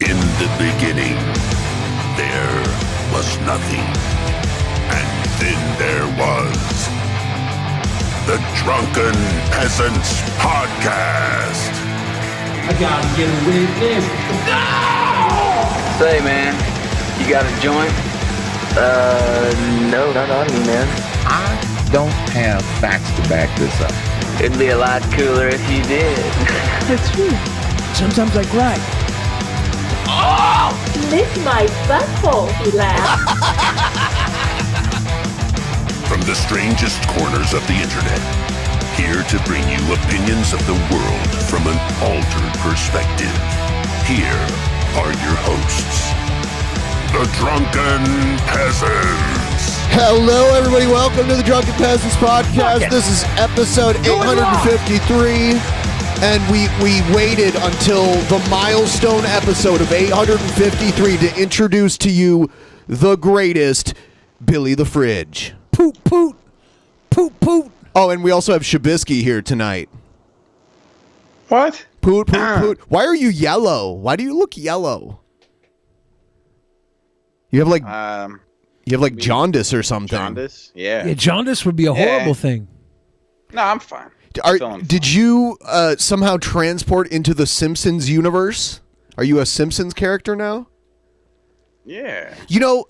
In the beginning, there was nothing. And then there was the Drunken Peasants Podcast. I gotta get a witness. No! Say, man, you got a joint? No, not on me, man. I don't have facts to back this up. It'd be a lot cooler if you did. That's true. Sometimes I cry. Oh! Lick my butthole, he laughed. From the strangest corners of the internet, here to bring you opinions of the world from an altered perspective. Here are your hosts, the Drunken Peasants. Hello, everybody. Welcome to the Drunken Peasants Podcast. This is episode 853, and we waited until the milestone episode of 853 to introduce to you the greatest, Billy the Fridge. Poot, poot. Poot, poot. Oh, and we also have Shabisky here tonight. What? Poot, poot, poot. Why are you yellow? Why do you look yellow? You have like jaundice or something. Jaundice? Yeah. Yeah, jaundice would be a horrible thing. No, I'm fine. Did you somehow transport into the Simpsons universe? Are you a Simpsons character now? Yeah. You know,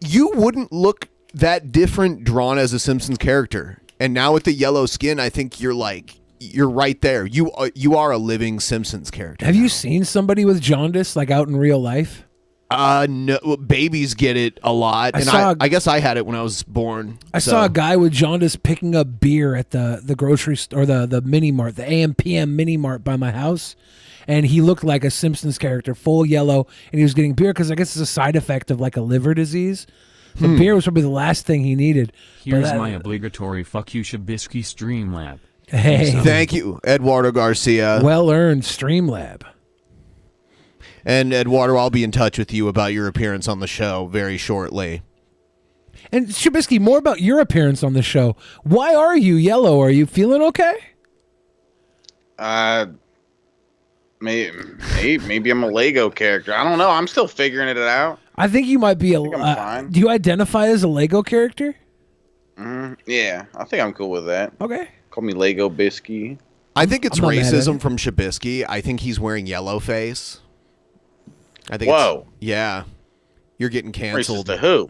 you wouldn't look that different drawn as a Simpsons character. And now with the yellow skin, I think you're right there. You are a living Simpsons character. Have you seen somebody with jaundice like out in real life? No, babies get it a lot, I guess I had it when I was born. I saw a guy with jaundice picking up beer at the grocery store, the mini mart, the AM PM mini mart by my house, and he looked like a Simpsons character, full yellow, and he was getting beer because I guess it's a side effect of like a liver disease. The beer was probably the last thing he needed. Here's my obligatory fuck you Shabisky Streamlab. Hey, thank you, Eduardo Garcia. Well earned, Streamlab. And Eduardo, I'll be in touch with you about your appearance on the show very shortly. And Shabisky, more about your appearance on the show. Why are you yellow? Are you feeling okay? Maybe I'm a Lego character. I don't know. I'm still figuring it out. I think you might be I'm fine. Do you identify as a Lego character? Yeah, I think I'm cool with that. Okay. Call me Lego Bisky. I think it's I'm not mad at racism it. from Shabisky. I think he's wearing yellow face. I think Whoa. Yeah. You're getting canceled. Racist to who?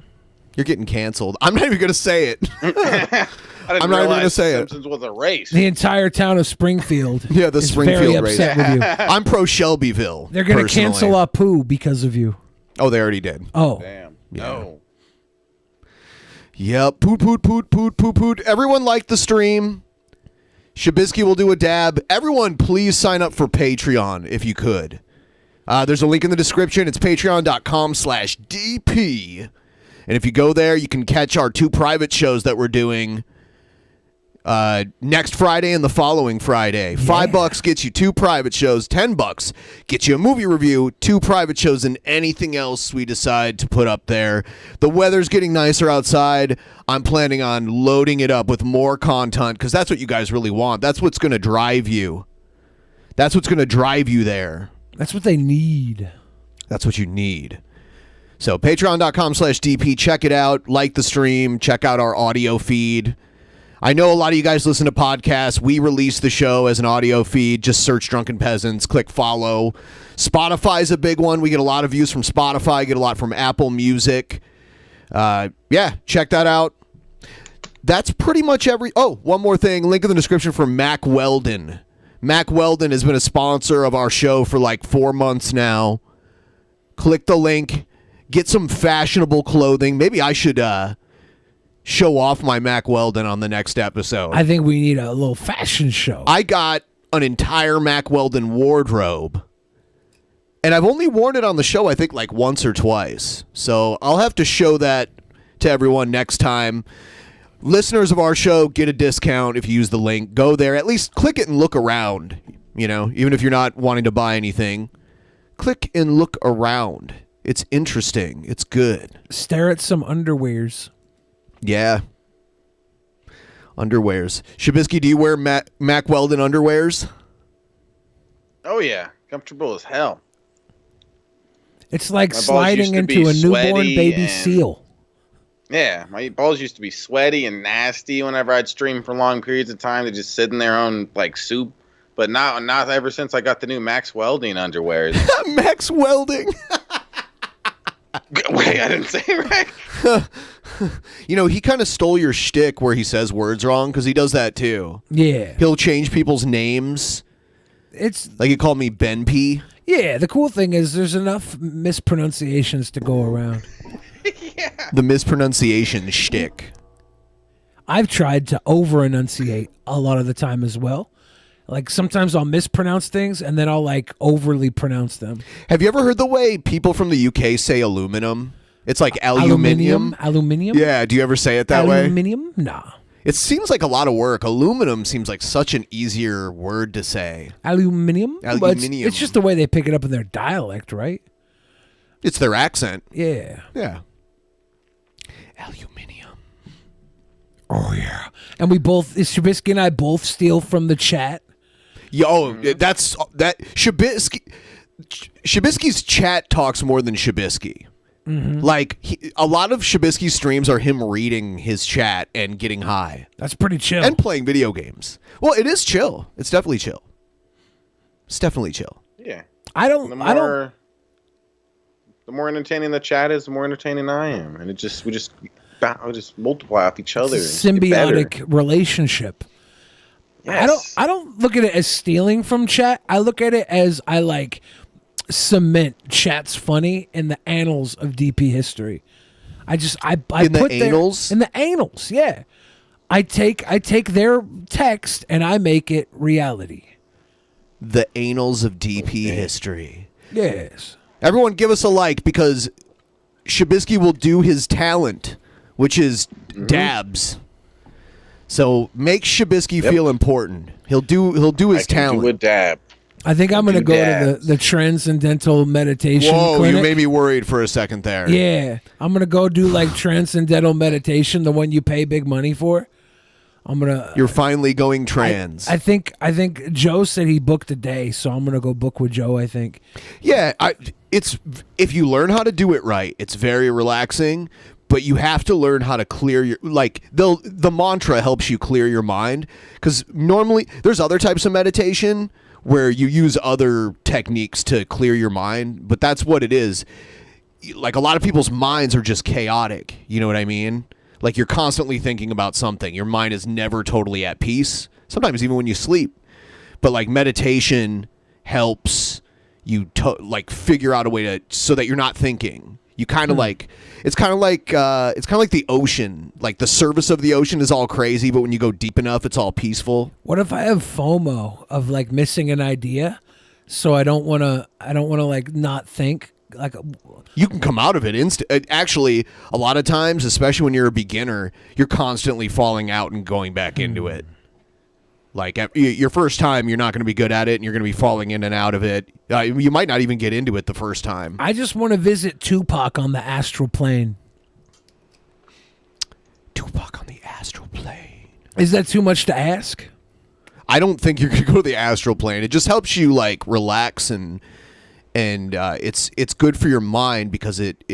You're getting canceled. I'm not even going to say it. I didn't I'm not even going to say it. Simpsons was a race. The entire town of Springfield. Yeah, the is Springfield very race. upset with you. I'm pro Shelbyville. They're going to personally. cancel Apu because of you. Oh, they already did. Oh. Damn. Yeah. No. Yep. Poot, poot, poot, poot, poot, poot. Everyone liked the stream. Shabisky will do a dab. Everyone, please sign up for Patreon if you could. There's a link in the description. It's patreon.com/DP. And if you go there, you can catch our 2 private shows that we're doing next Friday and the following Friday. $5 gets you 2 private shows. $10 gets you a movie review, 2 private shows, and anything else we decide to put up there. The weather's getting nicer outside. I'm planning on loading it up with more content because that's what you guys really want. That's what's going to drive you. That's what's going to drive you there. That's what they need. That's what you need. So patreon.com/DP. Check it out. Like the stream. Check out our audio feed. I know a lot of you guys listen to podcasts. We release the show as an audio feed. Just search Drunken Peasants. Click follow. Spotify's a big one. We get a lot of views from Spotify. Get a lot from Apple Music. Yeah, check that out. That's pretty much every... Oh, one more thing. Link in the description for Mack Weldon. Mack Weldon has been a sponsor of our show for like 4 months now. Click the link. Get some fashionable clothing. Maybe I should show off my Mack Weldon on the next episode. I think we need a little fashion show. I got an entire Mack Weldon wardrobe. And I've only worn it on the show, I think, like once or twice. So I'll have to show that to everyone next time. Listeners of our show get a discount if you use the link. Go there. At least click it and look around. You know, even if you're not wanting to buy anything. Click and look around. It's interesting. It's good. Stare at some underwears. Yeah. Underwears. Shabisky, do you wear Mack Weldon underwears? Oh, yeah. Comfortable as hell. It's like My balls sliding used to be into a newborn sweaty baby and- seal. Yeah, my balls used to be sweaty and nasty whenever I'd stream for long periods of time. They just sit in their own like soup. But not ever since I got the new Max Welding underwears. Max Welding. Wait, I didn't say it right. You know, he kind of stole your shtick where he says words wrong because he does that too. Yeah. He'll change people's names. It's like he called me BENPAI. Yeah, the cool thing is there's enough mispronunciations to go around. The mispronunciation shtick. I've tried to over-enunciate a lot of the time as well. Like sometimes I'll mispronounce things and then I'll like overly pronounce them. Have you ever heard the way people from the UK say aluminum? It's like aluminium. Aluminium? Yeah, do you ever say it that way? Aluminium? Nah. It seems like a lot of work. Aluminum seems like such an easier word to say. Aluminium? Well, Aluminium. it's just the way they pick it up in their dialect, right? It's their accent. Yeah. Yeah. Oh yeah. And we both, Shabisky and I both steal from the chat. Yo, that's that Shabisky's chat talks more than Shabisky. Mhm. Like a lot of Shabisky's streams are him reading his chat and getting high. That's pretty chill. And playing video games. Well, it is chill. It's definitely chill. It's definitely chill. Yeah. I don't. The more entertaining the chat is, the more entertaining I am, and we just multiply off each other. It's a and get better. symbiotic relationship. Yes. I don't look at it as stealing from chat. I look at it as I like cement chat's funny in the annals of DP history. I In the put annals? in the annals, yeah. I take their text and I make it reality. The annals of DP history. Yes. Everyone give us a like because Shabisky will do his talent, which is dabs. So make Shabisky feel important. He'll do his talent. Do a dab. I think I'm going to Do go to dabs. the transcendental meditation Whoa, clinic. you made me worried for a second there. Yeah, I'm going to go do like transcendental meditation, the one you pay big money for. I'm going to You're finally going trans. I think Joe said he booked a day, so I'm going to go book with Joe, I think. Yeah, it's if you learn how to do it right, it's very relaxing, but you have to learn how to clear your the mantra helps you clear your mind cuz normally there's other types of meditation where you use other techniques to clear your mind, but that's what it is. Like a lot of people's minds are just chaotic, you know what I mean? Like you're constantly thinking about something. Your mind is never totally at peace, sometimes even when you sleep. But like meditation helps you like figure out a way to so that you're not thinking. You kind of like it's kind of like the ocean. Like the surface of the ocean is all crazy, but when you go deep enough, it's all peaceful. What if I have FOMO of like missing an idea, so I don't want to like not think like You can come out of it actually a lot of times, especially when you're a beginner, you're constantly falling out and going back into it. Like your first time, you're not going to be good at it, and you're going to be falling in and out of it. You might not even get into it the first time. I just want to visit Tupac on the astral plane. Tupac on the astral plane. Is that too much to ask? I don't think you're going to go to the astral plane. It just helps you like relax and it's good for your mind because it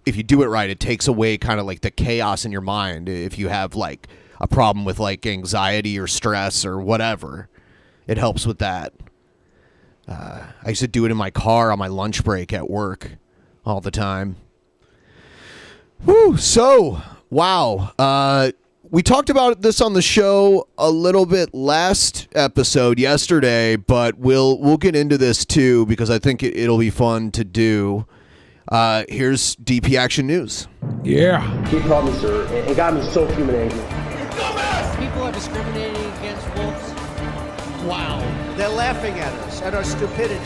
if you do it right, it takes away kind of like the chaos in your mind. If you have like a problem with like anxiety or stress or whatever, it helps with that. I used to do it in my car on my lunch break at work all the time. Woo! So, wow. We talked about this on the show a little bit last episode yesterday, but we'll get into this too because I think it'll be fun to do. Here's DP Action News. Yeah. He called me sir and got me so human angry. People are discriminating against wolves. Wow. They're laughing at us, at our stupidity.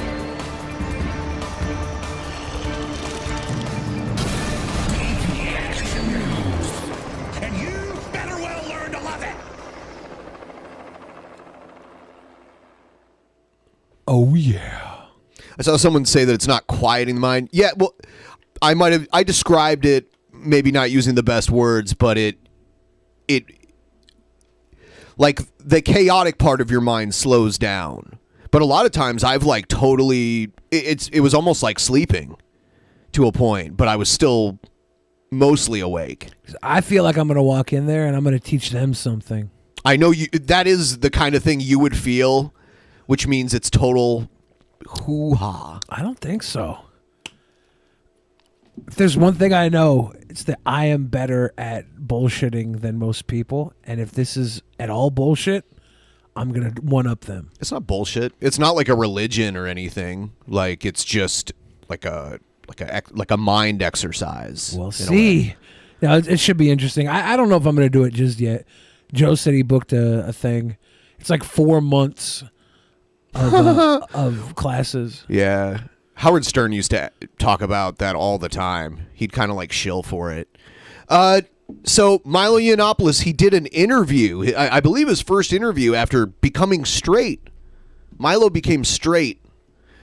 And you better well learn to love it. Oh yeah. I saw someone say that it's not quieting the mind. Yeah, well, I described it maybe not using the best words, but it like the chaotic part of your mind slows down. But a lot of times I've like totally, it was almost like sleeping to a point, but I was still mostly awake. I feel like I'm going to walk in there and I'm going to teach them something. I know that is the kind of thing you would feel, which means it's total hoo-ha. I don't think so. If there's one thing I know, it's that I am better at bullshitting than most people. And if this is at all bullshit, I'm going to one-up them. It's not bullshit. It's not like a religion or anything. Like, it's just like a mind exercise. We'll see. Now, it should be interesting. I don't know if I'm going to do it just yet. Joe said he booked a thing. It's like 4 months of classes. Yeah. Howard Stern used to talk about that all the time. He'd kind of like shill for it. So Milo Yiannopoulos, he did an interview. I believe his first interview after becoming straight. Milo became straight.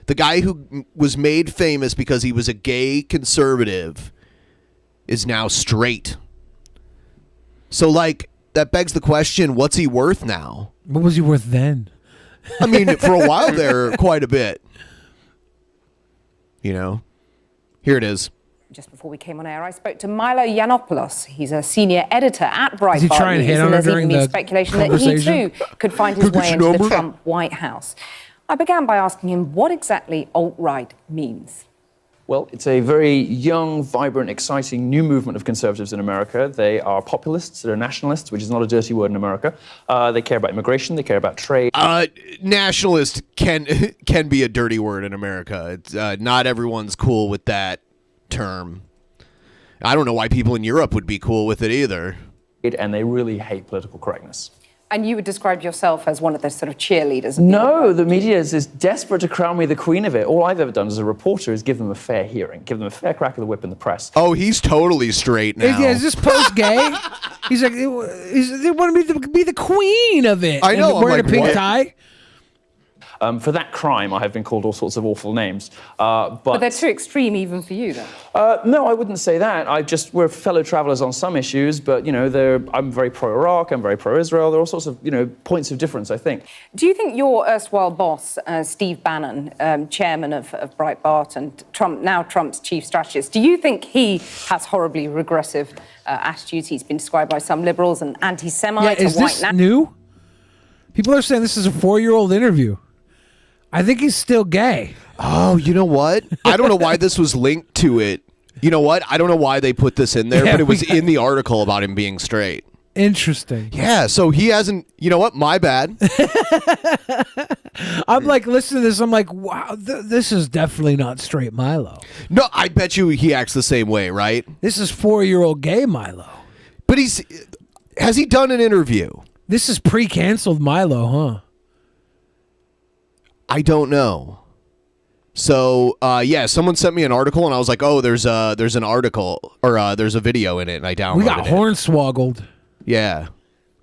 The guy who was made famous because he was a gay conservative is now straight. So, like, that begs the question, what's he worth now? What was he worth then? I mean, for a while there, quite a bit. You know? Here it is. Just before we came on air, I spoke to Milo Yiannopoulos. He's a senior editor at Breitbart. Is he trying to hit on her There's during even the speculation that he too could find his way into the Trump White House. I began by asking him what exactly alt-right means. Well, it's a very young, vibrant, exciting new movement of conservatives in America. They are populists, they're nationalists, which is not a dirty word in America. They care about immigration, they care about trade. Nationalist can be a dirty word in America. It's, not everyone's cool with that term. I don't know why people in Europe would be cool with it either. And they really hate political correctness. And you would describe yourself as one of the sort of cheerleaders? No, the media is desperate to crown me the queen of it. All I've ever done as a reporter is give them a fair hearing, give them a fair crack of the whip in the press. Oh, he's totally straight now. Is this post-gay? He's like, they want me to be the queen of it. I know. And wearing like, a pink what? tie. For that crime, I have been called all sorts of awful names. But they're too extreme even for you, then? No, I wouldn't say that. We're fellow travelers on some issues, but, you know, I'm very pro-Iraq, I'm very pro-Israel. There are all sorts of, you know, points of difference, I think. Do you think your erstwhile boss, Steve Bannon, chairman of Breitbart and Trump's chief strategist, do you think he has horribly regressive attitudes? He's been described by some liberals an anti-Semite, is this new? People are saying this is a 4-year-old interview. I think he's still gay. Oh, you know what? I don't know why this was linked to it. You know what? I don't know why they put this in there, but it was in the article about him being straight. Interesting. Yeah, so he hasn't, you know what? My bad. I'm like, listening to this, I'm like, wow, this is definitely not straight Milo. No, I bet you he acts the same way, right? This is 4-year-old gay Milo. But has he done an interview? This is pre-canceled Milo, huh? I don't know. So, yeah, someone sent me an article, and I was like, oh, there's an article, or there's a video in it, and I downloaded it. We got hornswoggled. Yeah.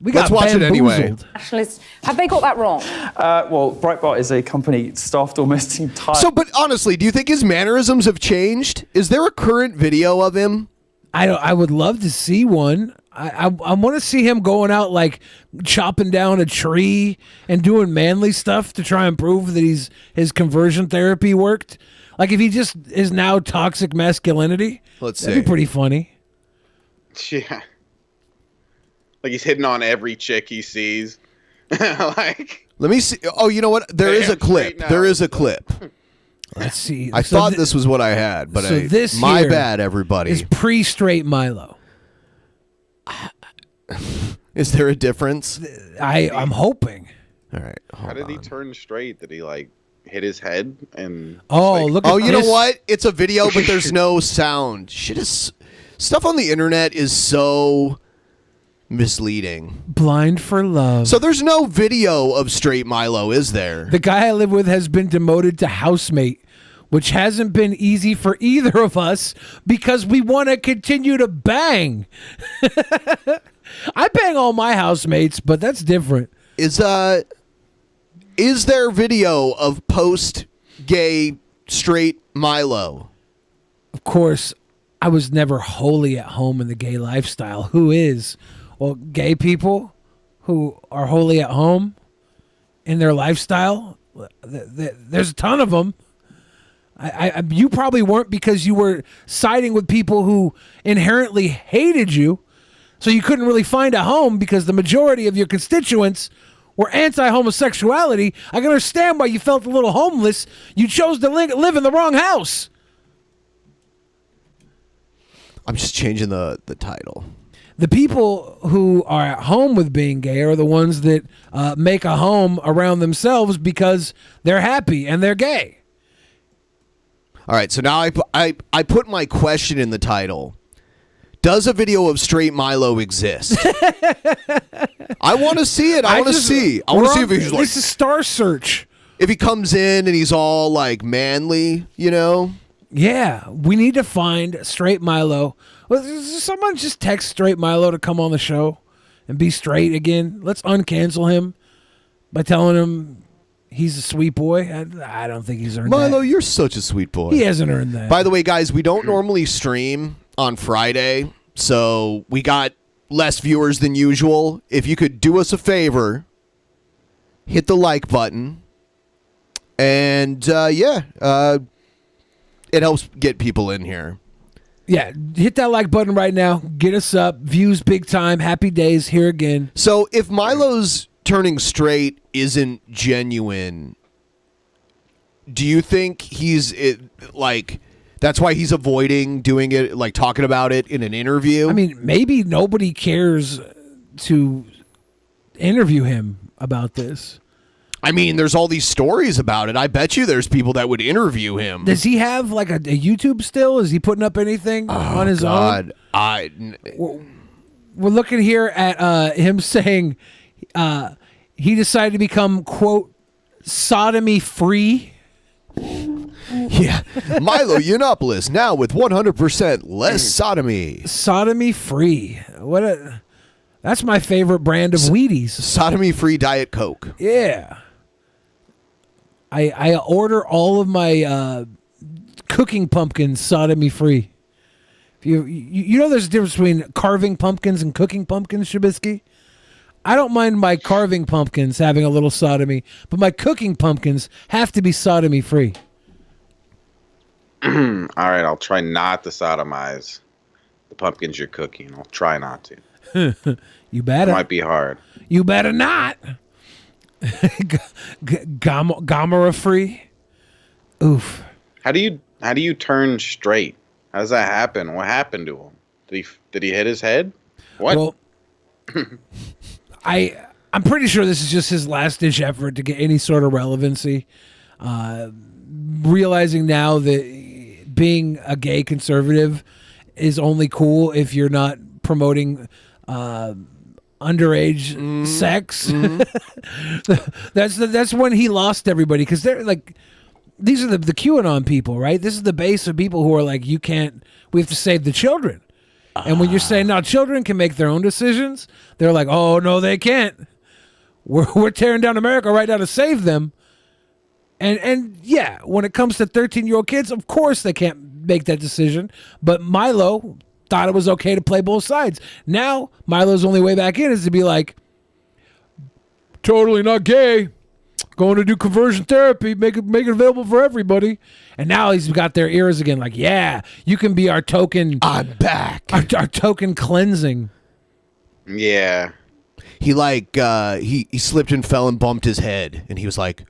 Let's watch it anyway. Nationalists, have they got that wrong? Well, Breitbart is a company staffed almost entirely... So, but honestly, do you think his mannerisms have changed? Is there a current video of him? I would love to see one. I want to see him going out like chopping down a tree and doing manly stuff to try and prove that his conversion therapy worked. Like if he just is now toxic masculinity, that'd be pretty funny. Yeah. Like he's hitting on every chick he sees. Like, let me see. Oh, you know what? There is a clip. There is a clip. Let's see. I thought this was what I had, but my bad, everybody. Is pre-straight Milo. Is there a difference? I'm hoping. All right. How did he turn straight? Did he like hit his head and? Look! At you know what? It's a video, but there's no sound. Stuff on the internet is so misleading. Blind for love. So there's no video of straight Milo, is there? The guy I live with has been demoted to housemate, which hasn't been easy for either of us because we want to continue to bang. I bang all my housemates, but that's different. Is there video of post-gay straight Milo? Of course, I was never wholly at home in the gay lifestyle. Who is? Well, gay people who are wholly at home in their lifestyle There's a ton of them. You probably weren't because you were siding with people who inherently hated you, so you couldn't really find a home because the majority of your constituents were anti-homosexuality. I can understand why you felt a little homeless. You chose to live in the wrong house. I'm just changing the title. The people who are at home with being gay are the ones that make a home around themselves because they're happy and they're gay. All right, so now I put my question in the title. Does a video of straight Milo exist? I want to see it. I want to see. I want to see if he's like. This is Star Search. If he comes in and he's all like manly, you know? Yeah, we need to find straight Milo. Well, someone just text straight Milo to come on the show and be straight again. Let's uncancel him by telling him he's a sweet boy. I don't think he's earned that. Milo, you're such a sweet boy. He hasn't earned that. By the way, guys, we don't normally stream on Friday, so we got less viewers than usual. If you could do us a favor, hit the like button. And, it helps get people in here. Yeah, hit that like button right now. Get us up. Views big time. Happy days here again. So if Milo's turning straight isn't genuine, do you think that's why he's avoiding doing it, like talking about it in an interview? I mean, maybe nobody cares to interview him about this. I mean, there's all these stories about it. I bet you there's people that would interview him. Does he have like a YouTube still? Is he putting up anything on his own? We're looking here at him saying he decided to become, quote, sodomy free. Yeah. Milo Yiannopoulos now with 100% less sodomy. Sodomy free. That's my favorite brand of Wheaties. Sodomy free Diet Coke. Yeah. I order all of my cooking pumpkins sodomy free. You know there's a difference between carving pumpkins and cooking pumpkins, Shabisky? I don't mind my carving pumpkins having a little sodomy, but my cooking pumpkins have to be sodomy free. All right, I'll try not to sodomize the pumpkins you're cooking. I'll try not to. You better. It might be hard. You better not. Gamera free. Oof. How do you turn straight? How does that happen? What happened to him? Did he hit his head? What? Well, I'm pretty sure this is just his last ditch effort to get any sort of relevancy. Realizing now that being a gay conservative is only cool if you're not promoting underage sex. That's when he lost everybody, because they're like, these are the QAnon people, right? This is the base of people who are like, we have to save the children. And when you're saying, no, children can make their own decisions, they're like, oh, no, they can't. We're tearing down America right now to save them. And yeah, when it comes to 13-year-old kids, of course they can't make that decision. But Milo thought it was okay to play both sides. Now, Milo's only way back in is to be like, totally not gay. Going to do conversion therapy, make it available for everybody. And now he's got their ears again, like, yeah, you can be our token. I'm back. Our token cleansing. Yeah. He he slipped and fell and bumped his head, and he was like,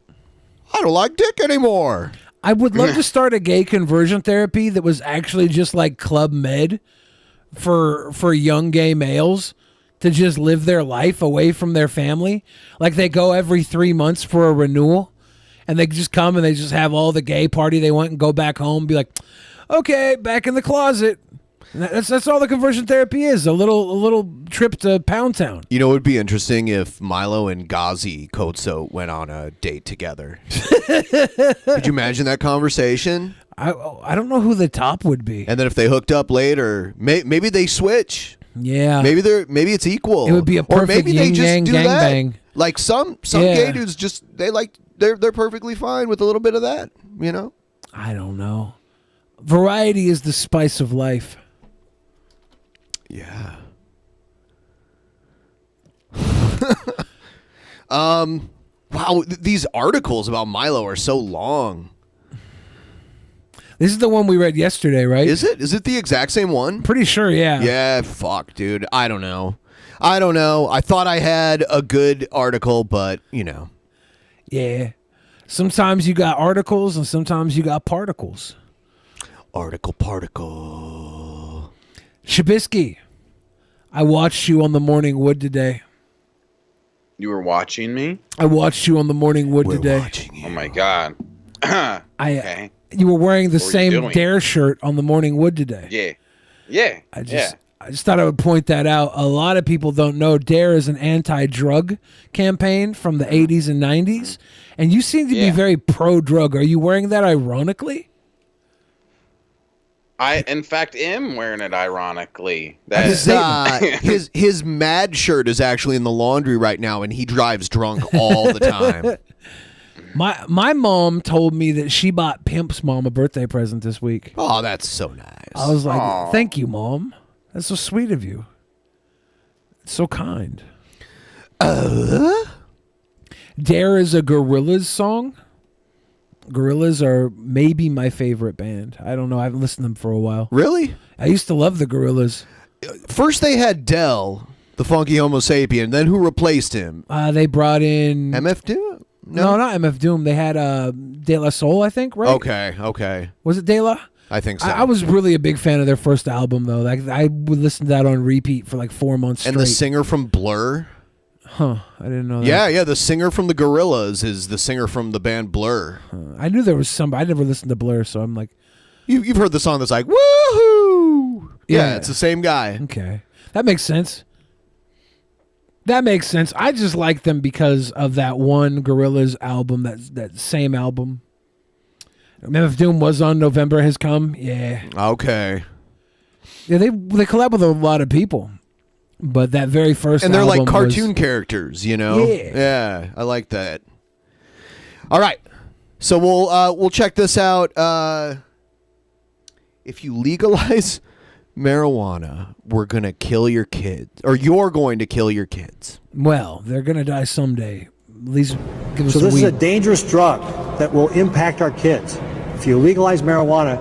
I don't like dick anymore. I would love to start a gay conversion therapy that was actually just like Club Med for young gay males to just live their life away from their family. Like they go every 3 months for a renewal, and they just come and they just have all the gay party they want and go back home and be like, okay, back in the closet. And that's all the conversion therapy is, a little trip to Pound Town. You know, it would be interesting if Milo and Ghazi Kotso went on a date together. Could you imagine that conversation? I don't know who the top would be. And then if they hooked up later, maybe they switch. Yeah. Maybe it's equal. It would be a perfect or maybe they just do that. Bang. Like some gay dudes just they're perfectly fine with a little bit of that, you know? I don't know. Variety is the spice of life. Yeah. Wow, these articles about Milo are so long. This is the one we read yesterday, right? Is it? Is it the exact same one? Pretty sure, yeah. Yeah, fuck, dude. I don't know. I thought I had a good article, but, Yeah. Sometimes you got articles and sometimes you got particles. Particle. Shabisky, I watched you on the Morning Wood today. You were watching me? I watched you on the Morning Wood today. Watching you. Oh my god. Okay. You were wearing the What were you same doing? Dare shirt on the Morning Wood today. Yeah. Yeah. I just thought I would point that out. A lot of people don't know Dare is an anti-drug campaign from the 80s and 90s, and you seem to be very pro-drug. Are you wearing that ironically? I, in fact, am wearing it ironically. His Mad shirt is actually in the laundry right now, and he drives drunk all the time. My mom told me that she bought Pimp's mom a birthday present this week. Oh, that's so nice. I was like, thank you, Mom. That's so sweet of you. It's so kind. Dare is a Gorillaz song. Gorillaz are maybe my favorite band. I don't know. I haven't listened to them for a while. Really? I used to love the Gorillaz. First they had Del, the funky Homo sapien. Then who replaced him? They brought in... MF Doom? No, not MF Doom. They had De La Soul, I think, right? Okay. Was it De La? I think so. I was really a big fan of their first album, though. Like, I would listen to that on repeat for like 4 months straight. And the singer from Blur? Huh. I didn't know that. Yeah. The singer from the Gorillaz is the singer from the band Blur. I knew there was some. I never listened to Blur, so I'm like... You've heard the song that's like, woohoo! Yeah, it's the same guy. Okay. That makes sense. I just like them because of that one Gorillaz album, that same album. MF Doom was on November Has Come. Yeah. Okay. Yeah, they collab with a lot of people. But that very first and they're album like cartoon characters, Yeah. Yeah, I like that. All right. So we'll check this out. If you legalize marijuana, we're going to kill your kids. Or you're going to kill your kids. Well, they're going to die someday. At least give us So some this weed. is a dangerous drug that will impact our kids. If you legalize marijuana,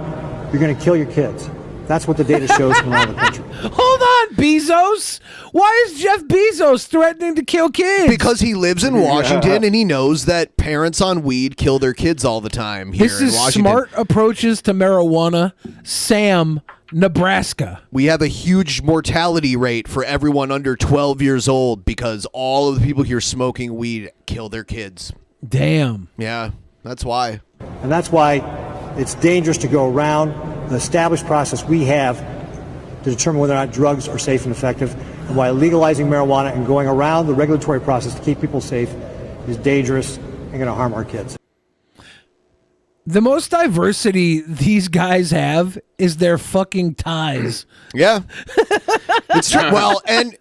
you're going to kill your kids. That's what the data shows from around the country. Hold on, Bezos. Why is Jeff Bezos threatening to kill kids? Because he lives in Washington and he knows that parents on weed kill their kids all the time here This in is Washington. smart approaches to marijuana. Sam, Nebraska. We have a huge mortality rate for everyone under 12 years old because all of the people here smoking weed kill their kids. Damn. Yeah, that's why. And that's why it's dangerous to go around the established process we have to determine whether or not drugs are safe and effective, and why legalizing marijuana and going around the regulatory process to keep people safe is dangerous and going to harm our kids. The most diversity these guys have is their fucking ties. Yeah. It's true. Well, and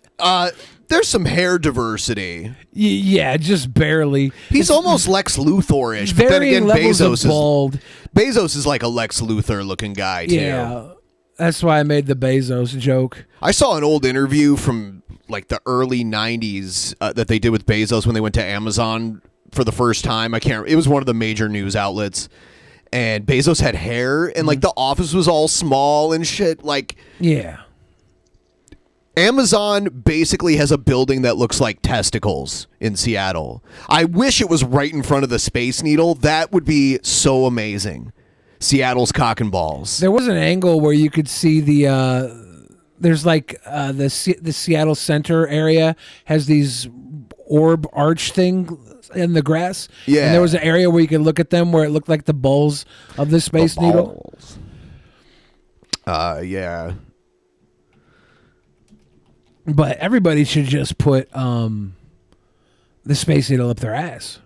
there's some hair diversity. Yeah, just barely. He's almost Lex Luthor-ish. But then Varying again, levels of Bezos bald. Bezos is like a Lex Luthor-looking guy, too. Yeah, that's why I made the Bezos joke. I saw an old interview from like the early 90s that they did with Bezos when they went to Amazon for the first time. It was one of the major news outlets. And Bezos had hair, and like the office was all small and shit. Like, yeah. Amazon basically has a building that looks like testicles in Seattle. I wish it was right in front of the Space Needle. That would be so amazing. Seattle's cock and balls. There was an angle where you could see there's like the Seattle Center area has these orb arch thing in the grass. Yeah. And there was an area where you could look at them where it looked like the balls of the Space Needle. Yeah. But everybody should just put the Space Needle up their ass.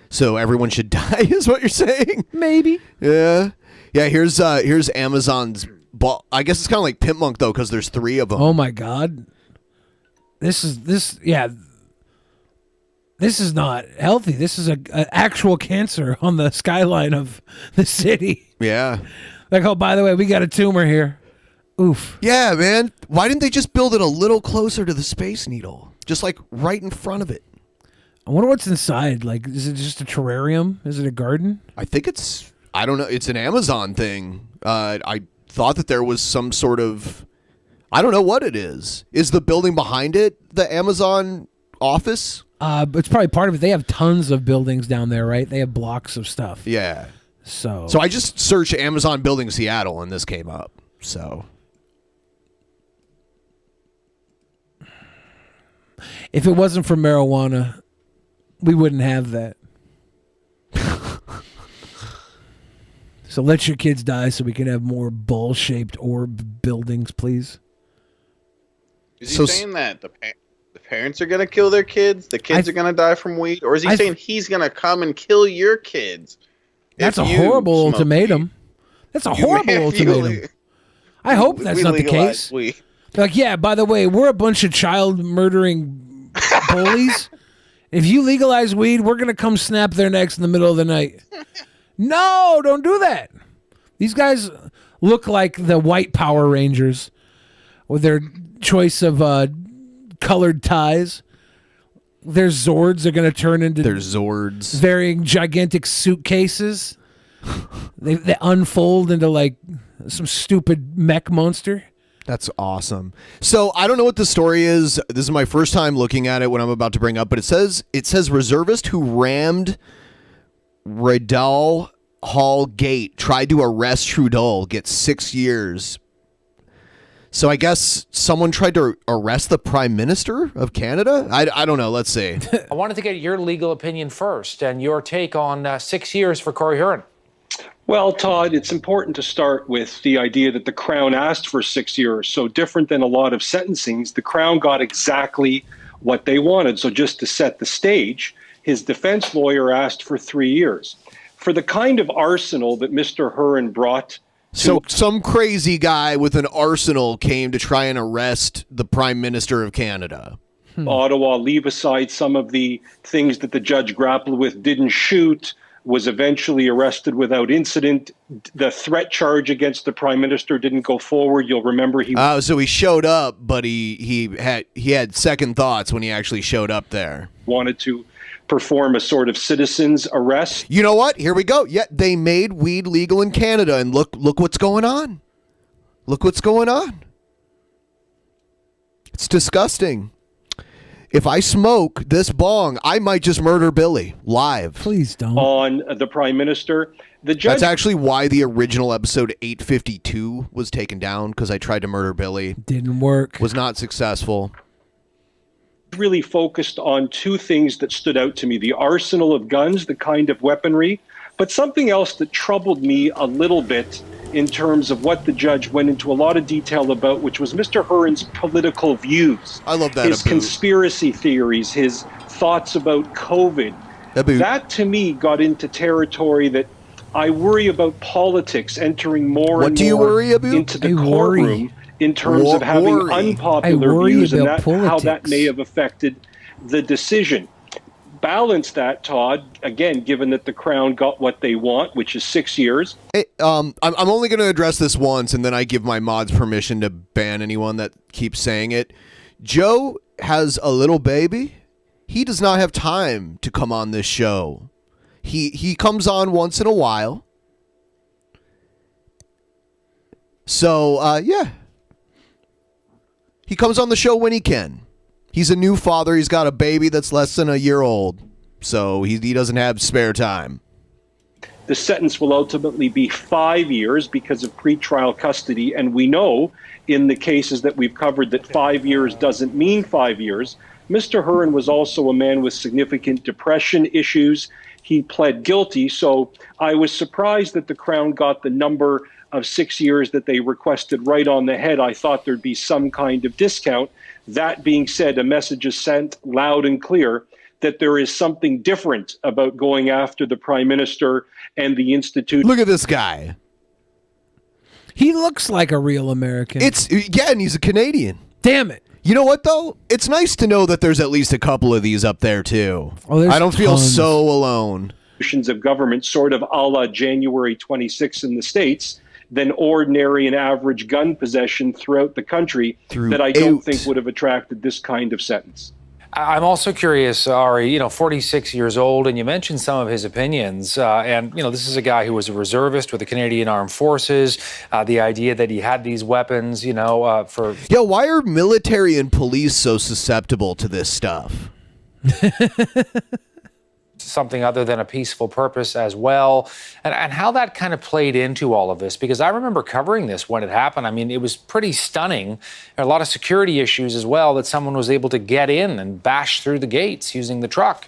So everyone should die is what you're saying? Maybe. Yeah. Yeah, here's Amazon's ball. I guess it's kind of like Pimp Monk though cuz there's 3 of them. Oh my god. This is not healthy. This is a actual cancer on the skyline of the city. Yeah. Like, oh, by the way, we got a tumor here. Oof. Yeah, man. Why didn't they just build it a little closer to the Space Needle? Just like right in front of it. I wonder what's inside. Like, is it just a terrarium? Is it a garden? I think it's, I don't know. It's an Amazon thing. I thought that there was some sort of, I don't know what it is. Is the building behind it the Amazon office? It's probably part of it. They have tons of buildings down there, right? They have blocks of stuff. Yeah. So I just searched Amazon building Seattle and this came up. So if it wasn't for marijuana, we wouldn't have that. So let your kids die so we can have more ball-shaped orb buildings, please. Is he saying that the parents are going to kill their kids? The kids are going to die from weed? Or is he saying he's going to come and kill your kids? That's a horrible ultimatum. That's a horrible ultimatum. I hope that's not the case. They're like, yeah, by the way, we're a bunch of child-murdering bullies. If you legalize weed, we're going to come snap their necks in the middle of the night. No, don't do that. These guys look like the white Power Rangers with their choice of colored ties. Their Zords are going to turn into varying gigantic suitcases. They unfold into like some stupid mech monster. That's awesome. So I don't know what the story is. This is my first time looking at it, what I'm about to bring up, but it says reservist who rammed Rideau Hall gate tried to arrest Trudeau gets 6 years. So I guess someone tried to arrest the Prime Minister of Canada? I don't know. Let's see. I wanted to get your legal opinion first and your take on 6 years for Corey Hearn. Well, Todd, it's important to start with the idea that the Crown asked for 6 years. So different than a lot of sentencings, the Crown got exactly what they wanted. So just to set the stage, his defense lawyer asked for 3 years. For the kind of arsenal that Mr. Hearn brought. So some crazy guy with an arsenal came to try and arrest the Prime Minister of Canada. Ottawa, leave aside some of the things that the judge grappled with, didn't shoot, was eventually arrested without incident. The threat charge against the Prime Minister didn't go forward. You'll remember so he showed up, but he had second thoughts when he actually showed up there. Wanted to perform a sort of citizen's arrest. You know what? Here we go. Yeah, they made weed legal in Canada, and look what's going on. Look what's going on. It's disgusting. If I smoke this bong, I might just murder Billy live. Please don't. On the Prime Minister. The judge. That's actually why the original episode 852 was taken down, because I tried to murder Billy. Didn't work. Was not successful. Really focused on two things that stood out to me: the arsenal of guns, the kind of weaponry, but something else that troubled me a little bit in terms of what the judge went into a lot of detail about, which was Mr. Hearn's political views. I love that. His conspiracy theories, his thoughts about COVID. That to me got into territory that I worry about politics entering more and more into the courtroom in terms of having unpopular views and how that may have affected the decision. Balance that, Todd, again, given that the Crown got what they want, which is 6 years. I'm only going to address this once, and then I give my mods permission to ban anyone that keeps saying it. Joe has a little baby. He does not have time to come on this show. He comes on once in a while. So, yeah. He comes on the show when he can. He's a new father. He's got a baby that's less than a year old. So he doesn't have spare time. The sentence will ultimately be 5 years because of pretrial custody. And we know in the cases that we've covered that 5 years doesn't mean 5 years. Mr. Hearn was also a man with significant depression issues. He pled guilty. So I was surprised that the Crown got the number of 6 years that they requested right on the head. I thought there'd be some kind of discount. That being said, a message is sent loud and clear that there is something different about going after the Prime Minister and the Institute. Look at this guy. He looks like a real American. And he's a Canadian. Damn it. You know what, though? It's nice to know that there's at least a couple of these up there, too. Oh, I don't feel so alone. Of government, sort of a la January 26 in the States, than ordinary and average gun possession throughout the country that I don't think would have attracted this kind of sentence. I'm also curious, Ari, 46 years old, and you mentioned some of his opinions. And this is a guy who was a reservist with the Canadian Armed Forces. The idea that he had these weapons, for... Yeah, why are military and police so susceptible to this stuff? Something other than a peaceful purpose as well, and how that kind of played into all of this, because I remember covering this when it happened. I mean, it was pretty stunning. There are a lot of security issues as well, that someone was able to get in and bash through the gates using the truck.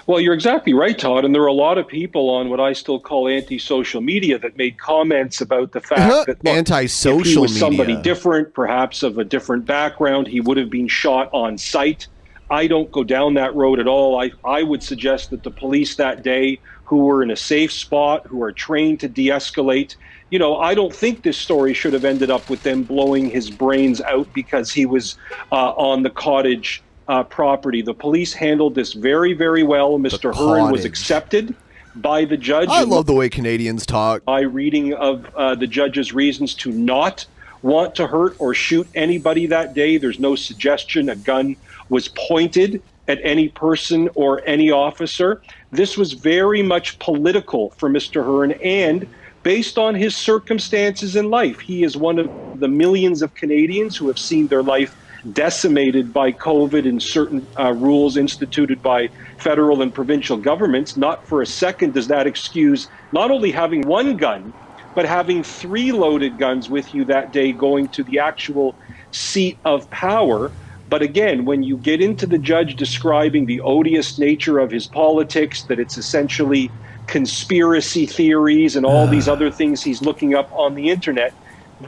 Well, you're exactly right, Todd. And there are a lot of people on what I still call anti-social media that made comments about the fact that, look, anti-social if he was media. somebody different, perhaps of a different background, he would have been shot on sight. I don't go down that road at all. I would suggest that the police that day, who were in a safe spot, who are trained to de-escalate, I don't think this story should have ended up with them blowing his brains out because he was on the cottage property. The police handled this very, very well. Mr. Hearn was accepted by the judge. I love the way Canadians talk. My reading of the judge's reasons to not want to hurt or shoot anybody that day. There's no suggestion a gun was pointed at any person or any officer. This was very much political for Mr. Hearn, and based on his circumstances in life, he is one of the millions of Canadians who have seen their life decimated by COVID and certain rules instituted by federal and provincial governments. Not for a second does that excuse not only having one gun, but having 3 loaded guns with you that day going to the actual seat of power. But again, when you get into the judge describing the odious nature of his politics, that it's essentially conspiracy theories and all these other things he's looking up on the internet,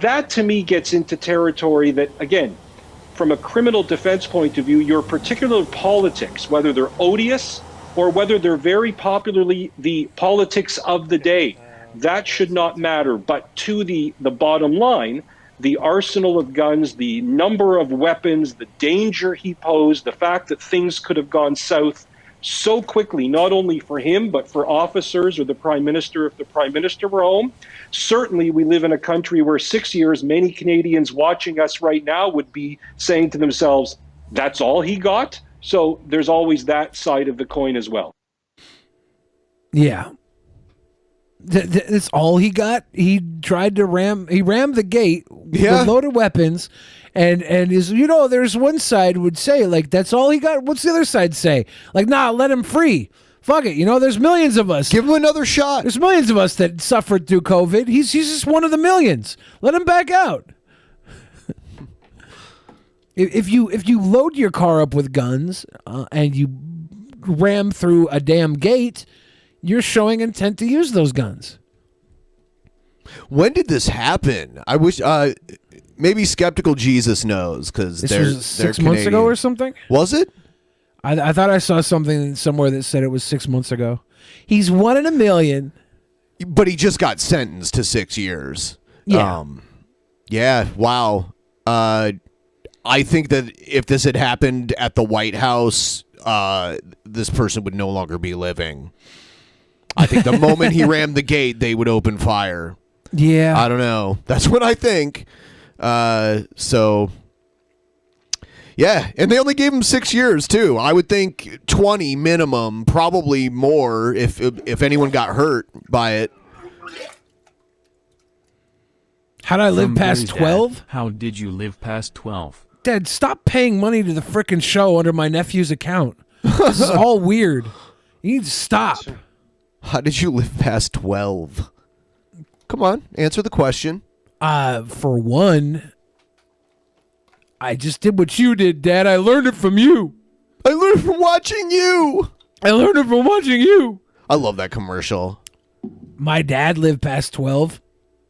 that to me gets into territory that, again, from a criminal defense point of view, your particular politics, whether they're odious or whether they're very popularly the politics of the day, that should not matter. But to the bottom line, the arsenal of guns, the number of weapons, the danger he posed, the fact that things could have gone south so quickly, not only for him, but for officers or the Prime Minister if the Prime Minister were home. Certainly, we live in a country where 6 years, many Canadians watching us right now would be saying to themselves, that's all he got? So there's always that side of the coin as well. Yeah. That's all he got. He tried to rammed the gate with loaded weapons, and is there's one side would say like that's all he got. What's the other side say? Like, nah, let him free. Fuck it. There's millions of us. Give him another shot. There's millions of us that suffered through COVID. He's just one of the millions. Let him back out. If you load your car up with guns and you ram through a damn gate, you're showing intent to use those guns. When did this happen? I wish maybe Skeptical Jesus knows, because this they're was 6 Canadian. months ago or something. Was it? I thought I saw something somewhere that said it was 6 months ago. He's 1 in a million, but he just got sentenced to 6 years. Yeah. Yeah. Wow. I think that if this had happened at the White House, this person would no longer be living. I think the moment he rammed the gate, they would open fire. Yeah. I don't know. That's what I think. So, yeah. And they only gave him 6 years, too. I would think 20 minimum, probably more if anyone got hurt by it. How did I live past 12? How did you live past 12? Dad, stop paying money to the frickin' show under my nephew's account. This is all weird. You need to stop. How did you live past 12? Come on, answer the question. For one, I just did what you did, Dad. I learned it from you. I learned from watching you. I learned it from watching you. I love that commercial. My dad lived past 12,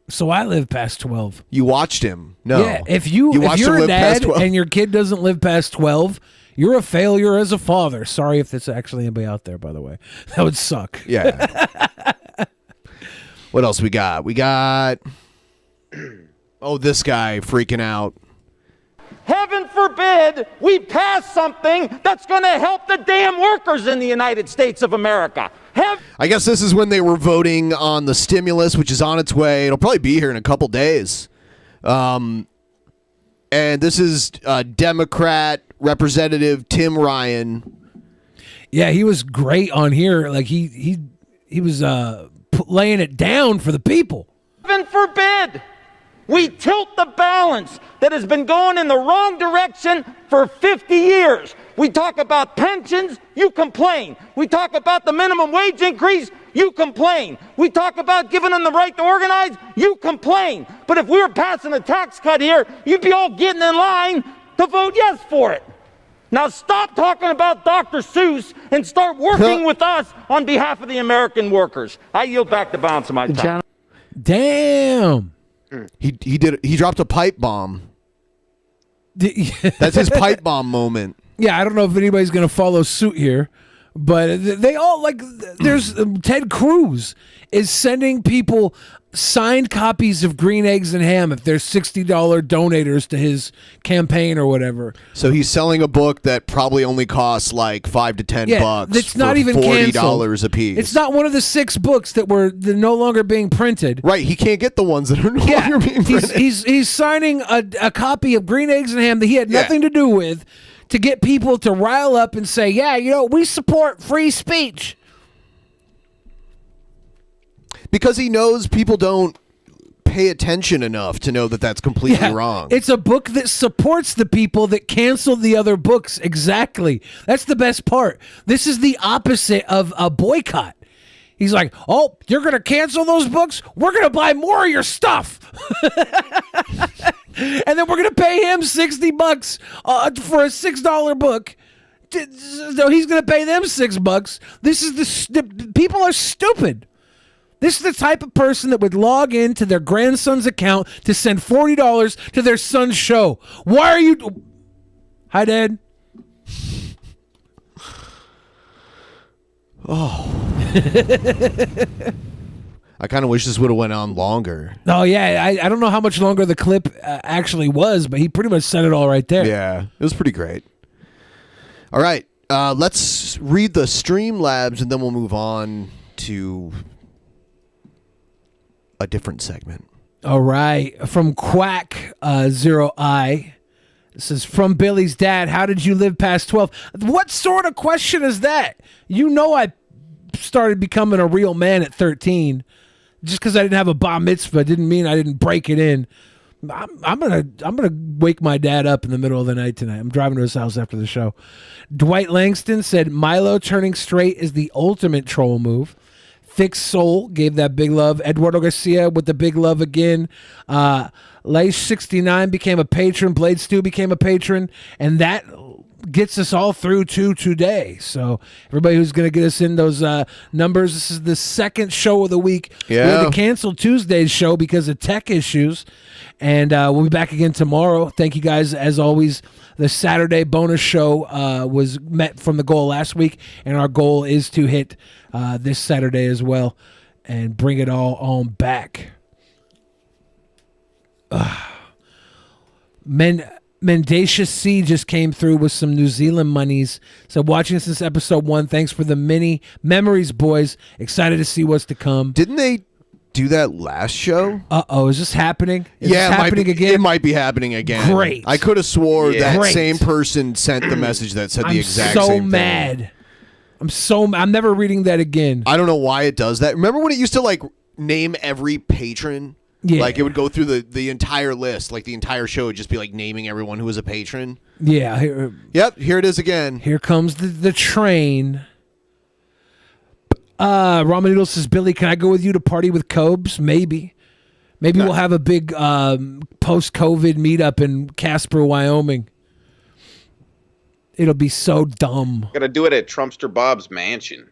so I lived past 12. You watched him. No. Yeah, if you're a dad and your kid doesn't live past 12, you're a failure as a father. Sorry if there's actually anybody out there, by the way. That would suck. Yeah. What else we got? We got... Oh, this guy freaking out. Heaven forbid we pass something that's going to help the damn workers in the United States of America. I guess this is when they were voting on the stimulus, which is on its way. It'll probably be here in a couple days. And this is Democrat Representative Tim Ryan. Yeah, he was great on here. Like he was laying it down for the people. Heaven forbid we tilt the balance that has been going in the wrong direction for 50 years. We talk about pensions, you complain. We talk about the minimum wage increase, you complain. We talk about giving them the right to organize, you complain. But if we were passing a tax cut here, you'd be all getting in line to vote yes for it. Now stop talking about Dr. Seuss and start working with us on behalf of the American workers. I yield back the balance of my time. Damn. He dropped a pipe bomb. That's his pipe bomb moment. Yeah, I don't know if anybody's going to follow suit here, but they all like. There's Ted Cruz is sending people signed copies of Green Eggs and Ham if they're $60 donators to his campaign or whatever. So he's selling a book that probably only costs like $5 to $10. It's not even $40 a piece. It's not one of the 6 books that were no longer being printed. Right, he can't get the ones that are no longer being printed. He's signing a copy of Green Eggs and Ham that he had nothing to do with to get people to rile up and say, yeah, we support free speech. Because he knows people don't pay attention enough to know that that's completely wrong. It's a book that supports the people that canceled the other books. Exactly. That's the best part. This is the opposite of a boycott. He's like, oh, you're going to cancel those books? We're going to buy more of your stuff. And then we're going to pay him $60 for a $6 book. So he's going to pay them $6. This is the people are stupid. This is the type of person that would log into their grandson's account to send $40 to their son's show. Why are you... Hi, Dad. Oh. I kind of wish this would have went on longer. Oh, yeah. I don't know how much longer the clip actually was, but he pretty much said it all right there. Yeah, it was pretty great. All right. Let's read the Streamlabs, and then we'll move on to a different segment. All right. From Quack 0I. This is from Billy's dad. How did you live past 12? What sort of question is that? I started becoming a real man at 13. Just because I didn't have a bar mitzvah didn't mean I didn't break it in. I'm gonna wake my dad up in the middle of the night tonight. I'm driving to his house after the show. Dwight Langston said Milo turning straight is the ultimate troll move. Fixed Soul gave that big love. Eduardo Garcia with the big love again. Leish69 became a patron. Blade Stew became a patron. And that gets us all through to today. So everybody who's going to get us in those numbers, this is the second show of the week. Yeah. We had to cancel Tuesday's show because of tech issues. And we'll be back again tomorrow. Thank you guys, as always. The Saturday bonus show was met from the goal last week, and our goal is to hit this Saturday as well and bring it all on back. Mendacious C just came through with some New Zealand monies. So watching since episode 1, thanks for the mini memories, boys. Excited to see what's to come. Didn't they do that last show? Uh-oh, is this happening? Is yeah, this happening again? It might be happening again. Great. I could have swore that Great. same person sent the message that said the exact same thing. I'm so mad. I'm never reading that again. I don't know why it does that. Remember when it used to like name every patron? Yeah. Like it would go through the entire list, like the entire show would just be like naming everyone who was a patron. Yeah. Yep, here it is again. Here comes the train. Ramen Noodle says, Billy, can I go with you to party with Cobes? Maybe we'll have a big post-COVID meetup in Casper, Wyoming. It'll be so dumb. Got to do it at Trumpster Bob's mansion.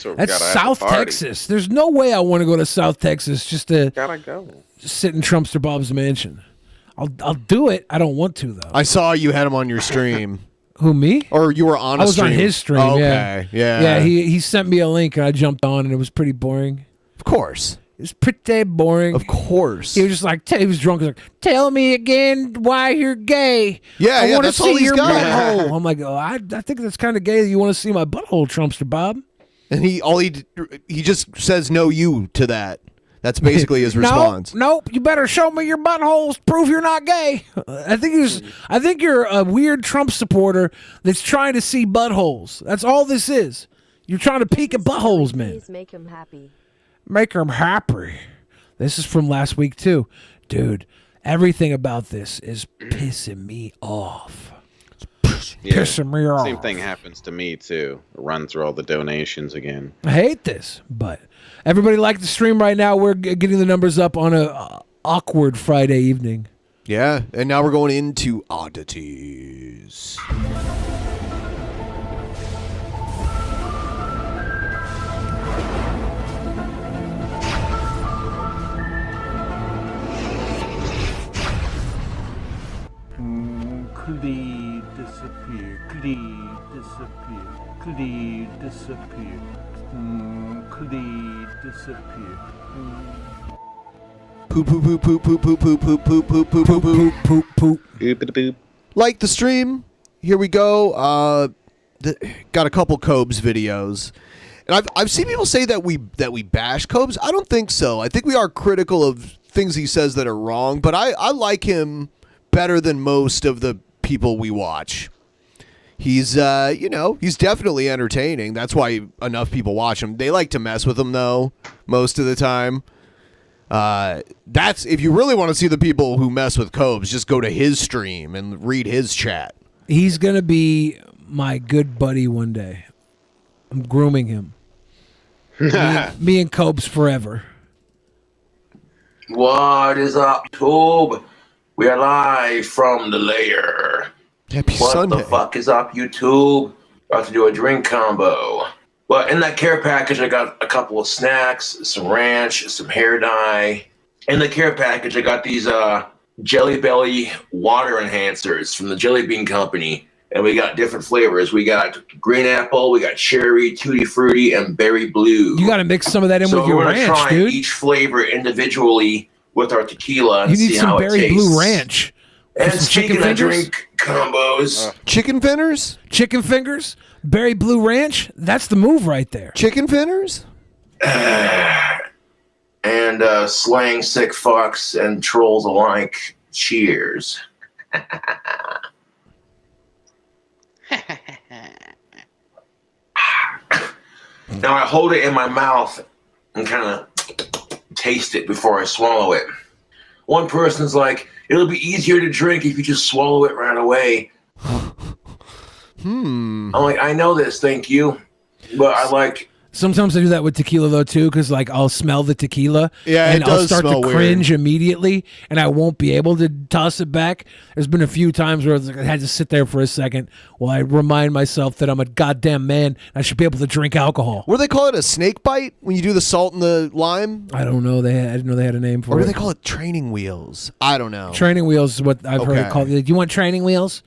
That's South Texas. There's no way I want to go to South Texas just to sit in Trumpster Bob's mansion. I'll do it. I don't want to, though. I saw you had him on your stream. Who, me? Or you were on a stream? I was on his stream, okay. Yeah. Yeah, he sent me a link and I jumped on and it was pretty boring. Of course. It was pretty boring. Of course. He was just like, he was drunk. He was like, tell me again why you're gay. Yeah, I want to that's all see he's your got. butthole. I'm like, I think that's kind of gay that you want to see my butthole, Trumpster Bob. And he just says no you to that. That's basically his response. Nope. You better show me your buttholes. Prove you're not gay. I think you're a weird Trump supporter that's trying to see buttholes. That's all this is. You're trying to peek at buttholes, man. Please make him happy. Make him happy. This is from last week too, dude. Everything about this is pissing me off. Pissing me off. Same thing happens to me too. Run through all the donations again. I hate this, but everybody like the stream right now. We're getting the numbers up on a awkward Friday evening. Yeah, and now we're going into oddities. Clee disappear. Clee disappear. Clee disappear. Clee disappear. Poop poop poop poop poop poop poop poop poop poop poop poop poop poop poop. Like the stream. Here we go. Got a couple Cobes videos, and I've seen people say that we bash Cobes. I don't think so. I think we are critical of things he says that are wrong, but I like him better than most of the people we watch. He's he's definitely entertaining. That's why enough people watch him. They like to mess with him though most of the time. That's if you really want to see the people who mess with Cobes, just go to his stream and read his chat. He's gonna be my good buddy one day. I'm grooming him. me and Cobes forever. What is up, YouTube? We are live from the lair. Happy what Sunday. The fuck is up, YouTube? About to do a drink combo. But in that care package, I got a couple of snacks, some ranch, some hair dye. In the care package, I got these Jelly Belly water enhancers from the Jelly Bean Company. And we got different flavors. We got green apple, we got cherry, tutti frutti, and berry blue. You got to mix some of that in with your ranch, we're gonna try dude. each flavor individually with our tequila and You need see some how berry it tastes. blue ranch. And Some speaking of drink combos, chicken fingers, berry blue ranch. That's the move right there. Chicken fingers, and slang sick fucks and trolls alike. Cheers. Now I hold it in my mouth and kind of taste it before I swallow it. One person's like, it'll be easier to drink if you just swallow it right away. I'm like, I know this, thank you. But I like... Sometimes I do that with tequila though too, because like I'll smell the tequila, and I'll start to cringe immediately, and I won't be able to toss it back. There's been a few times where I had to sit there for a second while I remind myself that I'm a goddamn man. And I should be able to drink alcohol. What do they call it? A snake bite when you do the salt and the lime? I don't know. I didn't know they had a name for it. Or do they call it training wheels? I don't know. Training wheels is what I've heard it called. Do you want training wheels?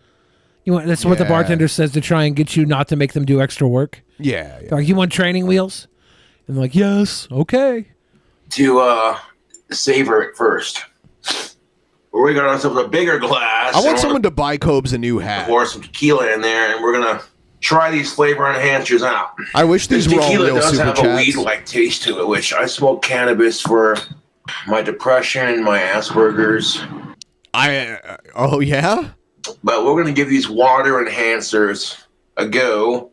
That's what the bartender says to try and get you not to make them do extra work. Yeah. They're like, you want training wheels? And they're like, yes, okay. To savor it first. We're going to ourselves a bigger glass. I want someone to buy Cobes a new hat. Pour some tequila in there, and we're going to try these flavor enhancers out. I wish these were all tequila real does super have chats. a weed-like taste to it, which I smoke cannabis for my depression, my Asperger's. Oh, yeah? But we're going to give these water enhancers a go.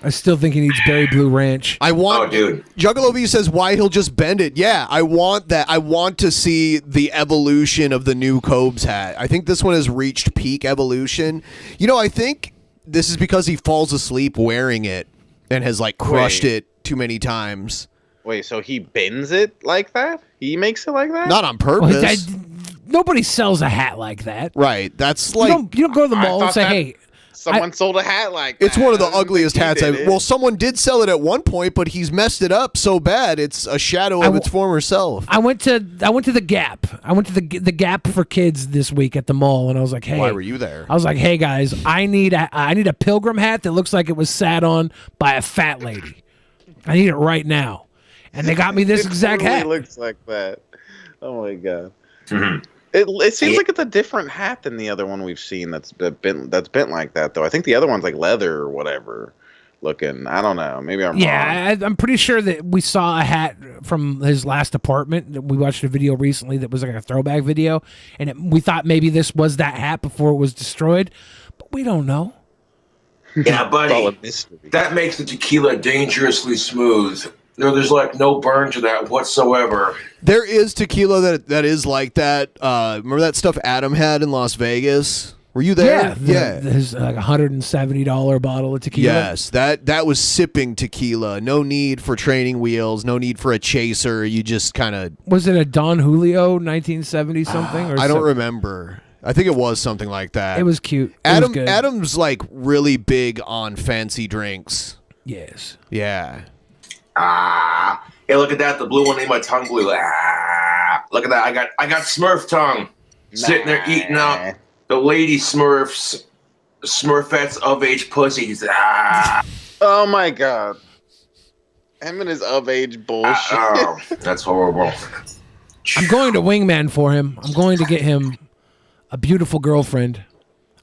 I still think he needs berry blue ranch. I want. Oh, dude. Juggalo V says why he'll just bend it. Yeah, I want that. I want to see the evolution of the new Cobes hat. I think this one has reached peak evolution. You know, I think this is because he falls asleep wearing it and has like crushed it too many times. Wait, so he bends it like that? He makes it like that? Not on purpose. Nobody sells a hat like that. Right. That's like you don't go to the mall and say, "Hey, someone sold a hat like that." It's one of the ugliest hats did Well, someone did sell it at one point, but he's messed it up so bad it's a shadow of its former self. I went to the Gap. I went to the Gap for kids this week at the mall, and I was like, "Hey, why were you there?" I was like, "Hey guys, I need a pilgrim hat that looks like it was sat on by a fat lady. I need it right now." And they got me this exact hat. It looks like that. Oh my god. Mm-hmm. It seems like it's a different hat than the other one we've seen that's bent like that though. I think the other one's like leather or whatever. looking. I don't know. Maybe I'm wrong. Yeah, I'm pretty sure that we saw a hat from his last apartment. We watched a video recently that was like a throwback video, and we thought maybe this was that hat before it was destroyed, but we don't know. Yeah, buddy, that makes the tequila dangerously smooth. There's like no burn to that whatsoever. There is tequila that is like that. Remember that stuff Adam had in Las Vegas? Were you there? Yeah. There's like $170 bottle of tequila. Yes, that was sipping tequila. No need for training wheels. No need for a chaser. You just kind of. Was it a Don Julio 1970 something? Or I don't remember. I think it was something like that. It was cute. Adam's like really big on fancy drinks. Yes. Yeah. Hey, look at that. The blue one made my tongue blue. Look at that. I got Smurf tongue. Sitting there eating up the lady Smurfettes of age pussies. Oh my god. Him and his of age bullshit. That's horrible. I'm going to wingman for him. I'm going to get him a beautiful girlfriend.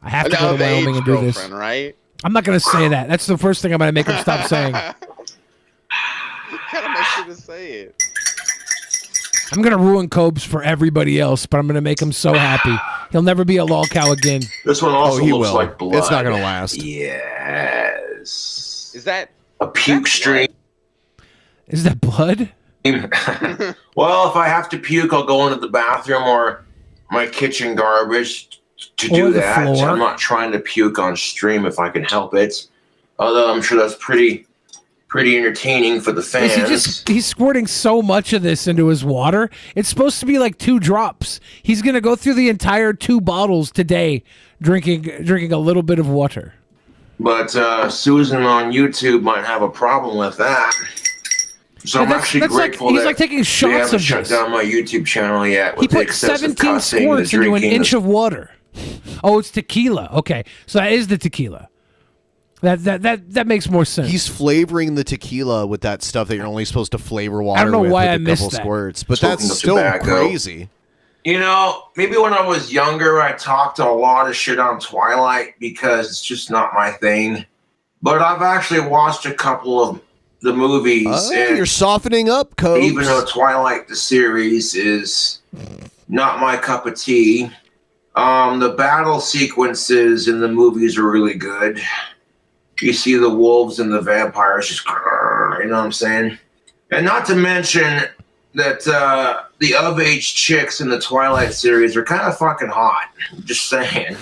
I have to go to Wyoming and do this. Right? I'm not going to say that. That's the first thing I'm going to make him stop saying. You kind of must to say it. I'm going to ruin Cobes for everybody else, but I'm going to make him so happy. He'll never be a lol cow again. This one also looks like blood. It's not going to last. Yes. Is that a puke stream? Is that blood? Well, if I have to puke, I'll go into the bathroom or my kitchen garbage to Or do the that. floor. I'm not trying to puke on stream if I can help it. Although I'm sure that's pretty entertaining for the fans. He's squirting so much of this into his water. It's supposed to be like 2 drops. He's going to go through the entire 2 bottles today drinking a little bit of water. But Susan on YouTube might have a problem with that. So Yeah, I'm that's- actually that's like- grateful he's that like taking they shots haven't of shut this. down my YouTube channel yet. He With the put excessive 17 cussing, the squirts into an drinking, inch of water. Oh, it's tequila. Okay, so that is the tequila. That makes more sense. He's flavoring the tequila with that stuff that you're only supposed to flavor water I don't know with why a I missed couple that. squirts, but Smoking that's the still tobacco. crazy. You know, maybe when I was younger, I talked a lot of shit on Twilight because it's just not my thing. But I've actually watched a couple of the movies. and You're softening up, Cobes. even though Twilight, the series, is not my cup of tea, the battle sequences in the movies are really good. You see the wolves and the vampires just, you know what I'm saying? And not to mention that the of-age chicks in the Twilight series are kind of fucking hot. Just saying.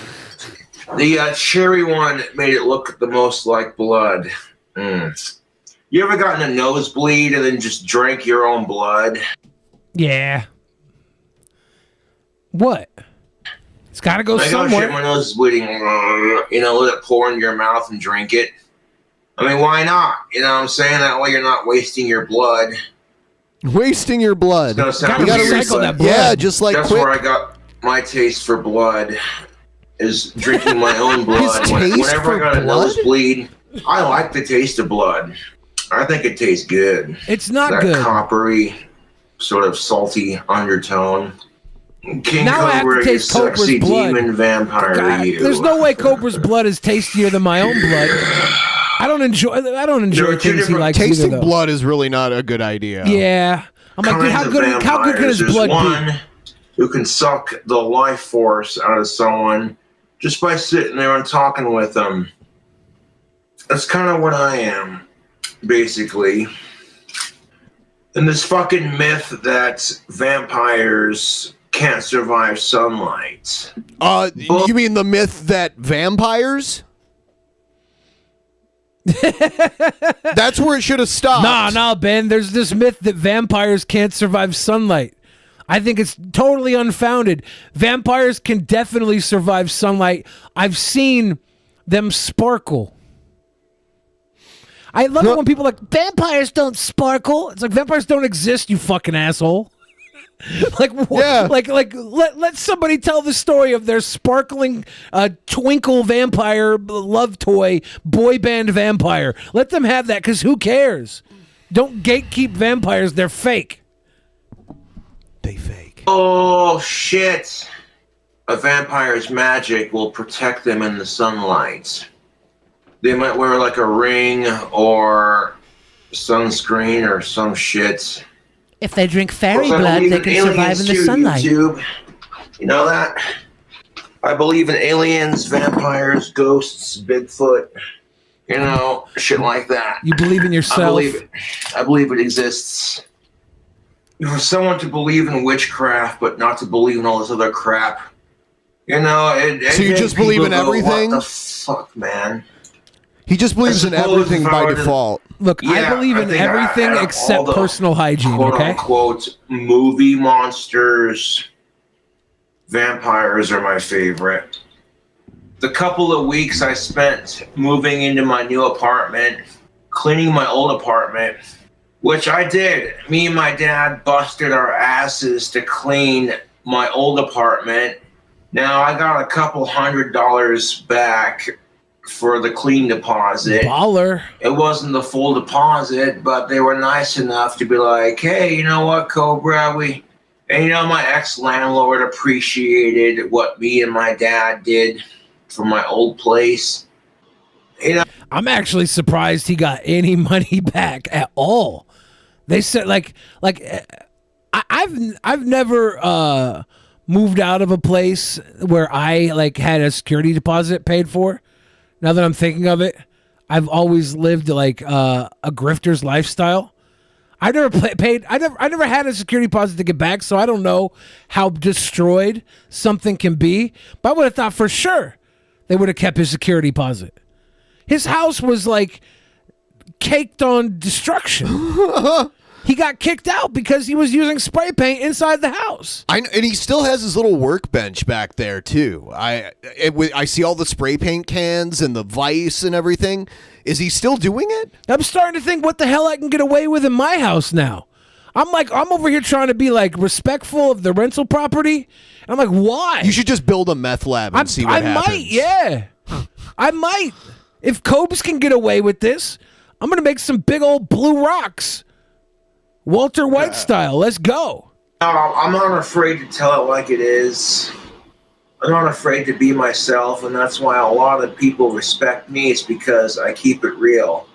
The cherry one made it look the most like blood. You ever gotten a nosebleed and then just drank your own blood? Yeah. What? It's got to go Like, oh somewhere. shit, my nose is bleeding. You know, let it pour into your mouth and drink it. I mean, why not? You know what I'm saying? That way you're not wasting your blood. Wasting your blood. It's gonna sound You gotta weird, recycle but that blood. Yeah, just like that's quick. where I got my taste for blood, is drinking my own blood. His taste Whenever for I got a blood? nosebleed, I like the taste of blood. I think it tastes good. It's not that good. coppery, sort of salty undertone. King Now I have Cobra, to you taste Cobra's sexy blood. demon vampire, God, you. there's no way Cobra's blood is tastier than my own blood. I don't enjoy There are two things he different- likes Tasting either, though. blood is really not a good idea. Yeah. I'm like, dude, Kinds how of good can vampires. his There's blood one be? who can suck the life force out of someone just by sitting there and talking with them. That's kind of what I am, basically. And this fucking myth that vampires can't survive sunlight. You mean the myth that vampires? That's where it should have stopped. Nah, Ben. There's this myth that vampires can't survive sunlight. I think it's totally unfounded. Vampires can definitely survive sunlight. I've seen them sparkle. I love it when people are like, vampires don't sparkle. It's like, vampires don't exist, you fucking asshole. Like, Yeah. like let somebody tell the story of their sparkling twinkle vampire love toy boy band vampire. Let them have that, because who cares? Don't gatekeep vampires. They're fake. Oh, shit. A vampire's magic will protect them in the sunlight. They might wear like a ring or sunscreen or some shit. If they drink fairy Of course, I blood, believe they in can survive aliens in the too, sunlight. YouTube. You know that? I believe in aliens, vampires, ghosts, Bigfoot, you know, shit like that. You believe in yourself? I believe it exists. For someone to believe in witchcraft, but not to believe in all this other crap, you know, So you just believe in everything? What the fuck, man? He just believes in everything by default. Look, I believe in think everything out of except all the personal hygiene, quote okay? unquote movie monsters, vampires are my favorite. The couple of weeks I spent moving into my new apartment, cleaning my old apartment, which I did. Me and my dad busted our asses to clean my old apartment. Now I got a couple $100 back for the clean deposit. Baller. It wasn't the full deposit, but they were nice enough to be like, hey, you know what, Cobra, and you know, my ex-landlord appreciated what me and my dad did for my old place. You know, I'm surprised he got any money back at all. They said I've never moved out of a place where I had a security deposit paid for. Now that I'm thinking of it, I've always lived like a grifter's lifestyle. I never I never had a security deposit to get back, so I don't know how destroyed something can be. But I would have thought for sure they would have kept his security deposit. His house was like caked on destruction. He got kicked out because he was using spray paint inside the house. And he still has his little workbench back there too. I see all the spray paint cans and the vice and everything. Is he still doing it? I'm starting to think what the hell I can get away with in my house now. I'm over here trying to be like respectful of the rental property. And I'm like, why? You should just build a meth lab and see what happens. I might, yeah. I might. If Cobes can get away with this, I'm going to make some big old blue rocks. Walter White style. Let's go. I'm not afraid to tell it like it is. I'm not afraid to be myself, and that's why a lot of people respect me. It's because I keep it real.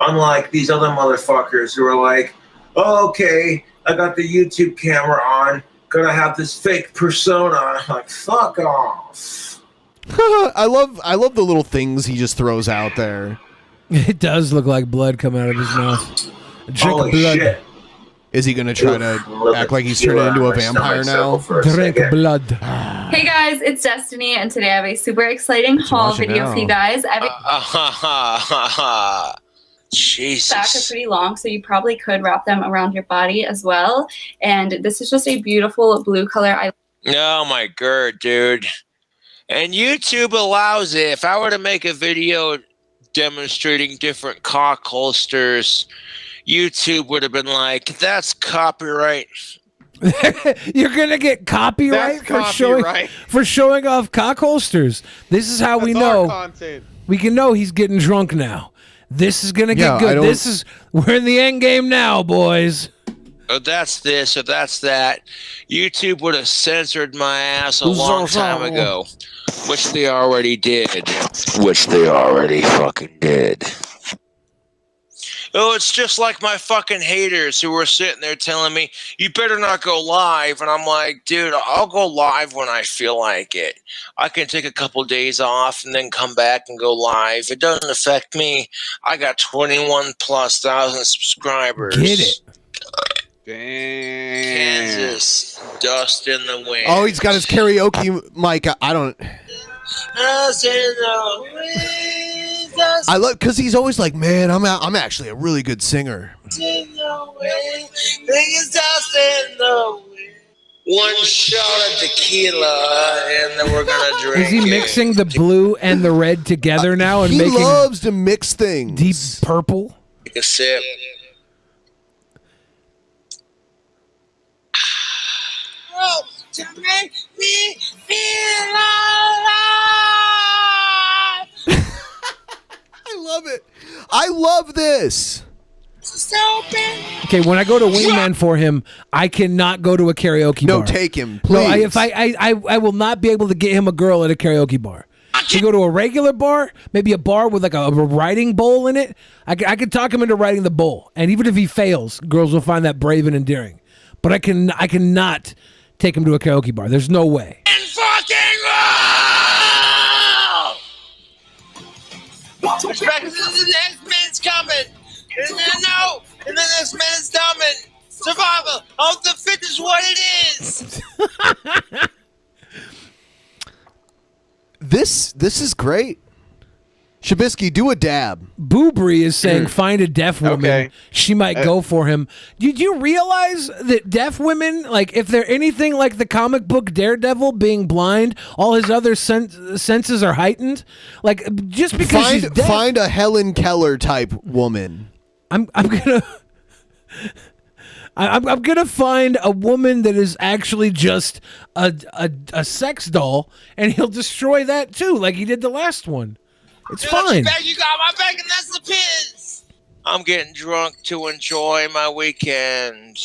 Unlike these other motherfuckers who are like, oh, okay, I got the YouTube camera on, gonna have this fake persona. I'm like, fuck off. I love the little things he just throws out there. It does look like blood coming out of his mouth. A drink Holy of blood. shit. Is he going to try to act like he's turning into a vampire now? Drink blood. Hey guys, it's Destiny, and today I have a super exciting haul watch it video for you guys. Jesus. Back are pretty long, so you probably could wrap them around your body as well. And this is just a beautiful blue color. Oh my god, dude. And YouTube allows it. If I were to make a video demonstrating different cock holsters, YouTube would have been like, that's copyright. You're gonna get copyright for showing off cock holsters. This is how we know. We can know he's getting drunk now. This is gonna get good. We're in the end game now, boys. Or that's this, or that's that. YouTube would have censored my ass a long time ago, which they already did. Which they already fucking did. Oh, it's just like my fucking haters who were sitting there telling me, you better not go live. And I'm like, dude, I'll go live when I feel like it. I can take a couple days off and then come back and go live. It doesn't affect me. I got 21,000+ subscribers. Get it. Damn. Kansas, dust in the wind. Oh, he's got his karaoke mic. I don't... Dust in the wind, dust I love because he's always like, man, I'm actually a really good singer. in the wind, biggest dust in the wind. One shot of tequila, and then we're gonna drink. Is he mixing the blue and the red together now and he making loves to mix things? Deep purple. Take a sip. Oh, to make me feel alive. I love it. I love this. Okay, when I go to Wingman for him, I cannot go to a karaoke bar. No, take him, No, please. I will not be able to get him a girl at a karaoke bar. to go to a regular bar, maybe a bar with like a writing bowl in it, I could talk him into writing the bowl. And even if he fails, girls will find that brave and endearing. But I cannot take him to a karaoke bar. There's no way. Respect, the next man's coming. And then no, and then this man's coming. Survival of the fittest is what it is. This is great. Shabisky, do a dab. Boobry is saying find a deaf woman. Okay. She might go for him. Did you realize that deaf women, like if they're anything like the comic book Daredevil being blind, all his other senses are heightened? Like just because she's deaf. Find a Helen Keller type woman. I'm gonna find a woman that is actually just a sex doll, and he'll destroy that too, like he did the last one. It's fine. You got my back, and that's the piss. I'm getting drunk to enjoy my weekend.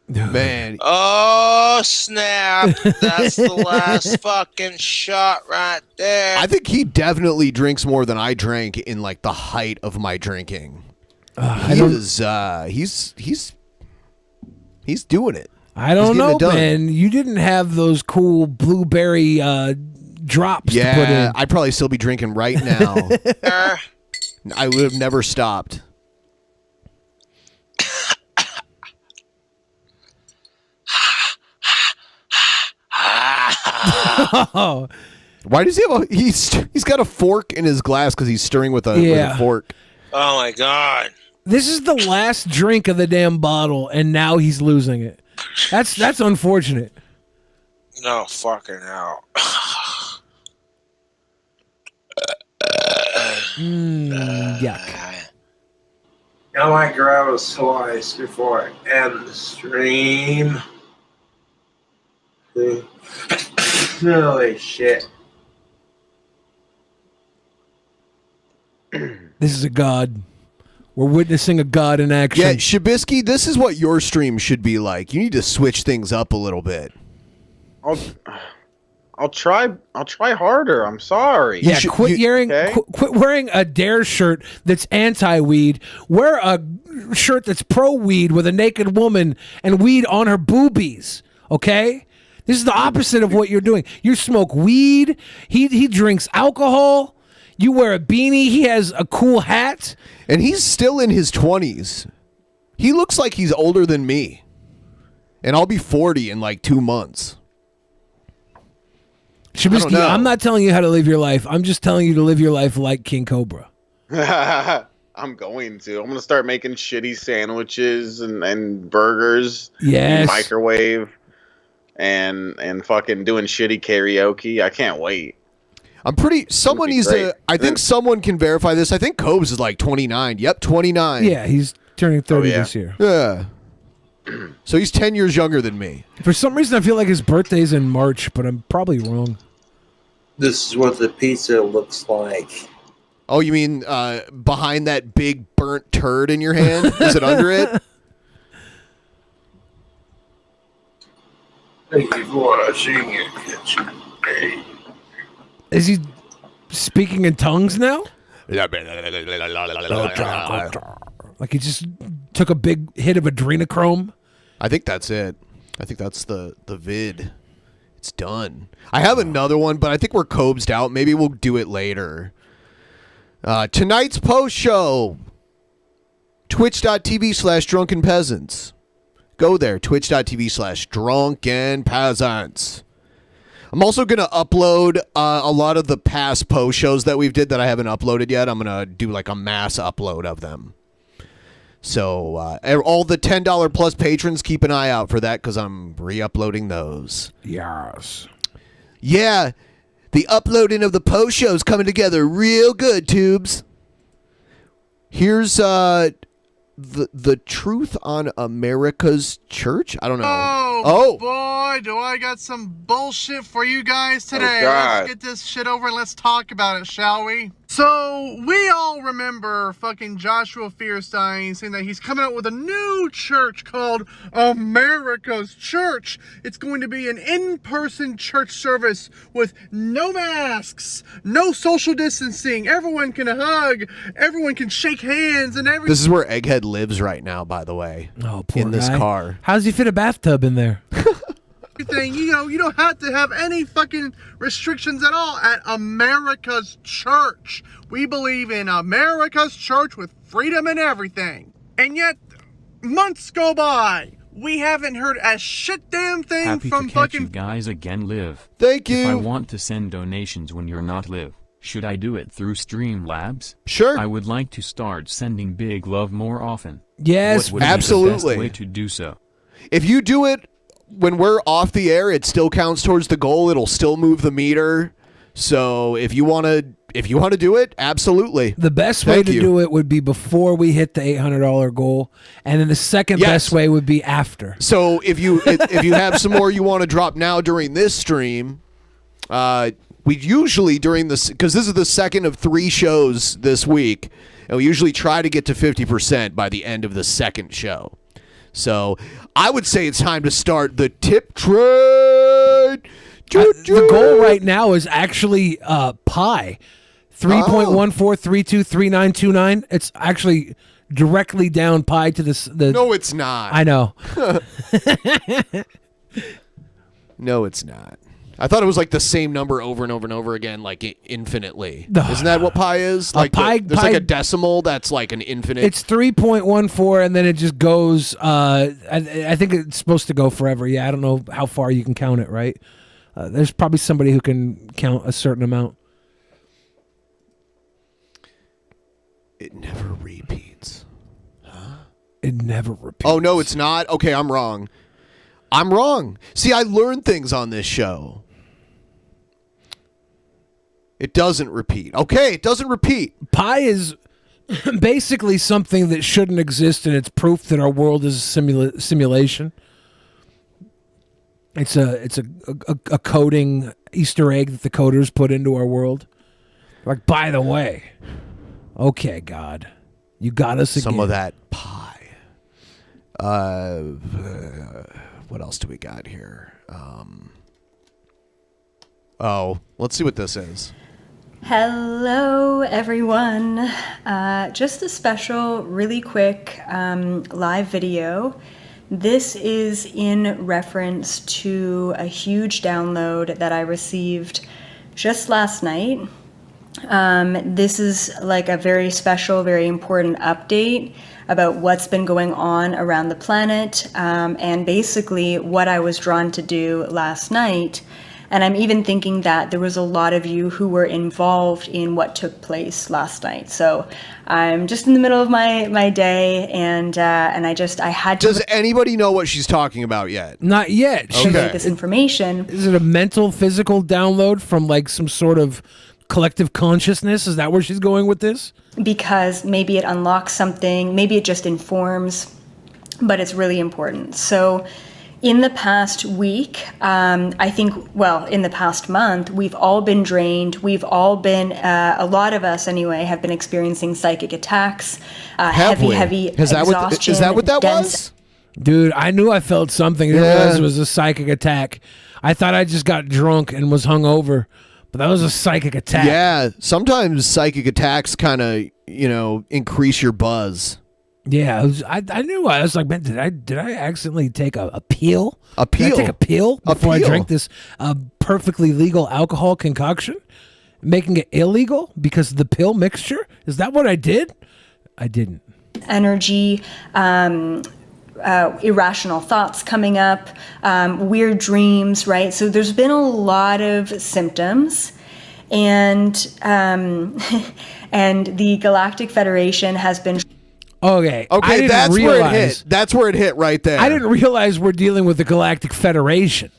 Man. Oh, snap. That's the last fucking shot right there. I think he definitely drinks more than I drank in like the height of my drinking. He's doing it. I don't know, man. You didn't have those cool blueberry drops to put in. I'd probably still be drinking right now. I would have never stopped. Why does he have he's got a fork in his glass because he's stirring with a fork. Oh my god. This is the last drink of the damn bottle, and now he's losing it. That's unfortunate. No fucking hell. Yuck. I might grab a slice before I end the stream. Holy shit. This is a god. We're witnessing a god in action. Yeah, Shabisky, this is what your stream should be like. You need to switch things up a little bit. I'll try harder. I'm sorry. Yeah, quit wearing a Dare shirt that's anti-weed. Wear a shirt that's pro-weed with a naked woman and weed on her boobies. Okay? This is the opposite of what you're doing. You smoke weed. He drinks alcohol. You wear a beanie. He has a cool hat. And he's still in his 20s. He looks like he's older than me. And I'll be 40 in like 2 months. Shabisky, I'm not telling you how to live your life. I'm just telling you to live your life like King Cobra. I'm going to start making shitty sandwiches and burgers. Yes. In microwave and fucking doing shitty karaoke. I can't wait. I'm pretty. Someone needs to. I think someone can verify this. I think Cobes is like 29. Yep, 29. Yeah, he's turning 30 this year. Yeah. So he's 10 years younger than me. For some reason, I feel like his birthday's in March, but I'm probably wrong. This is what the pizza looks like. Oh, you mean behind that big burnt turd in your hand? Is it under it? Thank you for watching your kitchen. Hey. Is he speaking in tongues now? Like he just took a big hit of adrenochrome? I think that's it. I think that's the vid. It's done. I have another one, but I think we're cobsed out. Maybe we'll do it later. Tonight's post show. Twitch.tv/drunkenpeasants. Go there. Twitch.tv/drunkenpeasants. I'm also going to upload a lot of the past post shows that we've did that I haven't uploaded yet. I'm going to do like a mass upload of them. So all the $10 plus patrons, keep an eye out for that because I'm re-uploading those. Yes. Yeah. The uploading of the post shows coming together real good, tubes. Here's the truth on America's church? I don't know. Oh boy, do I got some bullshit for you guys today. God. Let's get this shit over and let's talk about it, shall we? So, we all remember fucking Joshua Fierstein saying that he's coming out with a new church called America's Church. It's going to be an in-person church service with no masks, no social distancing. Everyone can hug, everyone can shake hands, and everything. This is where Egghead lives right now, by the way. Oh, poor in this guy. car. How's he fit a bathtub in there? You know, you don't have to have any fucking restrictions at all at America's Church. We believe in America's Church with freedom and everything. And yet, months go by. We haven't heard a shit damn thing Happy from to catch fucking... you guys again, Liv. Thank If I you. want to send donations when you're not Liv, should I do it through Streamlabs? Sure. I would like to start sending big love more often. Yes, what would be absolutely. the best way to do so? If you do it when we're off the air, it still counts towards the goal. It'll still move the meter. So if you want to do it, absolutely. The best way to do it would be before we hit the $800 goal, and then the second best way would be after. So if you have some more you want to drop now during this stream, we usually during this, because this is the second of 3 shows this week, and we usually try to get to 50% by the end of the second show. So I would say it's time to start the tip trade. The goal right now is actually pi, 3.14323929. It's actually directly down pi to this. No, it's not. I know. No, it's not. I thought it was like the same number over and over and over again, like infinitely. Isn't that what pi is? Like there's like a decimal that's like an infinite. It's 3.14, and then it just goes. I think it's supposed to go forever. Yeah, I don't know how far you can count it. Right? There's probably somebody who can count a certain amount. It never repeats. It never repeats. Oh no, it's not. Okay, I'm wrong. I'm wrong. See, I learn things on this show. It doesn't repeat. Okay, it doesn't repeat. Pi is basically something that shouldn't exist, and it's proof that our world is a simulation. It's a coding Easter egg that the coders put into our world. Like, by the way, okay, God, you got us again. Some of that pi. What else do we got here? Let's see what this is. Hello, everyone. Just a special, really quick live video. This is in reference to a huge download that I received just last night. This is like a very special, very important update about what's been going on around the planet, and basically what I was drawn to do last night. And I'm even thinking that there was a lot of you who were involved in what took place last night. So I'm just in the middle of my day, and I had to. Does anybody know what she's talking about yet? Not yet. Okay. This information. Is it a mental, physical download from like some sort of collective consciousness? Is that where she's going with this? Because maybe it unlocks something, maybe it just informs, but it's really important. So in the past week, I think, well, in the past month, we've all been drained. We've all been, a lot of us anyway, have been experiencing psychic attacks, heavy exhaustion. Is that what that was? Dude, I knew I felt something. I didn't realize it was a psychic attack. I thought I just got drunk and was hungover, but that was a psychic attack. Yeah, sometimes psychic attacks kind of, increase your buzz. Yeah, I knew. I was like, man, did I accidentally take a pill? A pill? Did I take a pill before I pill? drank this perfectly legal alcohol concoction, making it illegal because of the pill mixture? Is that what I did? I didn't. Energy, irrational thoughts coming up, weird dreams, right? So there's been a lot of symptoms, and and the Galactic Federation has been. Okay, that's where it hit. That's where it hit right there. I didn't realize we're dealing with the Galactic Federation.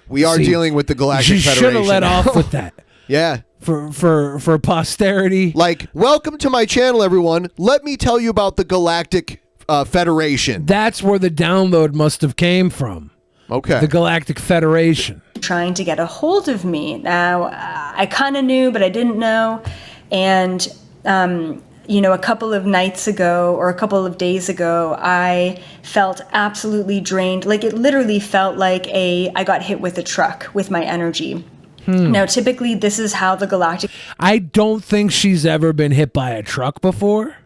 We are dealing with the Galactic Federation. You should have let off with that. Yeah. For posterity. Like, welcome to my channel, everyone. Let me tell you about the Galactic Federation. That's where the download must have came from. Okay. The Galactic Federation. Trying to get a hold of me. Now, I kind of knew, but I didn't know. And, a couple of nights ago or a couple of days ago, I felt absolutely drained. Like, it literally felt like I got hit with a truck with my energy. Now, typically, this is how the Galactic... I don't think she's ever been hit by a truck before.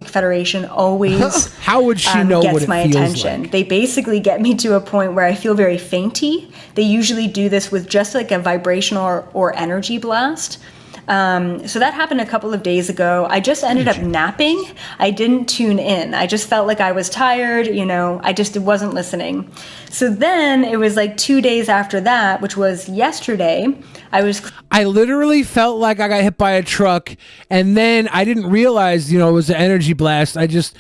Federation always how would she know gets what it my feels attention. like? They basically get me to a point where I feel very fainty. They usually do this with just like a vibrational or energy blast. So that happened a couple of days ago. I just ended up napping. I didn't tune in. I just felt like I was tired, I just wasn't listening. So then it was like 2 days after that, which was yesterday, I literally felt like I got hit by a truck, and then I didn't realize, it was an energy blast. I just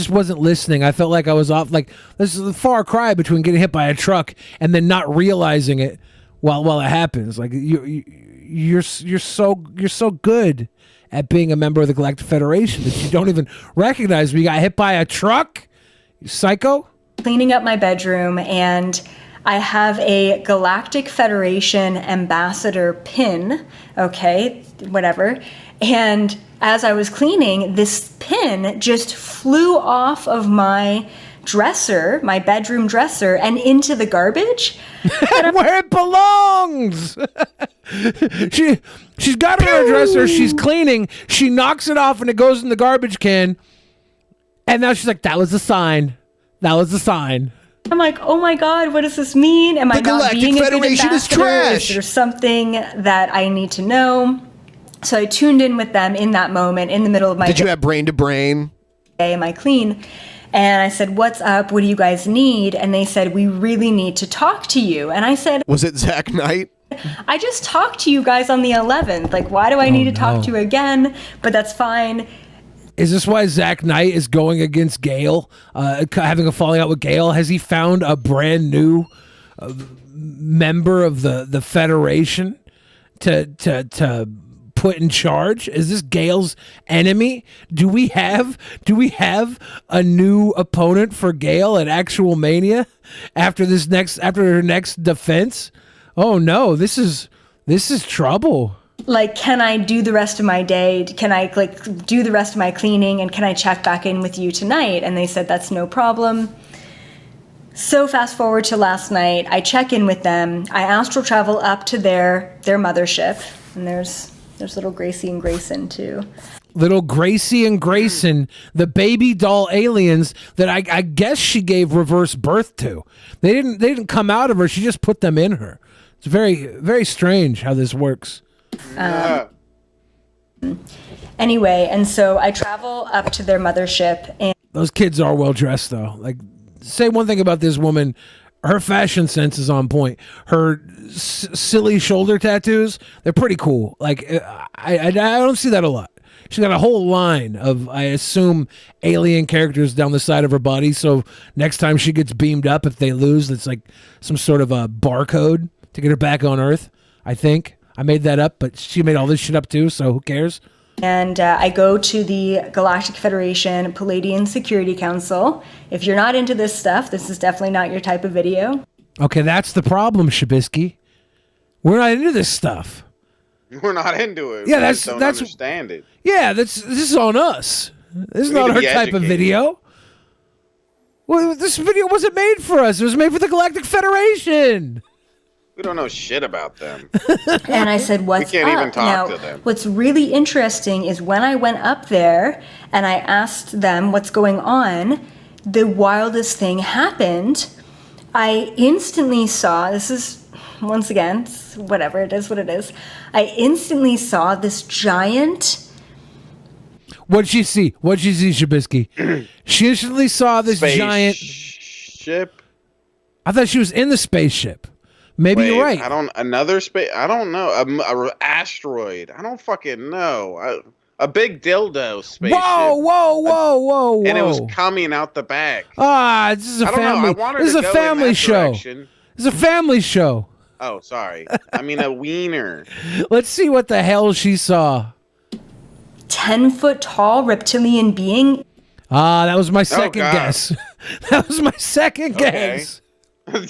wasn't listening. I felt like I was off. Like, this is a far cry between getting hit by a truck and then not realizing it while it happens. Like, you're so good at being a member of the Galactic Federation that you don't even recognize we got hit by a truck. You psycho. Cleaning up my bedroom, and I have a Galactic Federation ambassador pin, okay, whatever. And as I was cleaning, this pin just flew off of my dresser, my bedroom dresser, and into the garbage. Where it belongs! She's got it on her dresser, she's cleaning, she knocks it off and it goes in the garbage can. And now she's like, that was a sign. That was a sign. I'm like, oh my God, what does this mean? Am I not being a good ambassador? Is trash. Is there something that I need to know? So I tuned in with them in that moment, in the middle of my Did you have brain to brain? Day, am I clean? And I said, what's up? What do you guys need? And they said, we really need to talk to you. And I said, was it Zach Knight? I just talked to you guys on the 11th. Like, why do I need to talk to you again? But that's fine. Is this why Zach Knight is going against Gale, having a falling out with Gale? Has he found a brand new member of the Federation to put in charge? Is this Gale's enemy? Do we have a new opponent for Gale at Actual Mania after her next defense? Oh no, this is trouble. Like, can I do the rest of my day? Can I do the rest of my cleaning, and can I check back in with you tonight? And they said, that's no problem. So fast forward to last night, I check in with them. I astral travel up to their mothership, and there's little Gracie and Grayson too. Little Gracie and Grayson, the baby doll aliens that I guess she gave reverse birth to. They didn't come out of her. She just put them in her. It's very, very strange how this works. Anyway, and so I travel up to their mothership, and those kids are well dressed though. Like, say one thing about this woman, her fashion sense is on point. Her silly shoulder tattoos, they're pretty cool. Like, I don't see that a lot. She's got a whole line of, I assume, alien characters down the side of her body. So next time she gets beamed up, if they lose, it's like some sort of a barcode to get her back on Earth. I think I made that up, but she made all this shit up too. So who cares? And I go to the Galactic Federation Palladian Security Council. If you're not into this stuff, this is definitely not your type of video. Okay, that's the problem, Shabisky. We're not into this stuff. We're not into it. Yeah, We that's just don't understand it. Yeah, this is on us. This is We need not to her be type of educated. video. Well, this video wasn't made for us. It was made for the Galactic Federation. We don't know shit about them. And I said, what's We can't up? even talk Now, to them. what's really interesting is when I went up there and I asked them what's going on, the wildest thing happened. I instantly saw, this is, once again, whatever, it is what it is. I instantly saw this giant... What'd she see? What'd she see, Shabisky? She instantly saw this giant... Ship? I thought she was in the spaceship. Maybe you're right. I don't know. A asteroid. I don't fucking know. A big dildo spaceship. Whoa. And it was coming out the back. Ah, this is a I don't know. I family. want her This is to a go in family that show. direction. This is a family show. Oh, sorry. I mean a wiener. Let's see what the hell she saw. 10-foot tall reptilian being. That was my second God. guess. That was my second guess.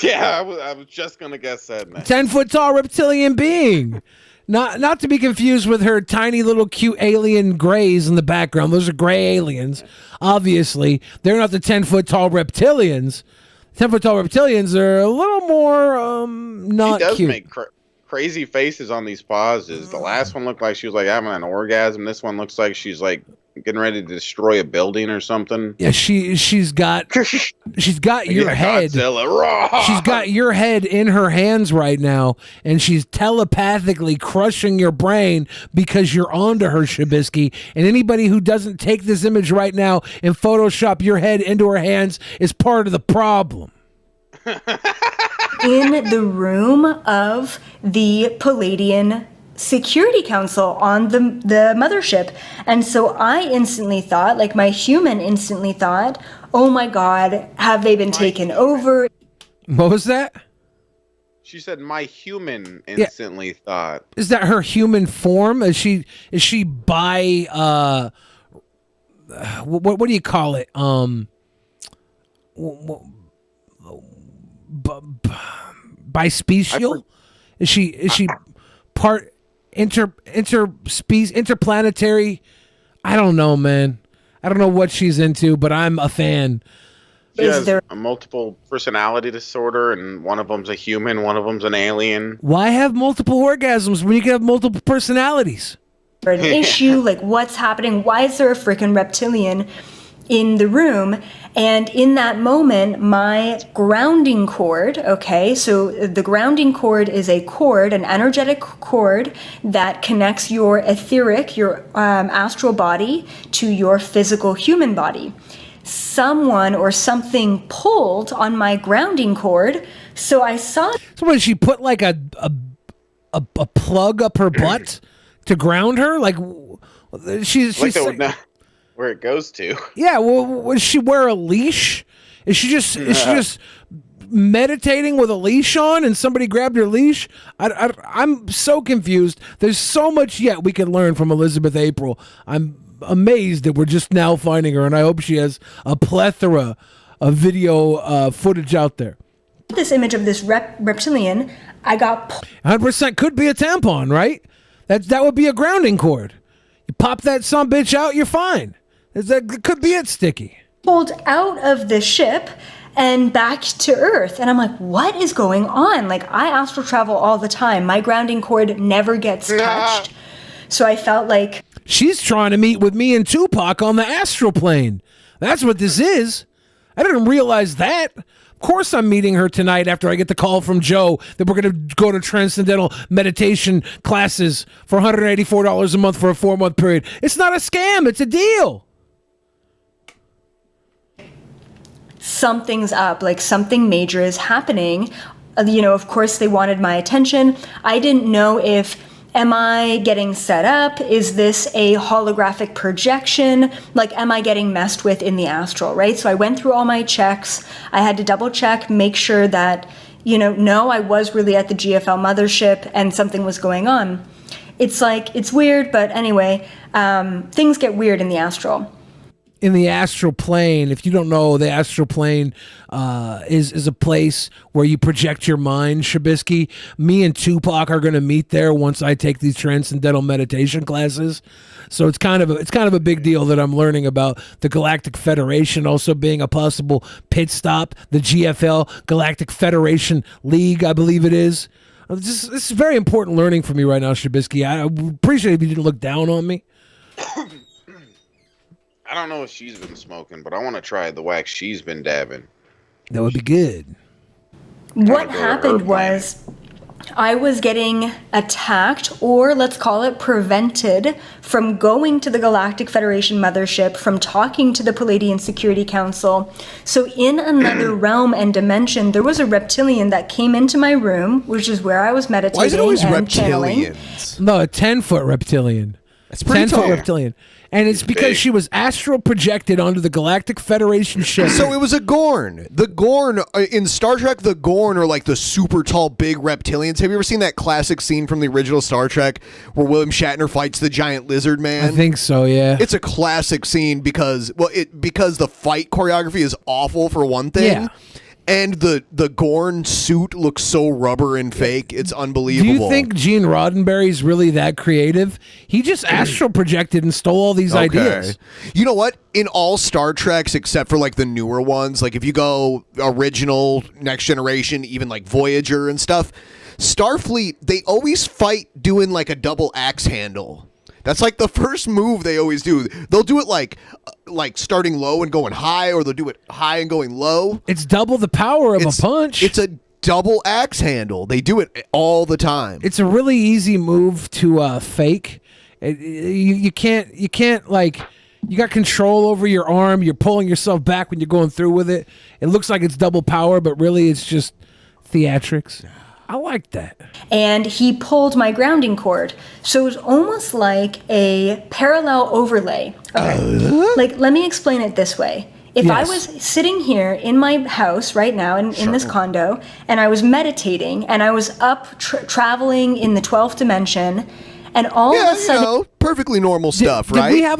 Yeah, I was just gonna guess that. 10-foot tall reptilian being. Not to be confused with her tiny little cute alien grays in the background. Those are gray aliens. Obviously, they're not the 10-foot tall reptilians. 10-foot tall reptilians are a little more not She does cute. make crazy faces on these pauses. The last one looked like she was like having an orgasm. This one looks like she's like getting ready to destroy a building or something. Yeah, she's got your head. Godzilla, raw. She's got your head in her hands right now, and she's telepathically crushing your brain because you're onto her, Shabisky. And anybody who doesn't take this image right now and Photoshop your head into her hands is part of the problem. In the room of the Palladian Security Council on the mothership. And so I instantly thought, like my human instantly thought, oh my God, have they been taken over? What was that? She said, "My human instantly thought." Is that her human form? Is she by what do you call it? Bispecial? Is she part interplanetary? I don't know, man. I don't know what she's into, but I'm a fan. She has a multiple personality disorder, and one of them's a human, one of them's an alien. Why have multiple orgasms when you can have multiple personalities? An issue, like what's happening? Why is there a freaking reptilian in the room? And in that moment, my grounding cord, okay, so the grounding cord is a cord, an energetic cord that connects your etheric, your astral body to your physical human body. Someone or something pulled on my grounding cord, so I saw. So when she put like a plug up her butt to ground her, like she's where it goes to. Yeah, well, does she wear a leash? Is she just meditating with a leash on, and somebody grabbed her leash? I'm so confused. There's so much yet we can learn from Elizabeth April. I'm amazed that we're just now finding her, and I hope she has a plethora of video footage out there. This image of this reptilian, I got 100% could be a tampon, right? That would be a grounding cord. You pop that sumbitch out, you're fine. That could be it, Sticky. Pulled out of the ship and back to Earth. And I'm like, what is going on? Like, I astral travel all the time. My grounding cord never gets touched. So I felt like... She's trying to meet with me and Tupac on the astral plane. That's what this is. I didn't realize that. Of course I'm meeting her tonight after I get the call from Joe that we're going to go to transcendental meditation classes for $184 a month for a 4-month period. It's not a scam. It's a deal. Something's up, like something major is happening. Of course they wanted my attention. I didn't know if, am I getting set up? Is this a holographic projection? Like, am I getting messed with in the astral, right? So I went through all my checks. I had to double check, make sure that, no, I was really at the GFL mothership and something was going on. It's like, it's weird, but anyway, things get weird in the astral. In the astral plane, if you don't know, the astral plane is a place where you project your mind, Shabisky. Me and Tupac are going to meet there once I take these transcendental meditation classes. So it's kind of a big deal that I'm learning about the Galactic Federation also being a possible pit stop, the GFL, Galactic Federation League, I believe it is. This is very important learning for me right now, Shabisky. I appreciate if you didn't look down on me. I don't know if she's been smoking, but I want to try the wax she's been dabbing. That would be good. What happened was I was getting attacked, or let's call it prevented, from going to the Galactic Federation mothership, from talking to the Palladian Security Council. So in another realm and dimension, there was a reptilian that came into my room, which is where I was meditating. Why is it always and reptilians? No, a 10-foot reptilian. It's pretty 10-foot tall. reptilian. And it's because she was astral projected onto the Galactic Federation ship. So it was a Gorn. The Gorn, in Star Trek, the Gorn are like the super tall, big reptilians. Have you ever seen that classic scene from the original Star Trek where William Shatner fights the giant lizard man? I think so, yeah. It's a classic scene because the fight choreography is awful for one thing. Yeah. And the Gorn suit looks so rubber and fake. It's unbelievable. Do you think Gene Roddenberry's really that creative? He just astral projected and stole all these ideas. You know what? In all Star Treks, except for like the newer ones, like if you go original, Next Generation, even like Voyager and stuff, Starfleet, they always fight doing like a double axe handle. That's like the first move they always do. They'll do it like starting low and going high, or they'll do it high and going low. It's double the power of a punch. It's a double axe handle. They do it all the time. It's a really easy move to fake. You can't like, you got control over your arm. You're pulling yourself back when you're going through with it. It looks like it's double power, but really it's just theatrics. I like that. And he pulled my grounding cord. So it was almost like a parallel overlay. Okay. Like, let me explain it this way. If I was sitting here in my house right now, in this condo, and I was meditating, and I was up traveling in the 12th dimension, and all of a sudden... perfectly normal stuff, right? Did we have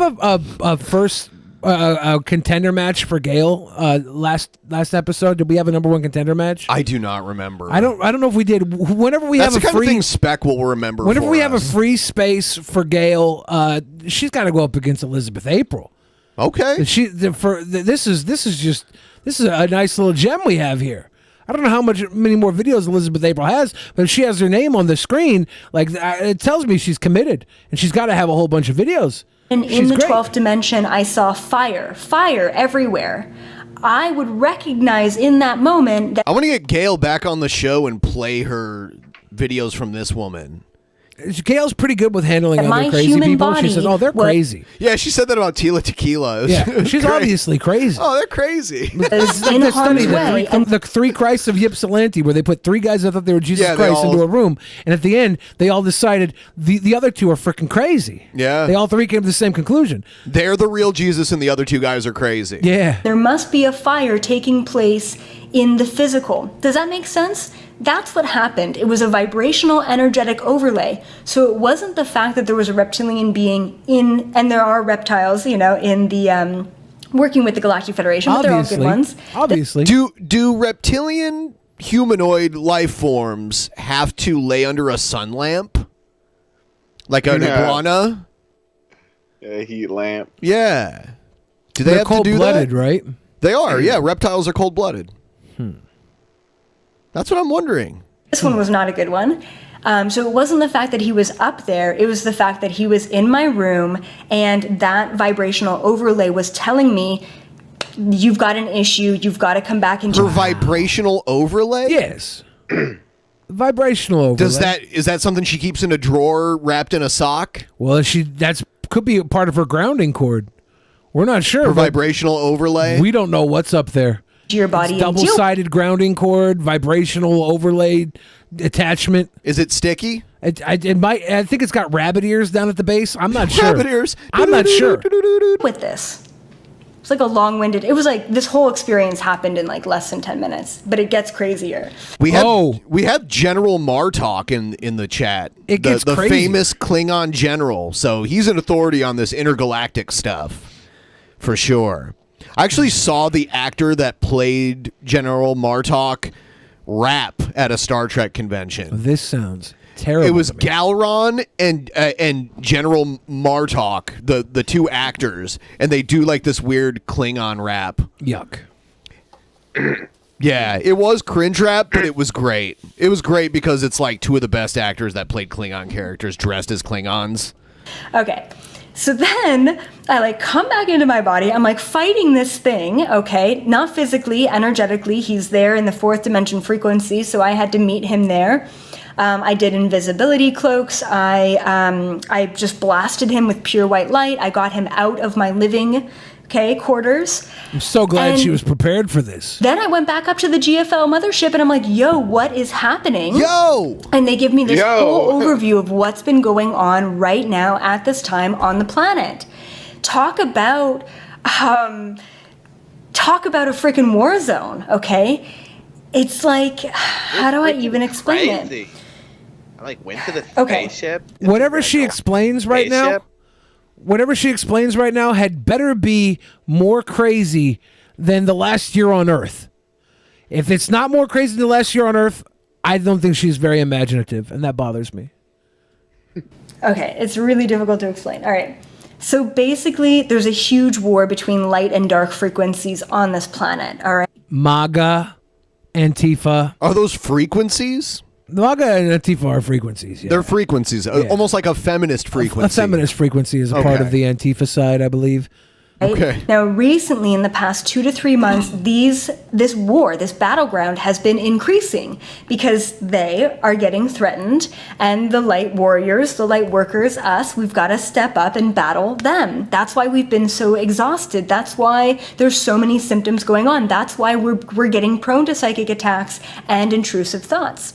a first... a contender match for Gale last episode? Did we have a number one contender match? I do not remember. I don't know if we did. Whenever we That's have the a kind free of thing Spec will remember. Whenever for we have us. a free space for Gale, she's got to go up against Elizabeth April. Okay. This is a nice little gem we have here. I don't know many more videos Elizabeth April has, but if she has her name on the screen, like it tells me she's committed, and she's got to have a whole bunch of videos. And in the 12th dimension, I saw fire everywhere. I would recognize in that moment that I want to get Gail back on the show and play her videos from this woman. Gail's pretty good with handling That other my crazy human people. She body says, "Oh, they're was- crazy." Yeah, she said that about Tila Tequila. Yeah, she's obviously crazy. Oh, they're crazy. is in harm's way. The three Christs of Ypsilanti, where they put three guys that thought they were Jesus Yeah, they Christ all- into a room, and at the end, they all decided the other two are freaking crazy. Yeah. They all three came to the same conclusion. They're the real Jesus, and the other two guys are crazy. Yeah. There must be a fire taking place in the physical. Does that make sense? That's what happened. It was a vibrational, energetic overlay. So it wasn't the fact that there was a reptilian being in, and there are reptiles, in the working with the Galactic Federation, but they're all good ones. Obviously. Do reptilian humanoid life forms have to lay under a sun lamp? Like an iguana? A heat lamp. Yeah. Do they They're have to do cold-blooded, that? right? They are, yeah. Reptiles are cold-blooded. That's what I'm wondering. This one was not a good one. So it wasn't the fact that he was up there, it was the fact that he was in my room, and that vibrational overlay was telling me, you've got an issue, you've got to come back into... For vibrational overlay? Yes. Vibrational overlay. Is that something she keeps in a drawer wrapped in a sock? Well, could be a part of her grounding cord. We're not sure. For but vibrational overlay? We don't know what's up there. Your body. Double-sided grounding cord, vibrational overlay attachment. Is it sticky? It might. I think it's got rabbit ears down at the base. I'm not sure. Rabbit ears. I'm not sure. With this. It's like a long-winded... It was like this whole experience happened in like less than 10 minutes, but it gets crazier. We have General Martok in the chat. It gets the crazy. famous Klingon general. So he's an authority on this intergalactic stuff, for sure. I actually saw the actor that played General Martok rap at a Star Trek convention. This sounds terrible. It was Galron and General Martok, the two actors, and they do like this weird Klingon rap. Yuck. Yeah, it was cringe rap, but it was great. It was great because it's like two of the best actors that played Klingon characters dressed as Klingons. Okay. So then I like come back into my body. I'm like fighting this thing, okay? Not physically, energetically. He's there in the fourth dimension frequency, so I had to meet him there. I did invisibility cloaks. I just blasted him with pure white light. I got him out of my living quarters. I'm so glad And she was prepared for this. then I went back up to the GFL mothership and I'm like, yo, what is happening? Yo! And they give me this Yo! whole overview of what's been going on right now at this time on the planet. Talk about a freaking war zone, okay? It's like, how do I even explain it? Crazy. I went to the Okay. spaceship. Whatever she explains right now, Spaceship? whatever she explains right now had better be more crazy than the last year on Earth. If it's not more crazy than the last year on Earth, I don't think she's very imaginative, and that bothers me. Okay, it's really difficult to explain. All right. So basically, there's a huge war between light and dark frequencies on this planet, all right? MAGA, Antifa. Are those frequencies? MAGA and Antifa are frequencies, yeah. They're frequencies, almost like a feminist frequency. A feminist frequency is a part of the Antifa side, I believe. Right? Now, recently, in the past 2 to 3 months, this war, this battleground has been increasing because they are getting threatened, and the light warriors, the light workers, us, we've got to step up and battle them. That's why we've been so exhausted. That's why there's so many symptoms going on. That's why we're getting prone to psychic attacks and intrusive thoughts.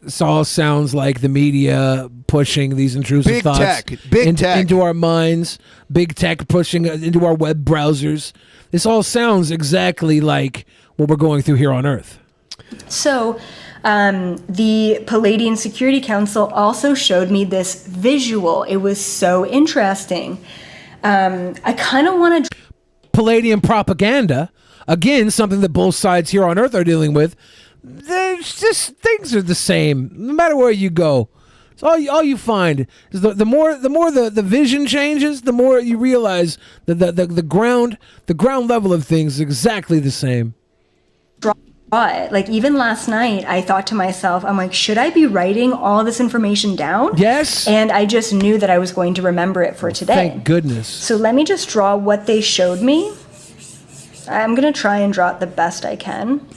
This all sounds like the media pushing these intrusive Big thoughts tech, big tech. into our minds. Big tech pushing into our web browsers. This all sounds exactly like what we're going through here on Earth. So, the Palladian Security Council also showed me this visual. It was so interesting. I kind of want to... Palladian propaganda, again, something that both sides here on Earth are dealing with. There's just things are the same no matter where you go. So all you find is the more the vision changes, the more you realize that the ground level of things is exactly the same. Like even last night, I thought to myself, I'm like, should I be writing all this information down? Yes. And I just knew that I was going to remember it for today. Thank goodness. So let me just draw what they showed me. I'm gonna try and draw it the best I can.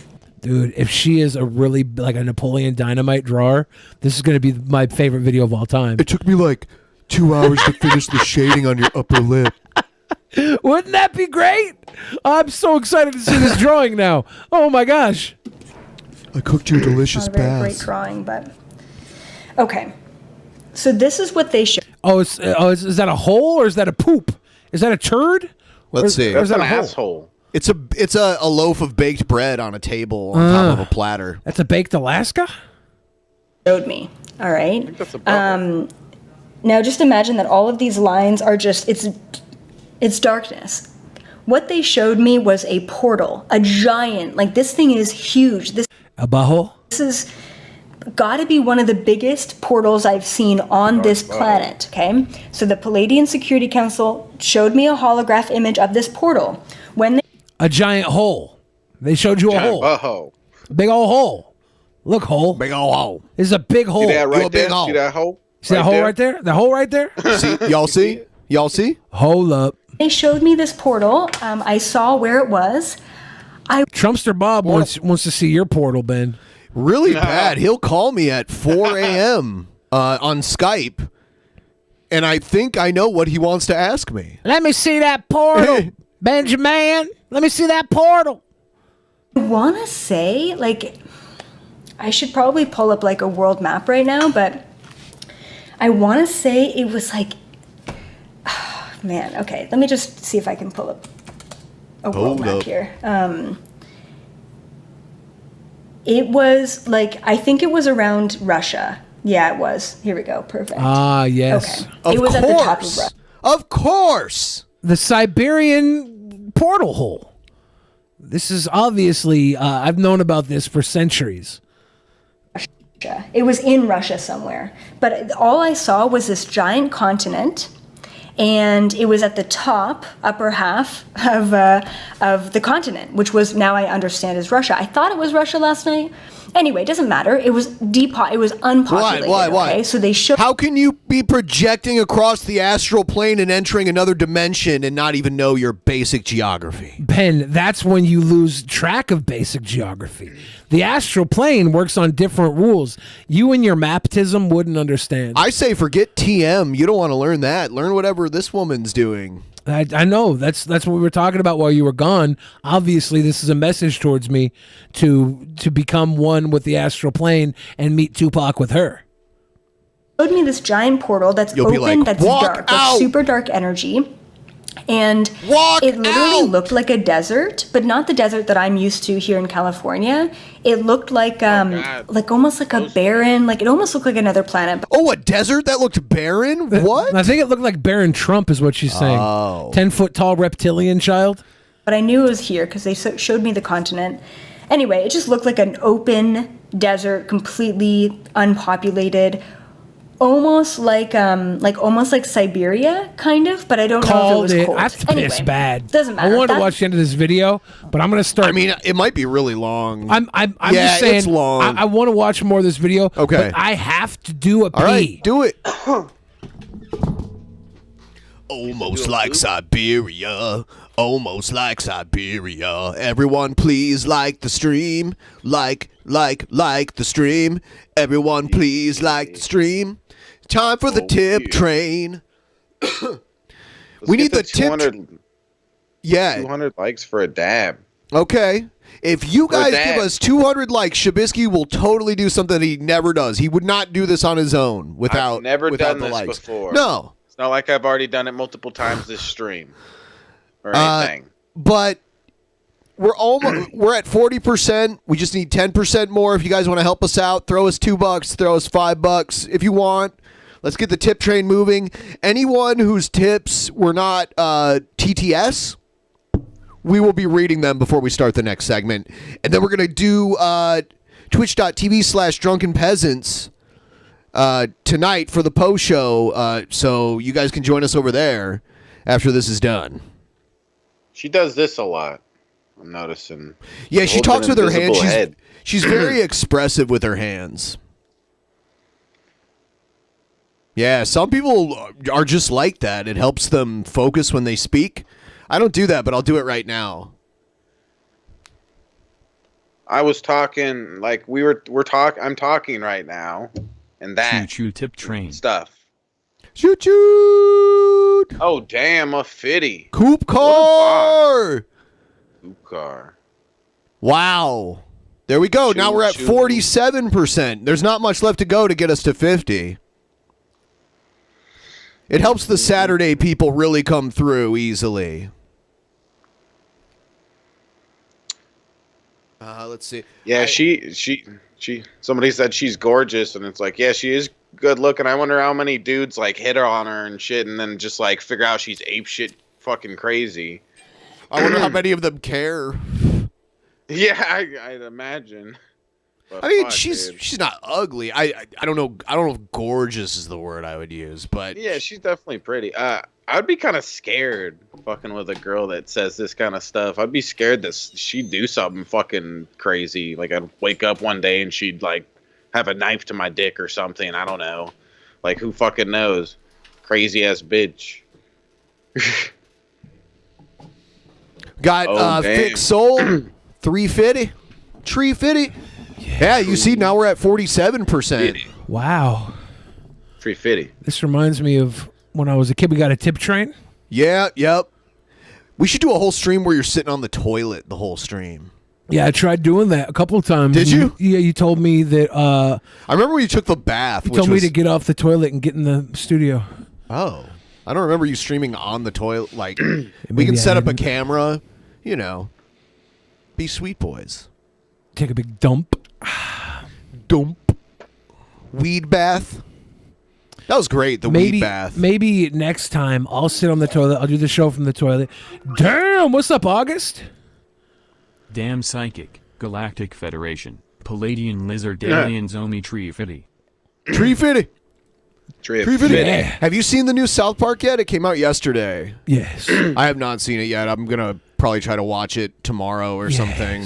Dude, if she is a really like a Napoleon Dynamite drawer, this is going to be my favorite video of all time. It took me like 2 hours to finish the shading on your upper lip. Wouldn't that be great? I'm so excited to see this drawing now. Oh my gosh. I cooked you a delicious Not a very great bath. drawing, but okay. So this is what they showed. Oh, is that a hole or is that a poop? Is that a turd? Let's see. Or is that That's a an hole? asshole. It's a loaf of baked bread on a table on top of a platter. That's a baked Alaska? Showed me. All right. I think that's a bubble. Now just imagine that all of these lines are just it's darkness. What they showed me was a portal, a giant, like this thing is huge. A butthole? This is got to be one of the biggest portals I've seen on this planet, okay? So the Palladian Security Council showed me a holograph image of this portal. When they A giant hole. They showed you a hole. Butthole. Big old hole. Look, hole. Big old hole. This is a big hole. See that right a there? big hole. See that hole? See that hole right there? The hole right there? See, y'all see? Y'all see? Hold up. They showed me this portal. I saw where it was. Trumpster Bob wants to see your portal, Ben. Really bad. He'll call me at 4 a.m. On Skype, and I think I know what he wants to ask me. Let me see that portal, Benjamin. Let me see that portal. I want to say, like, I should probably pull up like a world map right now, but I want to say it was like, oh, man, okay, let me just see if I can pull up a world map here. It was like, I think it was around Russia. Yeah, it was. Here we go. Perfect. Ah, yes. Okay. It was at the top of Russia. Of course. The Siberian portal hole. This is obviously, I've known about this for centuries. It was in Russia somewhere. But all I saw was this giant continent, and it was at the top, upper half of the continent, which was, now I understand, is Russia. I thought it was Russia last night, Anyway, it doesn't matter. It was it was unpopulated. Why? Okay? So they shook. How can you be projecting across the astral plane and entering another dimension and not even know your basic geography? Ben, that's when you lose track of basic geography. The astral plane works on different rules. You and your maptism wouldn't understand. I say forget TM. You don't want to learn that. Learn whatever this woman's doing. I know. That's what we were talking about while you were gone. Obviously, this is a message towards me to become one with the astral plane and meet Tupac with her. Showed me this giant portal that's open, that's dark, that's super dark energy. And it literally looked like a desert, but not the desert that I'm used to here in California. It looked like almost like a barren, like it almost looked like another planet. Oh, a desert that looked barren? What? I think it looked like Barron Trump is what she's saying. 10-foot tall reptilian child. But I knew it was here because they showed me the continent. Anyway, it just looked like an open desert, completely unpopulated. Almost like Siberia, kind kind of, but I don't know if it was cold. That's anyway, piss bad. Doesn't matter. I wanted to watch the end of this video, but I'm going to start. I mean, it might be really long. I'm yeah, just saying. It's long. I want to watch more of this video. Okay. But I have to do a pee. All right, do it. Almost like Siberia. Almost like Siberia. Everyone please like the stream. Like the stream. Everyone please like the stream. Time for the tip train. We need the tip. 200 likes for a dab. Okay. If you guys give us 200 likes, Shabisky will totally do something he never does. He would not do this on his own without I've never without done the this likes. before. No. It's not like I've already done it multiple times this stream or anything. But we're at 40%. We just need 10% more. If you guys want to help us out, throw us $2, throw us $5 if you want. Let's get the tip train moving. Anyone whose tips were not TTS, we will be reading them before we start the next segment. And then we're going to do twitch.tv/drunkenpeasants tonight for the post show. So you guys can join us over there after this is done. She does this a lot, I'm noticing. Yeah, she talks with her hands. Head. She's very expressive with her hands. Yeah, some people are just like that. It helps them focus when they speak. I don't do that, but I'll do it right now. I was talking like I'm talking right now, and that Choo-choo tip train stuff. Choo-choo! Oh damn, a fitty. Coupe car. Coupe car. Wow. There we go. Now we're at 47%. There's not much left to go to get us to 50. It helps the Saturday people really come through easily. Let's see. Yeah, somebody said she's gorgeous, and it's like, yeah, she is good looking. I wonder how many dudes like hit her on her and shit, and then just like figure out she's ape shit fucking crazy. I wonder how many of them care. Yeah, I'd imagine. But I mean, fuck, she's not ugly. I don't know. I don't know if gorgeous is the word I would use, but yeah, she's definitely pretty. I'd be kind of scared fucking with a girl that says this kind of stuff. I'd be scared that she'd do something fucking crazy. Like I'd wake up one day and she'd like have a knife to my dick or something. I don't know. Like who fucking knows? Crazy ass bitch. Got Fix Soul 350 Tree Fitty. Yeah, you see, now we're at 47%. Wow. 350. This reminds me of when I was a kid. We got a tip train. Yeah, yep. We should do a whole stream where you're sitting on the toilet the whole stream. Yeah, I tried doing that a couple of times. Did you? Yeah, you told me that. I remember when you took the bath. You told me to get off the toilet and get in the studio. Oh. I don't remember you streaming on the toilet. Like, we can set up a camera, you know. Be sweet boys. Take a big dump. Dump. Weed bath. That was great, the weed bath. Maybe next time I'll sit on the toilet. I'll do the show from the toilet. Damn, what's up, August? Damn Psychic, Galactic Federation, Palladian Lizard Alien Zomi Tree Fitty. Tree Fitty. Tree Fitty. Yeah. Have you seen the new South Park yet? It came out yesterday. Yes. I have not seen it yet. I'm going to probably try to watch it tomorrow or something.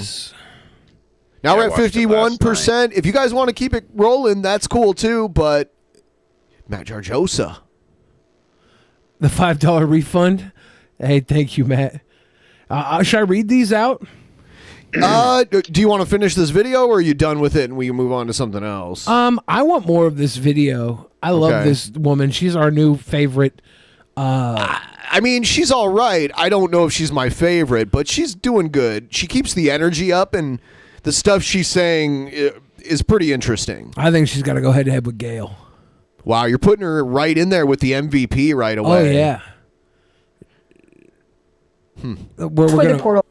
Now Yeah, we're I at watched it last 51%. If you guys want to keep it rolling, that's cool too. But Matt Jarjosa. The $5 refund. Hey, thank you, Matt. Should I read these out? Do you want to finish this video, or are you done with it and we can move on to something else? I want more of this video. I love Okay. this woman. She's our new favorite. I mean, she's all right. I don't know if she's my favorite, but she's doing good. She keeps the energy up, and the stuff she's saying is pretty interesting. I think she's got to go head to head with Gail. Wow, you're putting her right in there with the MVP right away. Oh yeah. We're gonna,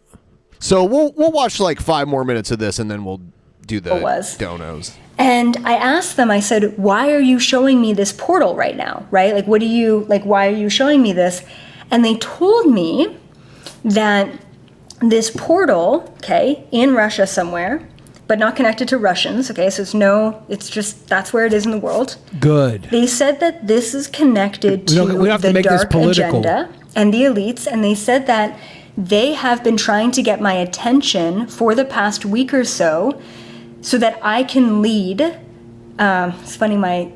So we'll watch like 5 more minutes of this, and then we'll do the Was. donos. And I asked them, I said, why are you showing me this portal right now, right? Like, why are you showing me this? And they told me that this portal, okay, in Russia somewhere, but not connected to Russians, okay, so it's just, that's where it is in the world. Good. They said that this is connected We to don't have to the make this dark political. agenda and the elites, and they said that they have been trying to get my attention for the past week or so that I can lead, it's funny, my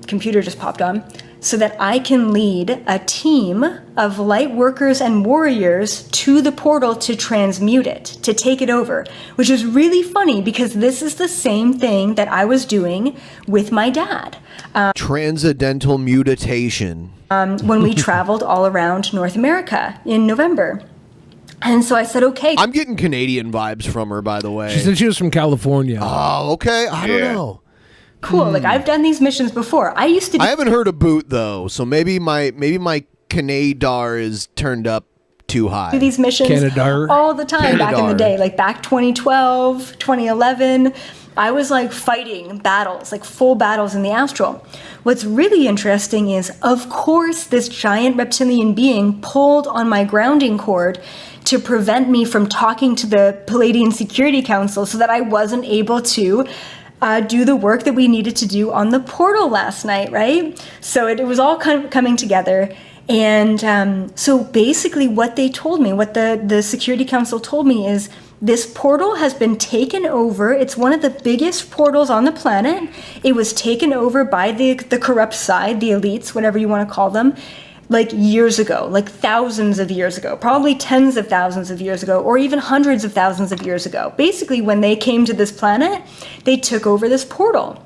computer just popped on, so that I can lead a team of light workers and warriors to the portal to transmute it, to take it over, which is really funny because this is the same thing that I was doing with my dad. Transcendental mutation. When we traveled all around North America in November. And so I said, okay. I'm getting Canadian vibes from her, by the way. she said she was from California. Oh, okay. I don't know. Cool. Like, I've done these missions before. I used to do I haven't heard a boot though, so maybe my Canadar is turned up too high. these missions Canadar. all the time back in the Canadar. day, like back 2012, 2011. I was like fighting battles, like full battles in the astral. What's really interesting is, of course, this giant reptilian being pulled on my grounding cord to prevent me from talking to the Palladian Security Council so that I wasn't able to do the work that we needed to do on the portal last night, right? So it was all kind of coming together. And so basically what they told me, what the Security Council told me is, this portal has been taken over. It's one of the biggest portals on the planet. It was taken over by the corrupt side, the elites, whatever you want to call them, like years ago, like thousands of years ago, probably tens of thousands of years ago, or even hundreds of thousands of years ago. Basically, when they came to this planet, they took over this portal.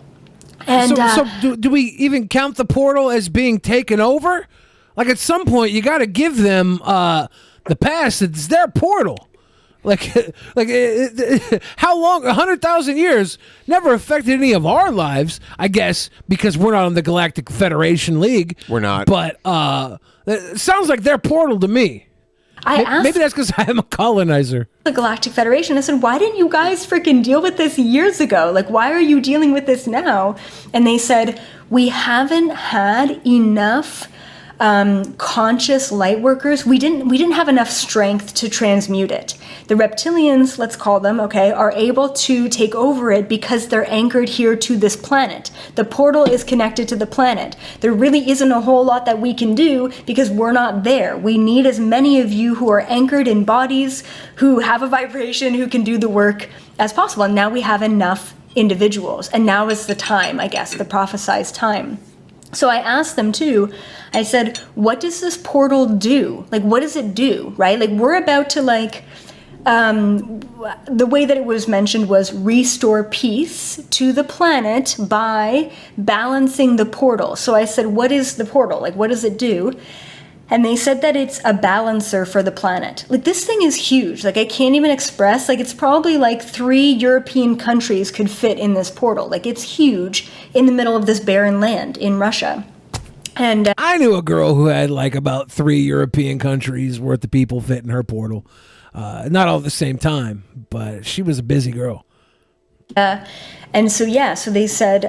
And So do we even count the portal as being taken over? Like, at some point, you got to give them the pass. It's their portal. How long? 100,000 years never affected any of our lives, I guess, because we're not on the Galactic Federation League. We're not. But it sounds like their portal to me. I asked Maybe that's because I'm a colonizer. the Galactic Federation, I said, why didn't you guys freaking deal with this years ago? Like, why are you dealing with this now? And they said, we haven't had enough conscious light workers. We didn't have enough strength to transmute it. The reptilians, let's call them, okay, are able to take over it because they're anchored here to this planet. The portal is connected to the planet. There really isn't a whole lot that we can do because we're not there. We need as many of you who are anchored in bodies, who have a vibration, who can do the work as possible. And now we have enough individuals. And now is the time, I guess, the prophesized time. So I asked them too, I said, what does this portal do? Like, what does it do, right? Like, we're about to, like, the way that it was mentioned was restore peace to the planet by balancing the portal. So I said, what is the portal? Like, what does it do? And they said that it's a balancer for the planet. Like, this thing is huge. Like, I can't even express. Like, it's probably like 3 European countries could fit in this portal. Like, it's huge in the middle of this barren land in Russia. And I knew a girl who had like about 3 European countries worth of people fit in her portal. Not all at the same time, but she was a busy girl. and so, yeah, so they said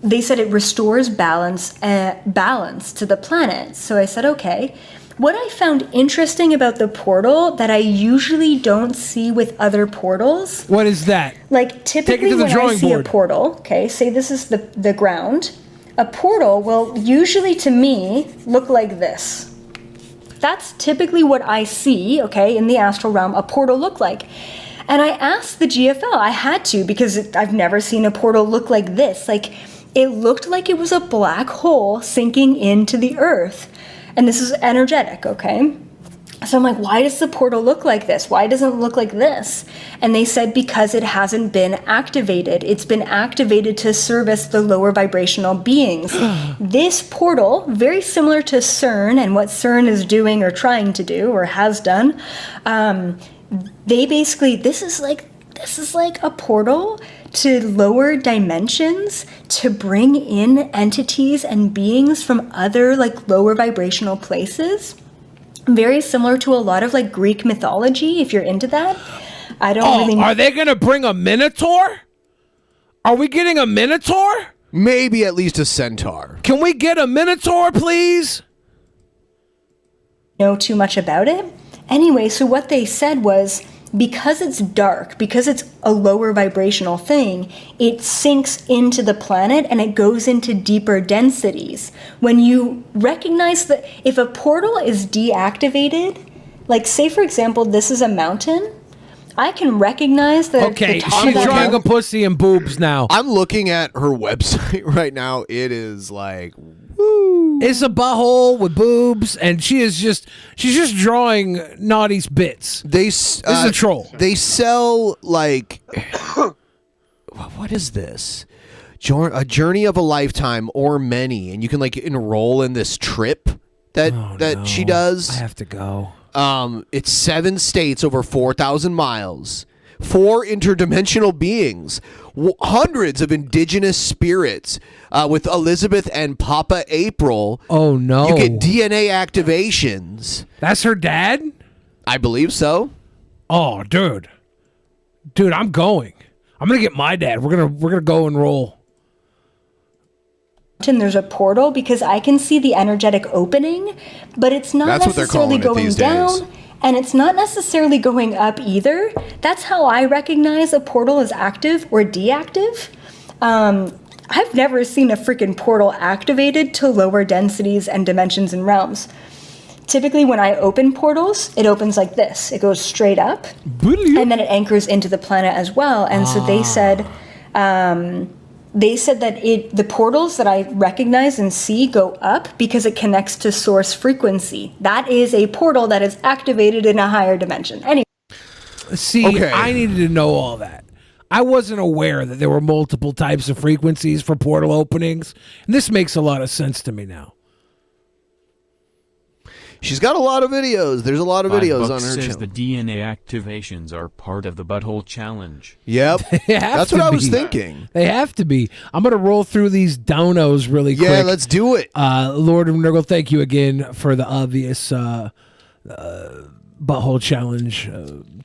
it restores balance to the planet. So I said, okay. What I found interesting about the portal that I usually don't see with other portals. What is that? Like, typically when I see a portal, okay, say this is the ground, a portal will usually, to me, look like this. That's typically what I see, okay, in the astral realm, a portal look like. And I asked the GFL, I had to, because I've never seen a portal look like this. Like, it looked like it was a black hole sinking into the earth. And this is energetic, okay? So I'm like, why does the portal look like this? Why doesn't it look like this? And they said because it hasn't been activated. It's been activated to service the lower vibrational beings. This portal, very similar to CERN and what CERN is doing or trying to do or has done, they basically, this is like a portal to lower dimensions to bring in entities and beings from other like lower vibrational places. Very similar to a lot of like Greek mythology, if you're into that. I don't really know. Are they going to bring a minotaur? Are we getting a minotaur? Maybe at least a centaur. Can we get a minotaur, please? Know too much about it. Anyway, so what they said was, because it's dark, because it's a lower vibrational thing, it sinks into the planet and it goes into deeper densities. When you recognize that if a portal is deactivated, like say for example, this is a mountain, I can recognize that. Okay, she's drawing a pussy and boobs now. I'm looking at her website right now. It is like, woo. It's a butthole with boobs, and she's just drawing naughty's bits. This is a troll. They sell like, what is this? A journey of a lifetime or many, and you can like enroll in this trip that she does. I have to go. It's 7 states over 4,000 miles, 4 interdimensional beings, hundreds of indigenous spirits, with Elizabeth and Papa April. Oh no! You get DNA activations. That's her dad? I believe so. Oh, dude, I'm going. I'm gonna get my dad. We're gonna go and roll. And there's a portal because I can see the energetic opening, but it's not necessarily going down and it's not necessarily going up either. That's how I recognize a portal is active or deactive. I've never seen a freaking portal activated to lower densities and dimensions and realms. Typically when I open portals, it opens like this. It goes straight up and then it anchors into the planet as well. And so they said that the portals that I recognize and see go up because it connects to source frequency. That is a portal that is activated in a higher dimension. Anyway. See, I needed to know all that. I wasn't aware that there were multiple types of frequencies for portal openings. And this makes a lot of sense to me now. She's got a lot of videos. There's a lot of videos on her says channel. The DNA activations are part of the butthole challenge. Yep. That's what I was thinking. They have to be. I'm going to roll through these donos really quick. Yeah, let's do it. Lord of Nurgle, thank you again for the obvious butthole challenge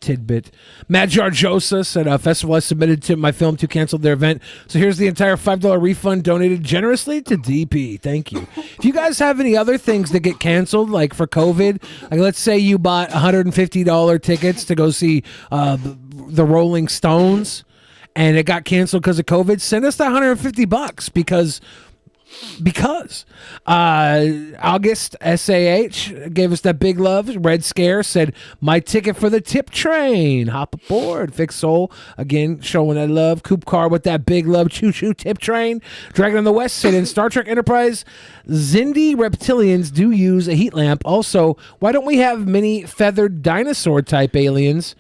tidbit. Matt Jarjosa said, festival I submitted to my film to cancel their event. So here's the entire $5 refund donated generously to DP. Thank you. If you guys have any other things that get canceled, like for COVID, like let's say you bought $150 tickets to go see the Rolling Stones and it got canceled because of COVID, send us that $150 because August SAH gave us that big love. Red Scare said, my ticket for the tip train. Hop aboard. Fix Soul again showing that love. Coop Car with that big love. Choo choo tip train. Dragon on the West said, in Star Trek Enterprise, Xindi reptilians do use a heat lamp. Also, why don't we have many feathered dinosaur type aliens?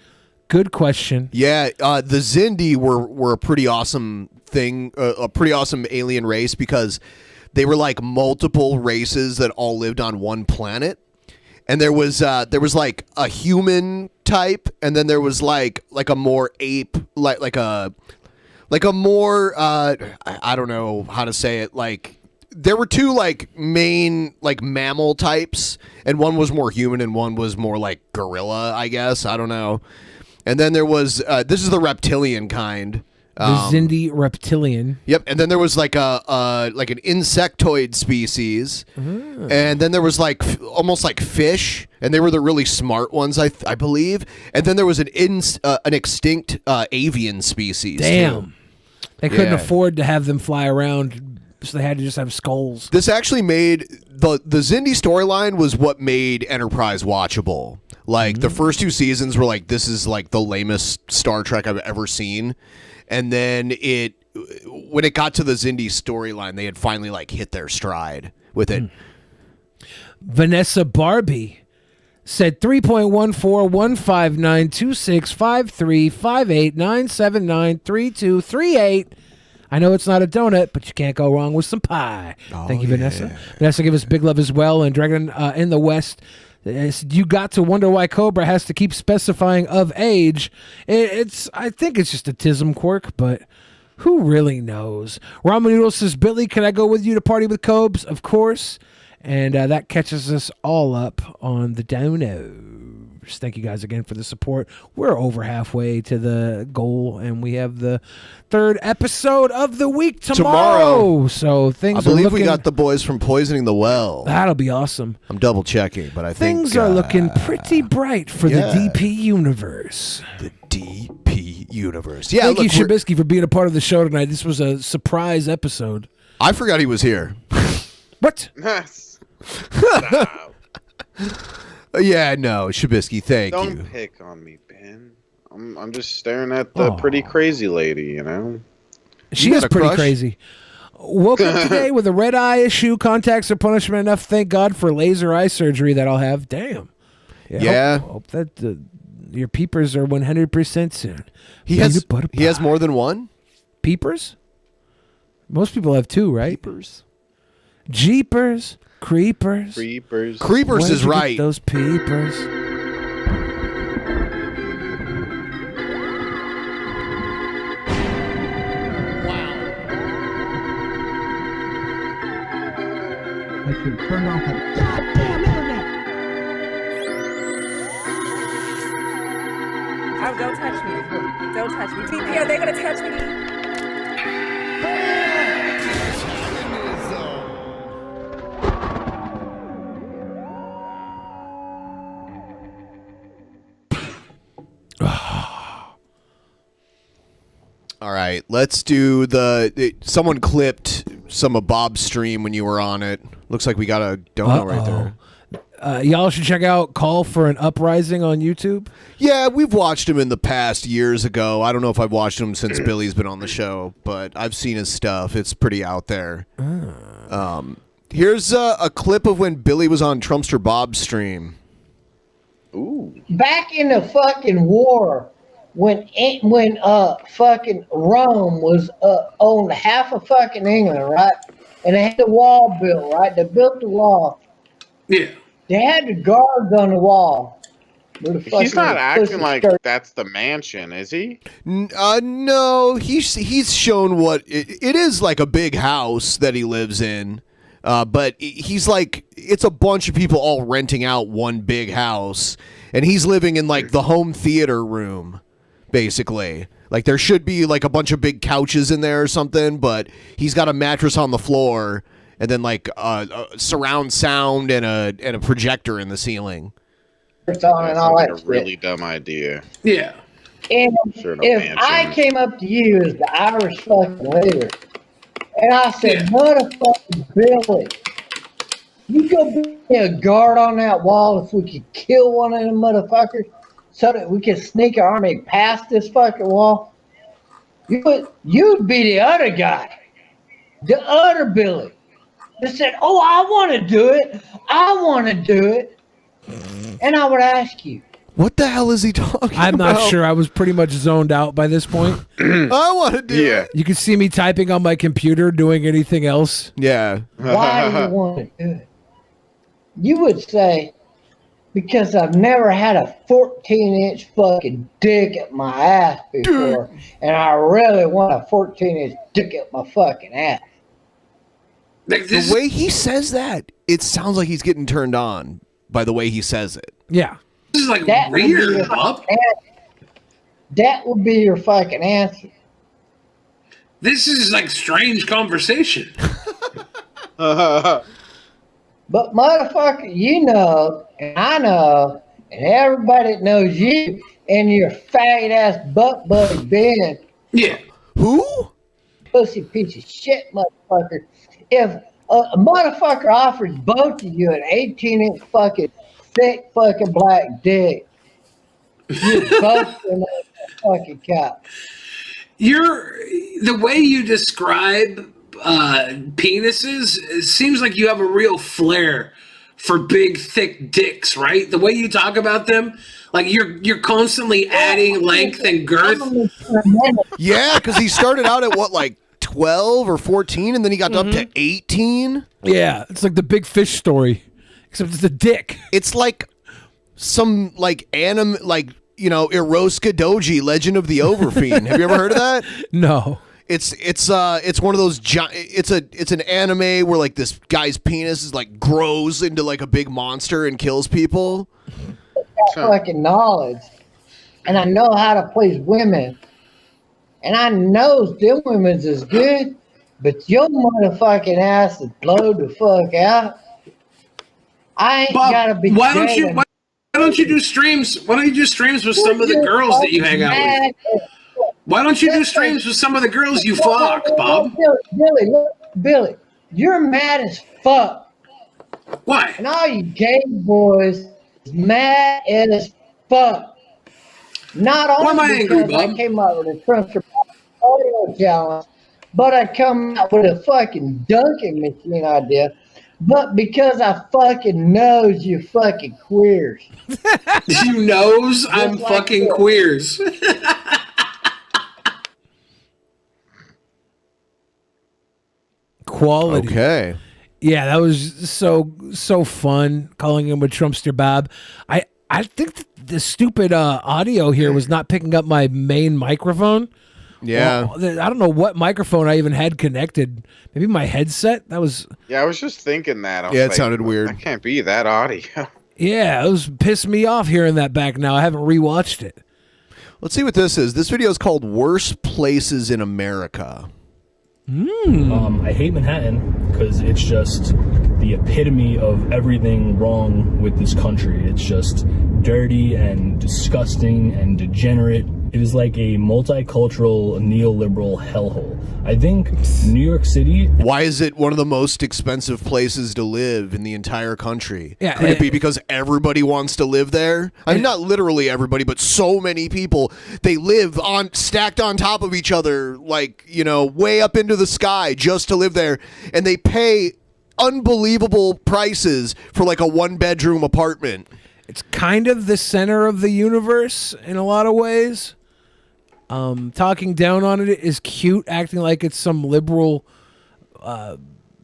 Good question. Yeah, the Xindi were a pretty awesome thing, a pretty awesome alien race because they were like multiple races that all lived on one planet, and there was like a human type, and then there was like a more ape, like a more I don't know how to say it, like there were 2 like main like mammal types, and one was more human and one was more like gorilla, I guess. I don't know. And then there was this is the reptilian kind. The Xindi reptilian. Yep, and then there was like an insectoid species, and then there was like almost like fish, and they were the really smart ones, I believe. And then there was an extinct avian species. Damn, too. they couldn't afford to have them fly around so they had to just have skulls. This actually made the Xindi storyline was what made Enterprise watchable. Like the first 2 seasons were like, this is like the lamest Star Trek I've ever seen, and then when it got to the Xindi storyline, they had finally like hit their stride with it. Vanessa Barbie said 3.141592653589793238. I know it's not a donut, but you can't go wrong with some pie. Thank you, Vanessa. Vanessa, give us big love as well. And Dragon in the West, you got to wonder why Cobra has to keep specifying of age. I think it's just a TISM quirk, but who really knows? Ramen Noodle says, Billy, can I go with you to party with Cobes? Of course. And that catches us all up on the donos. Thank you guys again for the support. We're over halfway to the goal, and we have the 3rd episode of the week tomorrow. So things I believe are looking, we got the boys from Poisoning the Well. That'll be awesome. I'm double checking, but I think Things are looking pretty bright for the DP universe. The DP universe. Yeah, Thank look, you, Shabisky, for being a part of the show tonight. This was a surprise episode. I forgot he was here. What? Yeah, no, Shabisky, thank you. Don't pick on me, Ben. I'm just staring at the pretty crazy lady, you know? She is pretty crazy. Woke up today with a red eye issue. Contacts are punishment enough. Thank God for laser eye surgery that I'll have. Damn. Yeah. Hope that your peepers are 100% soon. He has more than one? Peepers? Most people have 2, right? Peepers. Jeepers. Creepers. Creepers is right. Those peepers. I should turn off the goddamn internet. Oh, don't touch me. Don't touch me. TP, are they going to touch me? All right, let's do someone clipped some of Bob's stream when you were on it. Looks like we got a donut right there. Y'all should check out Call for an Uprising on YouTube. Yeah, we've watched him in the past years ago. I don't know if I've watched him since Billy's been on the show, but I've seen his stuff. It's pretty out there. Here's a clip of when Billy was on Trumpster Bob's stream. Ooh. Back in the fucking war, when fucking Rome was owned half of fucking England, right? And they had the wall built, right? They built the wall. Yeah. They had the guards on the wall. He's not acting like that's the mansion, is he? No, he's shown what it is, like a big house that he lives in. But he's like, it's a bunch of people all renting out one big house, and he's living in like the home theater room, basically. Like there should be like a bunch of big couches in there or something, but he's got a mattress on the floor and then like surround sound and a projector in the ceiling. It's on and all Like that a really dumb idea. Yeah. And if I came up to you as the Irish fucking leader, and I said, motherfucking Billy, you go be a guard on that wall if we could kill one of them motherfuckers so that we could sneak our army past this fucking wall, you'd be the other guy, the other Billy, that said, oh, I want to do it. I want to do it. And I would ask you, what the hell is he talking I'm about? not sure. I was pretty much zoned out by this point. I want to do it. You can see me typing on my computer, doing anything else. Yeah. why do you want to do it? You would say, because I've never had a 14-inch fucking dick at my ass before, and I really want a 14-inch dick at my fucking ass. The way he says that, it sounds like he's getting turned on by the way he says it. Yeah. This is like That would be weird, your Bob. fucking answer. That would be your fucking answer. This is like strange conversation. But motherfucker, you know, and I know, and everybody that knows you and your faggot ass butt buddy Ben. Yeah. Who? Pussy piece of shit motherfucker if a motherfucker offers both of you an 18-inch fucking thick fucking black dick, you're both gonna fucking cop. The way you describe penises, it seems like you have a real flair for big, thick dicks, right? The way you talk about them, like you're constantly adding length and girth. Yeah, because he started out at what, like 12 or 14, and then he got up to 18. Yeah, it's like the Big Fish story, except it's a dick. It's like some like anime, like Eroska Doji, Legend of the Overfiend. Have you ever heard of that? No. It's one of those it's an anime where like this guy's penis is like grows into like a big monster and kills people. Got fucking knowledge, and I know how to please women, and I know them women's is good, but your motherfucking ass is blowed the fuck out. I ain't gotta be. Why don't you do streams? Why don't you do streams with some of the girls that you hang out with? Why don't you do streams with some of the girls you fuck, Bob? Billy, you're mad as fuck. Why? And all you gay boys is mad as fuck. Not only because I came up with a Trump audio challenge, but I come out with a fucking dunking machine idea, but because I fucking knows you fucking queers. You knows I'm like fucking queers. Quality. Okay. Yeah, that was so fun calling him a Trumpster Bob. I think the stupid audio here was not picking up my main microphone. Yeah. Well, I don't know what microphone I even had connected. Maybe my headset? That was... Yeah, I was just thinking that. I was it sounded weird. That can't be that audio. Yeah, it was pissed me off hearing that back now. I haven't rewatched it. Let's see what this is. This video is called Worst Places in America. I hate Manhattan because it's just the epitome of everything wrong with this country. It's just dirty and disgusting and degenerate. It is like a multicultural neoliberal hellhole. I think New York City... Why is it one of the most expensive places to live in the entire country? Yeah, Could it be because everybody wants to live there? I mean, not literally everybody, but so many people. They live stacked on top of each other, like, way up into the sky just to live there. And they pay unbelievable prices for like a 1-bedroom apartment. It's kind of the center of the universe in a lot of ways. Talking down on it is cute, acting like it's some liberal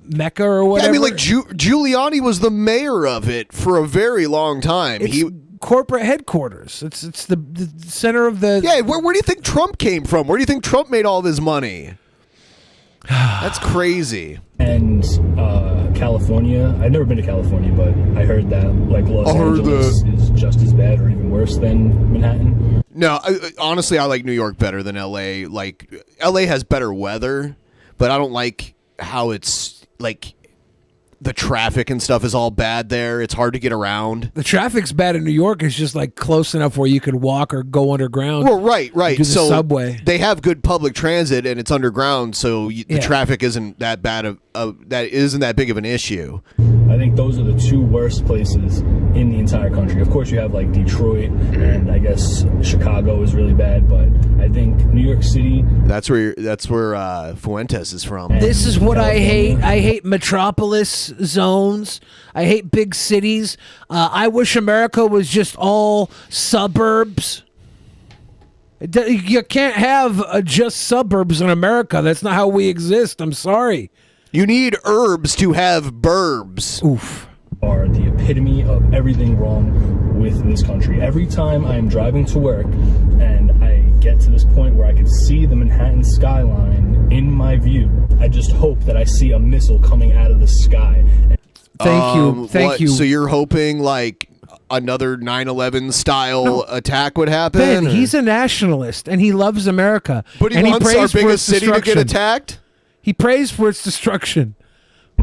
mecca or whatever. Yeah, I mean, like Giuliani was the mayor of it for a very long time. It's corporate headquarters. It's the center of the... Yeah, where do you think Trump came from? Where do you think Trump made all of his money? That's crazy. And California, I've never been to California, but I heard that like Los Angeles is just as bad or even worse than Manhattan. No, honestly, I like New York better than LA. Like, LA has better weather, but I don't like how it's like the traffic and stuff is all bad there. It's hard to get around. The traffic's bad in New York. It's just like close enough where you could walk or go underground. Well, right. Do the subway. They have good public transit and it's underground, so the traffic isn't that bad. That isn't that big of an issue. I think those are the two worst places in the entire country. Of course, you have like Detroit and I guess Chicago is really bad, but I think New York City. That's where Fuentes is from. This is what I hate. I hate metropolis zones. I hate big cities. I wish America was just all suburbs. You can't have just suburbs in America. That's not how we exist. I'm sorry. You need herbs to have burbs. Oof. Are the epitome of everything wrong with this country. Every time I am driving to work and I get to this point where I can see the Manhattan skyline in my view, I just hope that I see a missile coming out of the sky. Thank you. So you're hoping like another 9/11 style attack would happen? Ben, he's a nationalist and he loves America. But he wants our biggest city to get attacked? He prays for its destruction.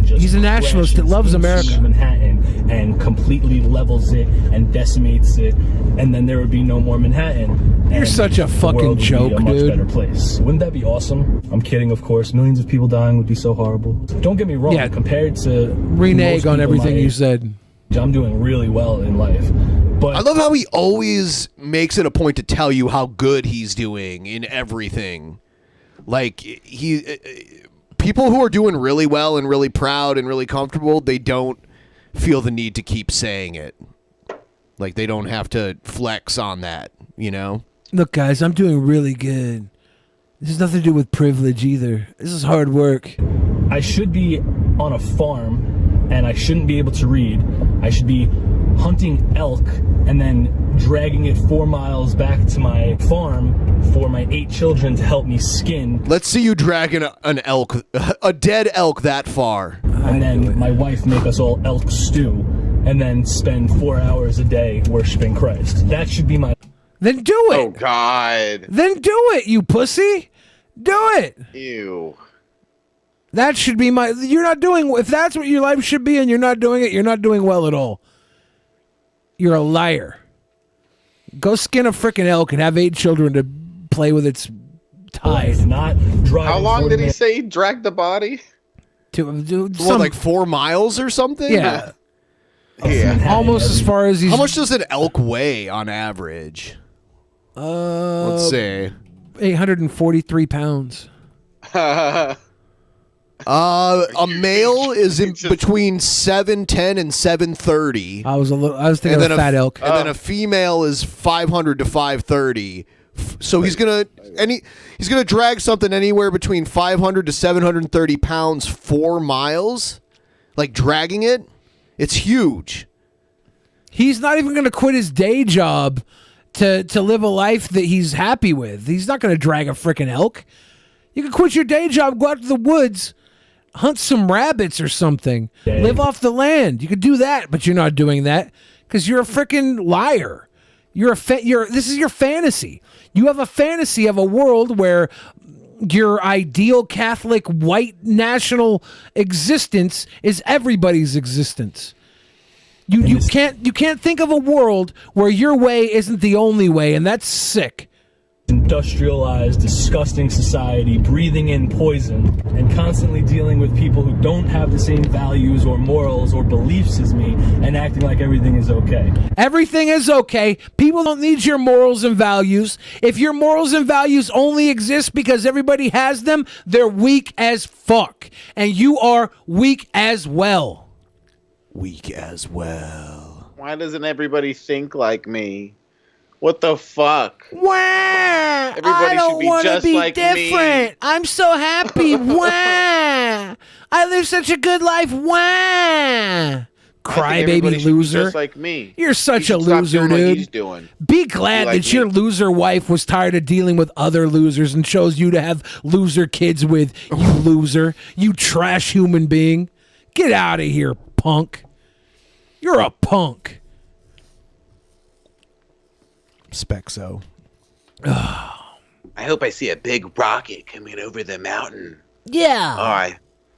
just He's a nationalist that loves crashes America. into Manhattan and completely levels it and decimates it, and then there would be no more Manhattan. You're and such a the fucking world would be joke, a much dude. better place. Wouldn't that be awesome? I'm kidding, of course. Millions of people dying would be so horrible. Don't get me wrong. Yeah. Compared to Renege most on people everything my you age, said. I'm doing really well in life. But I love how he always makes it a point to tell you how good he's doing in everything. Like people who are doing really well and really proud and really comfortable, they don't feel the need to keep saying it. Like they don't have to flex on that, you know? Look, guys, I'm doing really good. This has nothing to do with privilege either. This is hard work. I should be on a farm and I shouldn't be able to read. I should be hunting elk and then dragging it 4 miles back to my farm for my 8 children to help me skin. Let's see you dragging an elk, a dead elk that far. And then my wife make us all elk stew and then spend 4 hours a day worshiping Christ. That should be my... Then do it. Oh, God. Then do it, you pussy. Do it. Ew. That should be my... You're not doing... If that's what your life should be and you're not doing it, you're not doing well at all. You're a liar. Go skin a frickin' elk and have 8 children to play with its hide. Not driving. How long did he say he dragged the body? Like 4 miles or something? Yeah. Yeah. Almost as far as he's... How much does an elk weigh on average? Let's see. 843 pounds. A male is in between 710 and 730. I was thinking of a fat elk. And then a female is 500 to 530. So he's gonna drag something anywhere between 500 to 730 pounds 4 miles, like dragging it. It's huge. He's not even going to quit his day job to live a life that he's happy with. He's not going to drag a frickin' elk. You can quit your day job, go out to the woods, hunt some rabbits or something, live off the land. You could do that, but you're not doing that because you're a frickin' liar. This is your fantasy. You have a fantasy of a world where your ideal Catholic white national existence is everybody's existence. You can't think of a world where your way isn't the only way, and that's sick. Industrialized, disgusting society, breathing in poison, and constantly dealing with people who don't have the same values or morals or beliefs as me, and acting like everything is okay. Everything is okay. People don't need your morals and values. If your morals and values only exist because everybody has them, they're weak as fuck. And you are weak as well. Weak as well. Why doesn't everybody think like me? What the fuck? Wah! Everybody should be just like different. me. I'm so happy. Wah! I live such a good life. Wah! Crybaby loser. Just like me. You're such He a should stop loser, doing what dude. he's doing. Be glad like that your loser wife was tired of dealing with other losers and chose you to have loser kids with, you loser. You trash human being. Get out of here, punk. You're a punk. Spexo. I hope I see a big rocket coming over the mountain. Yeah. All right.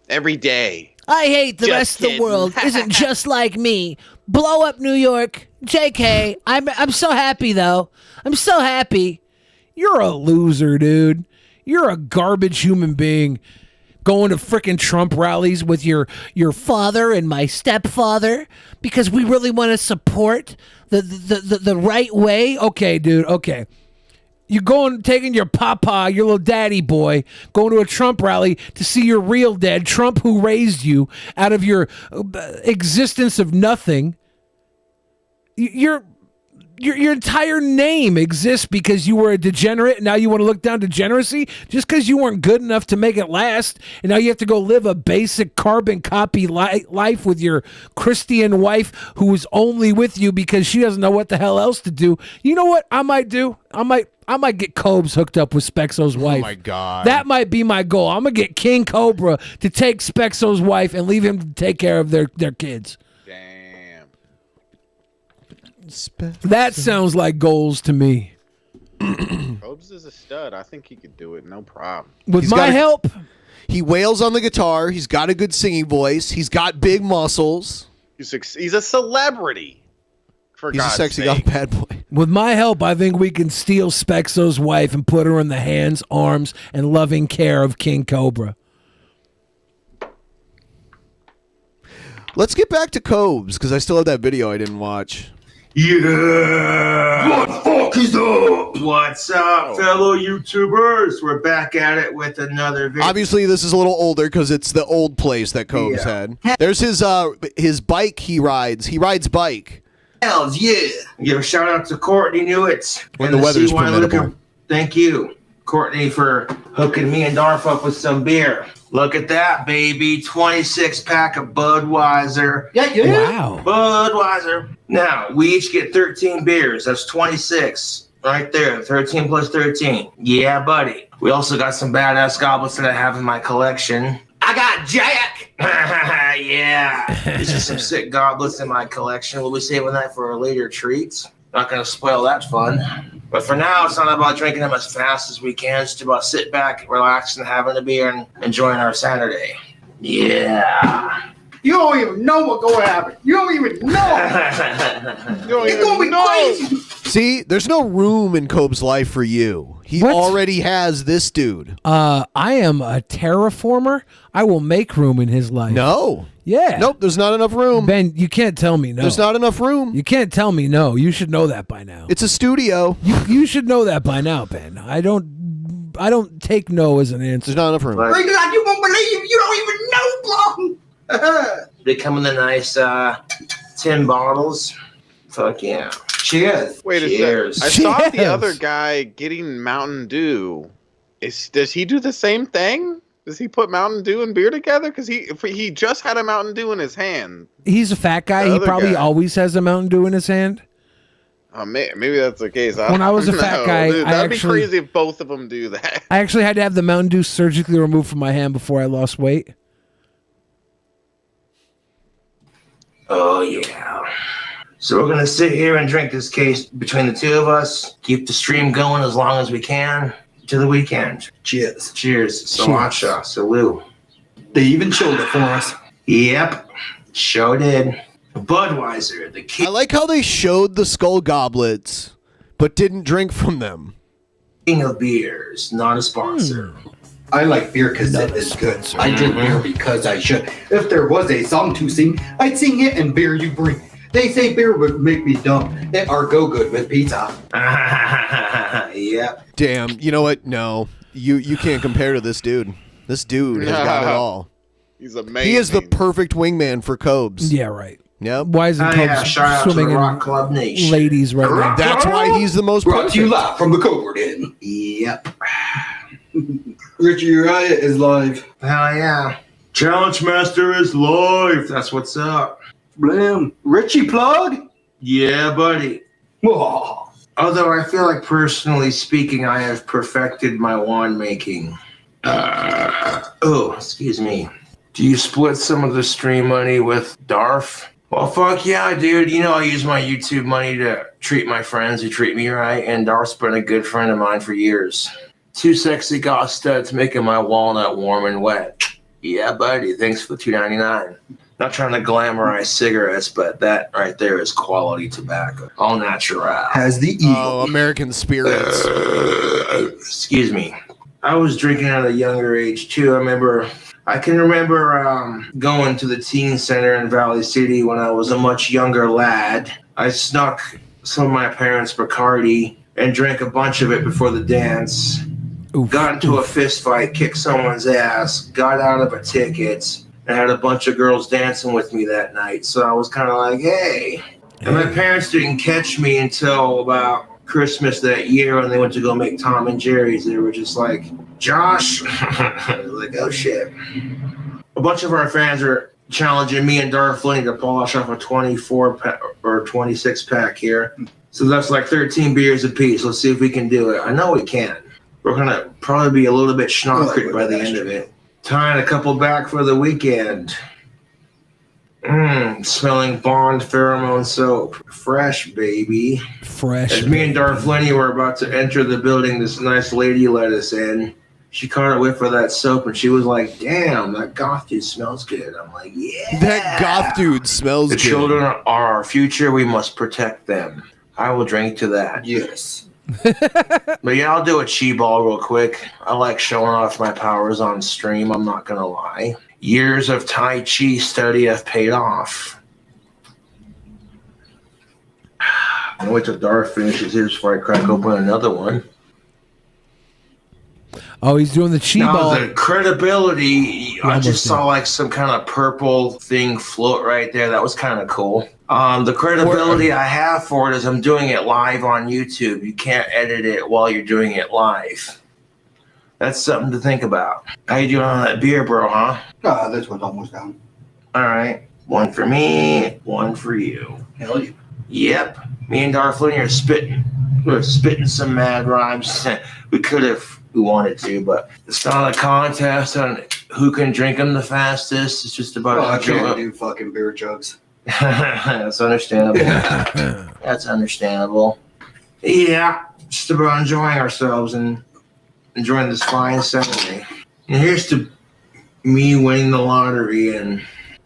Every day. I hate the Just rest of the kidding. world isn't just like me. Blow up New York. JK. I'm so happy though. I'm so happy. You're a loser, dude. You're a garbage human being. Going to frickin' Trump rallies with your father and my stepfather because we really want to support the right way. Okay, dude. Okay. You're taking your papa, your little daddy boy, going to a Trump rally to see your real dad, Trump, who raised you out of your existence of nothing. Your entire name exists because you were a degenerate and now you want to look down degeneracy just because you weren't good enough to make it last and now you have to go live a basic carbon copy life with your Christian wife who is only with you because she doesn't know what the hell else to do. You know what I might do? I might get Cobes hooked up with Spexo's wife. Oh my God. That might be my goal. I'm going to get King Cobra to take Spexo's wife and leave him to take care of their kids. That sounds like goals to me. Cobes is a stud. I think he could do it. No problem. With my help, He wails on the guitar. He's got a good singing voice. He's got big muscles. He's a celebrity. For He's God's a sexy sake. bad boy. With my help, I think we can steal Spexo's wife and put her in the hands, arms, and loving care of King Cobra. Let's get back to Cobes, because I still have that video I didn't watch. Yeah! What the fuck is up? What's up, fellow YouTubers? We're back at it with another video. Obviously, this is a little older because it's the old place that Cobes had. There's his bike he rides. He rides bike. Hells yeah! Give a shout out to Courtney Newitz. When the weather's formidable. Thank you, Courtney, for hooking me and Darf up with some beer. Look at that, baby. 26 pack of Budweiser. Wow. Budweiser. Now, we each get 13 beers. That's 26 right there. 13 plus 13. Yeah, buddy. We also got some badass goblets that I have in my collection. I got Jack. Yeah. These are some sick goblets in my collection. We'll be saving that for our later treats. Not going to spoil that fun. But for now, it's not about drinking them as fast as we can. It's about sitting back, relaxing, having a beer, and enjoying our Saturday. Yeah. You don't even know what's going to happen. You don't even know. It's going to be crazy. See, there's no room in Cobes' life for you. He already has this dude. I am a terraformer. I will make room in his life. No. Yeah. Nope, there's not enough room. Ben, you can't tell me no. There's not enough room. You can't tell me no. You should know that by now. It's a studio. You should know that by now, Ben. I don't take no as an answer. There's not enough room. Like, you won't believe. You don't even know, bro. They come in the nice tin bottles. Fuck yeah. Cheers. Wait a Cheers. second. I saw the other guy getting Mountain Dew. Does he do the same thing? Does he put Mountain Dew and beer together? Because he just had a Mountain Dew in his hand. He's a fat guy. He probably always has a Mountain Dew in his hand. Maybe that's the case. When I was a fat guy, dude, that'd be crazy if both of them do that. I actually had to have the Mountain Dew surgically removed from my hand before I lost weight. Oh, yeah. So we're going to sit here and drink this case between the two of us. Keep the stream going as long as we can to the weekend. Cheers. Cheers. Sriracha. Salute. They even chilled it for us. Yep. Sure did. Budweiser, the king. I like how they showed the skull goblets, but didn't drink from them. King of beers, not a sponsor. I like beer because it is good. I drink beer because I should. If there was a song to sing, I'd sing it and beer you bring. They say beer would make me dumb. It are go good with pizza. Yep. Damn, you know what? No. You can't compare to this dude. This dude has got it all. He's amazing. He is the perfect wingman for Cobes. Yeah, right. Yep. Why isn't Cobes swimming in ladies right now? That's why he's the most Brought perfect. to you live from the Cobra Den. Yep. Richie Uriah is live. Hell yeah. Challenge Master is live. That's what's up. Blam. Richie plug? Yeah, buddy. Oh. Although I feel like, personally speaking, I have perfected my wand making. Excuse me. Do you split some of the stream money with Darf? Well, fuck yeah, dude. You know I use my YouTube money to treat my friends who treat me right, and Darf's been a good friend of mine for years. Two sexy goth studs making my walnut warm and wet. Yeah, buddy. Thanks for the $2.99. Not trying to glamorize cigarettes, but that right there is quality tobacco. All natural. Has the eagle. Oh, American spirits. Excuse me. I was drinking at a younger age, too. I can remember going to the teen center in Valley City when I was a much younger lad. I snuck some of my parents' Bacardi and drank a bunch of it before the dance. Got into a fist fight, kicked someone's ass, got out of a ticket, and had a bunch of girls dancing with me that night. So I was kind of like, hey. And my parents didn't catch me until about Christmas that year when they went to go make Tom and Jerry's. They were just like, Josh. I was like, oh shit. A bunch of our fans are challenging me and Darth Flinny to polish off a 24 or 26 pack here. So that's like 13 beers apiece. Let's see if we can do it. I know we can. We're gonna probably be a little bit schnockered by the end of it. Tying a couple back for the weekend. Smelling Bond pheromone soap. Fresh, baby. Fresh. As me and Darth Lenny were about to enter the building, this nice lady let us in. She caught a whiff of that soap and she was like, damn, that goth dude smells good. I'm like, yeah. That goth dude smells The good. children are our future. We must protect them. I will drink to that. Yes. But yeah, I'll do a chi ball real quick. I like showing off my powers on stream. I'm not going to lie. Years of Tai Chi study have paid off. I'm going to wait till Darth finishes his before I crack open another one. Oh, he's doing the chi ball. Now, the credibility, I just saw like some kind of purple thing float right there. That was kind of cool. The credibility I have for it is I'm doing it live on YouTube. You can't edit it while you're doing it live. That's something to think about. How you doing on that beer, bro, huh? This one's almost done. All right. One for me, one for you. Hell yeah. Yep. Me and Darth Linear are spitting. We're spitting some mad rhymes. We could have, we wanted to, but it's not a contest on who can drink them the fastest. It's just about I can't do fucking beer jugs. That's understandable. That's understandable. Yeah, just about enjoying ourselves and enjoying this fine Saturday. And here's to me winning the lottery and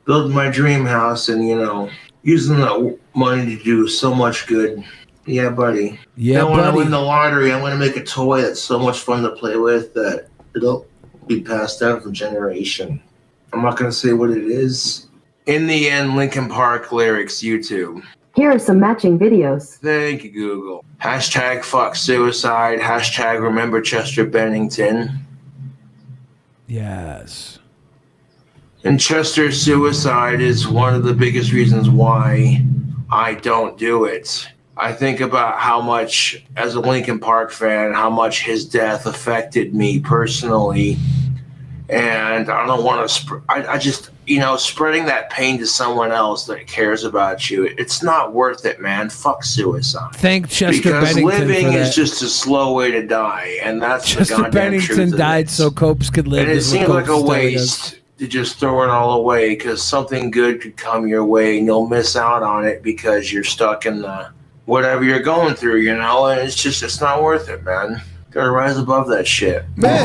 building my dream house and, you know, using that money to do so much good. Yeah, buddy. Yeah, when I buddy. win the lottery, I'm going to make a toy that's so much fun to play with that it'll be passed down from generation. I'm not going to say what it is. In the end, Linkin Park lyrics, YouTube. Here are some matching videos. Thank you, Google. Hashtag fuck suicide. Hashtag remember Chester Bennington. Yes. And Chester's suicide is one of the biggest reasons why I don't do it. I think about how much, as a Linkin Park fan, how much his death affected me personally. And I don't want to, I just, you know, spreading that pain to someone else that cares about you, it's not worth it, man. Fuck suicide. Thank Chester because Bennington living for that. is just a slow way to die. And that's the Chester goddamn Bennington truth of died it. so Copes could live. And it is what seems like a Copes telling us. waste to just throw it all away because something good could come your way and you'll miss out on it because you're stuck in the whatever you're going through, you know, and it's not worth it, man. Gotta rise above that shit. Man,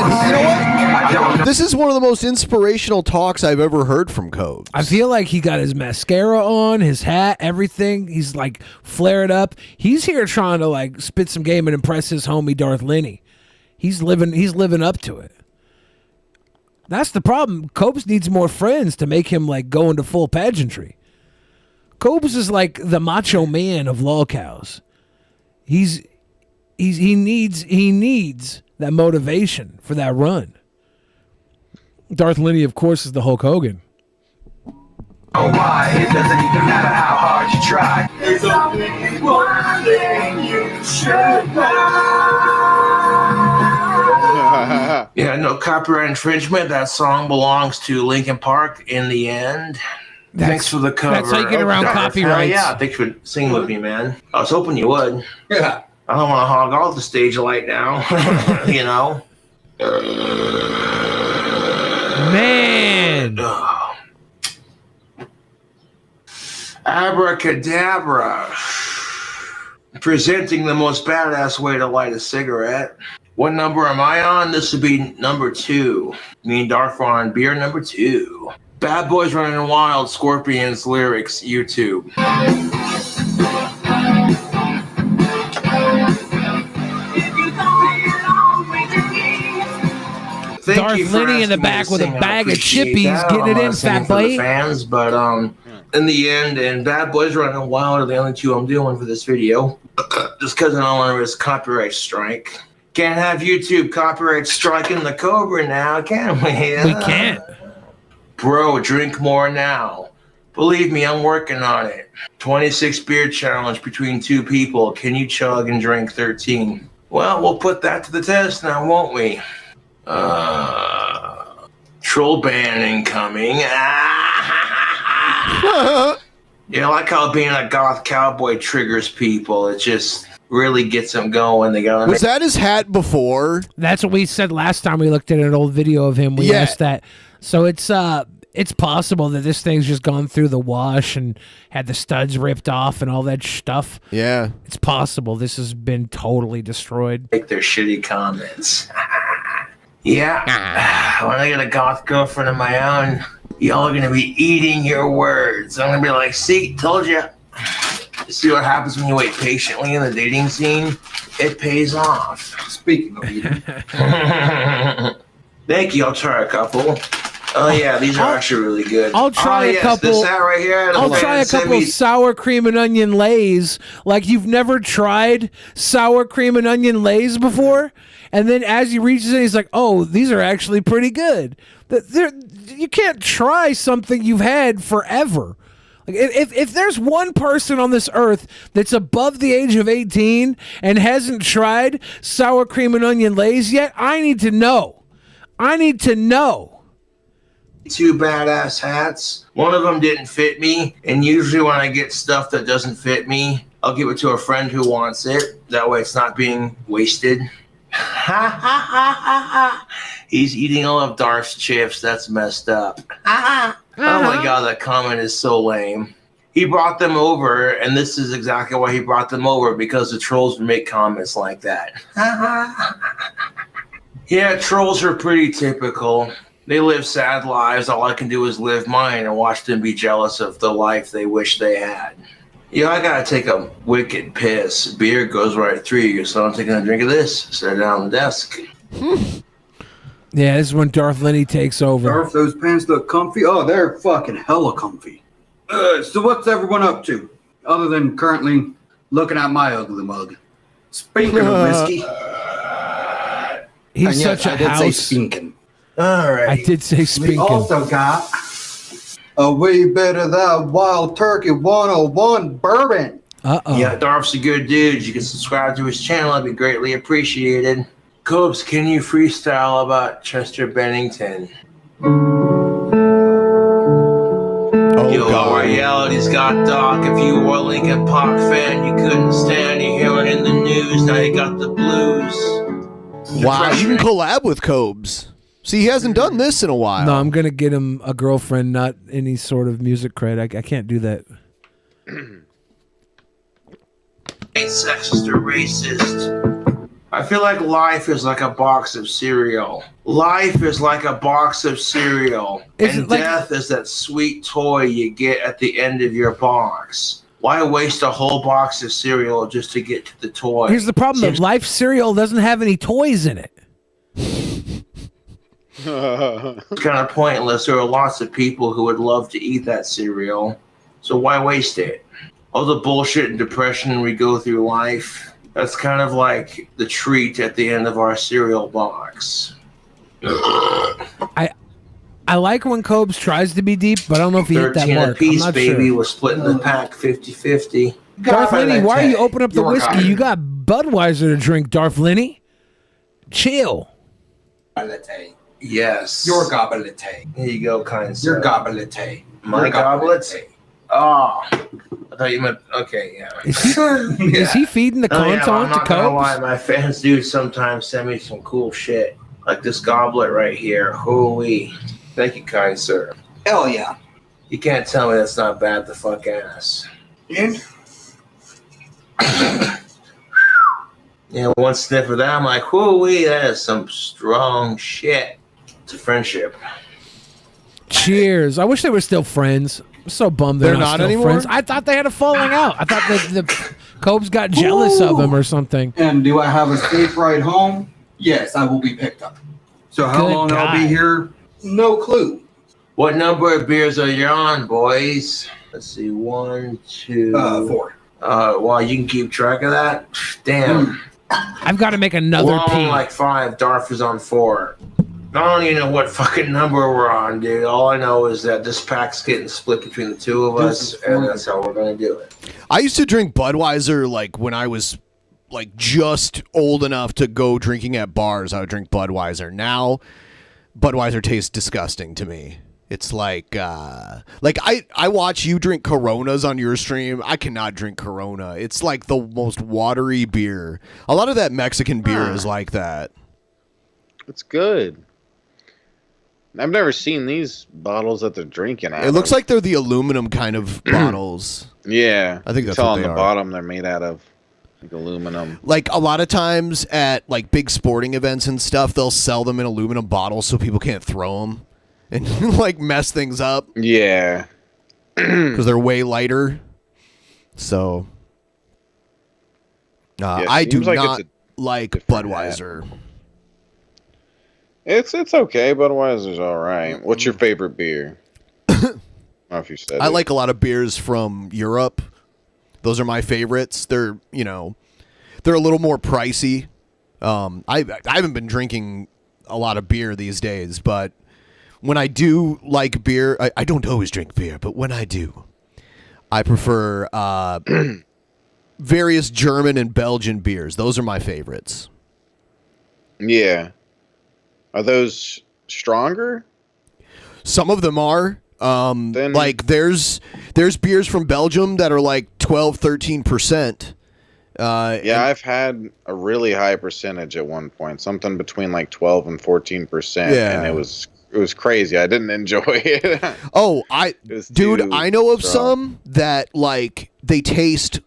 you know what? This is one of the most inspirational talks I've ever heard from Cobes. I feel like he got his mascara on, his hat, everything. He's like flared up. He's here trying to like spit some game and impress his homie Darth Linney. He's living up to it. That's the problem. Copes needs more friends to make him like go into full pageantry. Copes is like the macho man of lol cows. He needs that motivation for that run. Darth Linney, of course, is the Hulk Hogan. Oh why? It doesn't even matter how hard you try. There's only one thing you should know. Yeah, no copyright infringement. That song belongs to Linkin Park in the end. Thanks for the cover. That's how you get around Darth. copyrights. Hell yeah, thanks for singing with me, man. I was hoping you would. Yeah. I don't want to hog all the stage light now, you know? Man! Abracadabra. Presenting the most badass way to light a cigarette. What number am I on? This would be number 2. Me and Darth are on beer number 2. Bad Boys Running Wild, Scorpions lyrics, YouTube. Thank Darth you for Linney in the asking me back to with a sing. I bag of appreciate chippies, that. getting it I'm in, not singing fat for the boy. fans, but in the end, and Bad Boys Running Wild are the only 2 I'm doing for this video, just because I don't want to risk copyright strike. Can't have YouTube copyright striking the Cobra now, can we? We can't. Bro, drink more now. Believe me, I'm working on it. 26 beer challenge between 2 people. Can you chug and drink 13? Well, we'll put that to the test now, won't we? Troll ban incoming. Yeah, I like how being a goth cowboy triggers people. It just really gets them going. They gotta Was that his hat before? That's what we said last time we looked at an old video of him. We asked that. So it's possible that this thing's just gone through the wash and had the studs ripped off and all that stuff. Yeah. It's possible this has been totally destroyed. make their shitty comments. Yeah. When I get a goth girlfriend of my own, y'all are gonna be eating your words. I'm gonna be like, see, told you. See what happens when you wait patiently in the dating scene? It pays off. Speaking of eating. Thank you. I'll try a couple. Oh yeah, these are actually really good. I'll try a couple. This hat right here. I'll try a couple sour cream and onion lays. Like you've never tried sour cream and onion lays before, and then as he reaches in, he's like, "Oh, these are actually pretty good." You can't try something you've had forever. Like if there's one person on this earth that's above the age of 18 and hasn't tried sour cream and onion lays yet, I need to know. I need to know. 2 badass hats. One of them didn't fit me, and usually when I get stuff that doesn't fit me, I'll give it to a friend who wants it. That way it's not being wasted. Ha ha ha ha ha. He's eating all of Darth's chips. That's messed up. Oh my god, that comment is so lame. He brought them over, and this is exactly why he brought them over, because the trolls would make comments like that. Yeah, trolls are pretty typical. They live sad lives. All I can do is live mine and watch them be jealous of the life they wish they had. Yeah, I gotta take a wicked piss. Beer goes right through you, so I'm taking a drink of this. Set it down on the desk. Yeah, this is when Darth Lenny takes over. Darth, those pants look comfy. Oh, they're fucking hella comfy. So what's everyone up to? Other than currently looking at my ugly mug. Speaking of whiskey. He's and such yes, a I did say house. spinking. All right. I did say We spinking. also got a wee bit of that Wild Turkey 101 bourbon. Uh-oh. Yeah, Darth's a good dude. You can subscribe to his channel. That'd be greatly appreciated. Cobes, can you freestyle about Chester Bennington? Yo, God. reality's got Doc. If you were a Linkin Park fan, you couldn't stand. You hear it in the news. Now you got the blues. Wow, you can collab with Cobes. See, he hasn't done this in a while. No, I'm gonna get him a girlfriend, not any sort of music cred. I can't do that. Ain't sexist or racist. I feel like life is like a box of cereal. Life is like a box of cereal. And death is that sweet toy you get at the end of your box. Why waste a whole box of cereal just to get to the toy? Here's the problem: that Life cereal doesn't have any toys in it. It's kind of pointless. There are lots of people who would love to eat that cereal. So why waste it? All the bullshit and depression we go through life, that's kind of like the treat at the end of our cereal box. I like when Cobes tries to be deep, but I don't know if he hit that 13 mark. apiece, I'm not baby. sure. We're splitting the pack 50-50. Darth Lenny, why are you opening up the whiskey? You got Budweiser to drink, Darth Lenny. Chill. Yes. Your goblet. Here you go, kind sir. Your goblet. My goblet? Oh. I thought you meant, okay, yeah. Is he feeding the content I'm to not gonna lie, Cobes? my fans do sometimes send me some cool shit. Like this goblet right here. Hooey. Thank you, kind sir. Hell yeah. You can't tell me that's not bad to fuck ass. And Yeah, one sniff of that, I'm like, hooey, that is some strong shit. It's a friendship. Cheers. I wish they were still friends. I'm so bummed they're not still anymore? friends. I thought they had a falling out. I thought that the Cobes got jealous of him or something. And do I have a safe ride home? Yes, I will be picked up. So how Good long I'll guy. be here? No clue. What number of beers are you on, boys? Let's see, 1, 2... 4. Well, you can keep track of that? Damn. I've got to make another Well, I'm pee. on like 5. Darth is on 4. I don't even know what fucking number we're on, dude. All I know is that this pack's getting split between the two of us, and that's how we're gonna do it. I used to drink Budweiser like when I was like just old enough to go drinking at bars. I would drink Budweiser. Now, Budweiser tastes disgusting to me. It's like I watch you drink Coronas on your stream. I cannot drink Corona. It's like the most watery beer. A lot of that Mexican beer is like that. It's good. I've never seen these bottles that they're drinking out It looks of. like they're the aluminum kind of bottles. Yeah. I think you that's tell what on they the are. bottom they're made out of. Like aluminum. Like a lot of times at like big sporting events and stuff, they'll sell them in aluminum bottles so people can't throw them and like mess things up. Yeah. Because they're way lighter. So I do seems like not it's like Budweiser. It's okay. Budweiser's all right. What's your favorite beer? I don't know if you said I it. like a lot of beers from Europe. Those are my favorites. They're, you know, they're a little more pricey. I haven't been drinking a lot of beer these days, but when I do like beer, I don't always drink beer, but when I do, I prefer various German and Belgian beers. Those are my favorites. Yeah. Are those stronger? Some of them are. Like there's beers from Belgium that are like 12-13%. Yeah, I've had a really high percentage at one point, something between like 12 and 14%, Yeah. and it was crazy. I didn't enjoy it. Oh, too I know of strong. some that like they taste.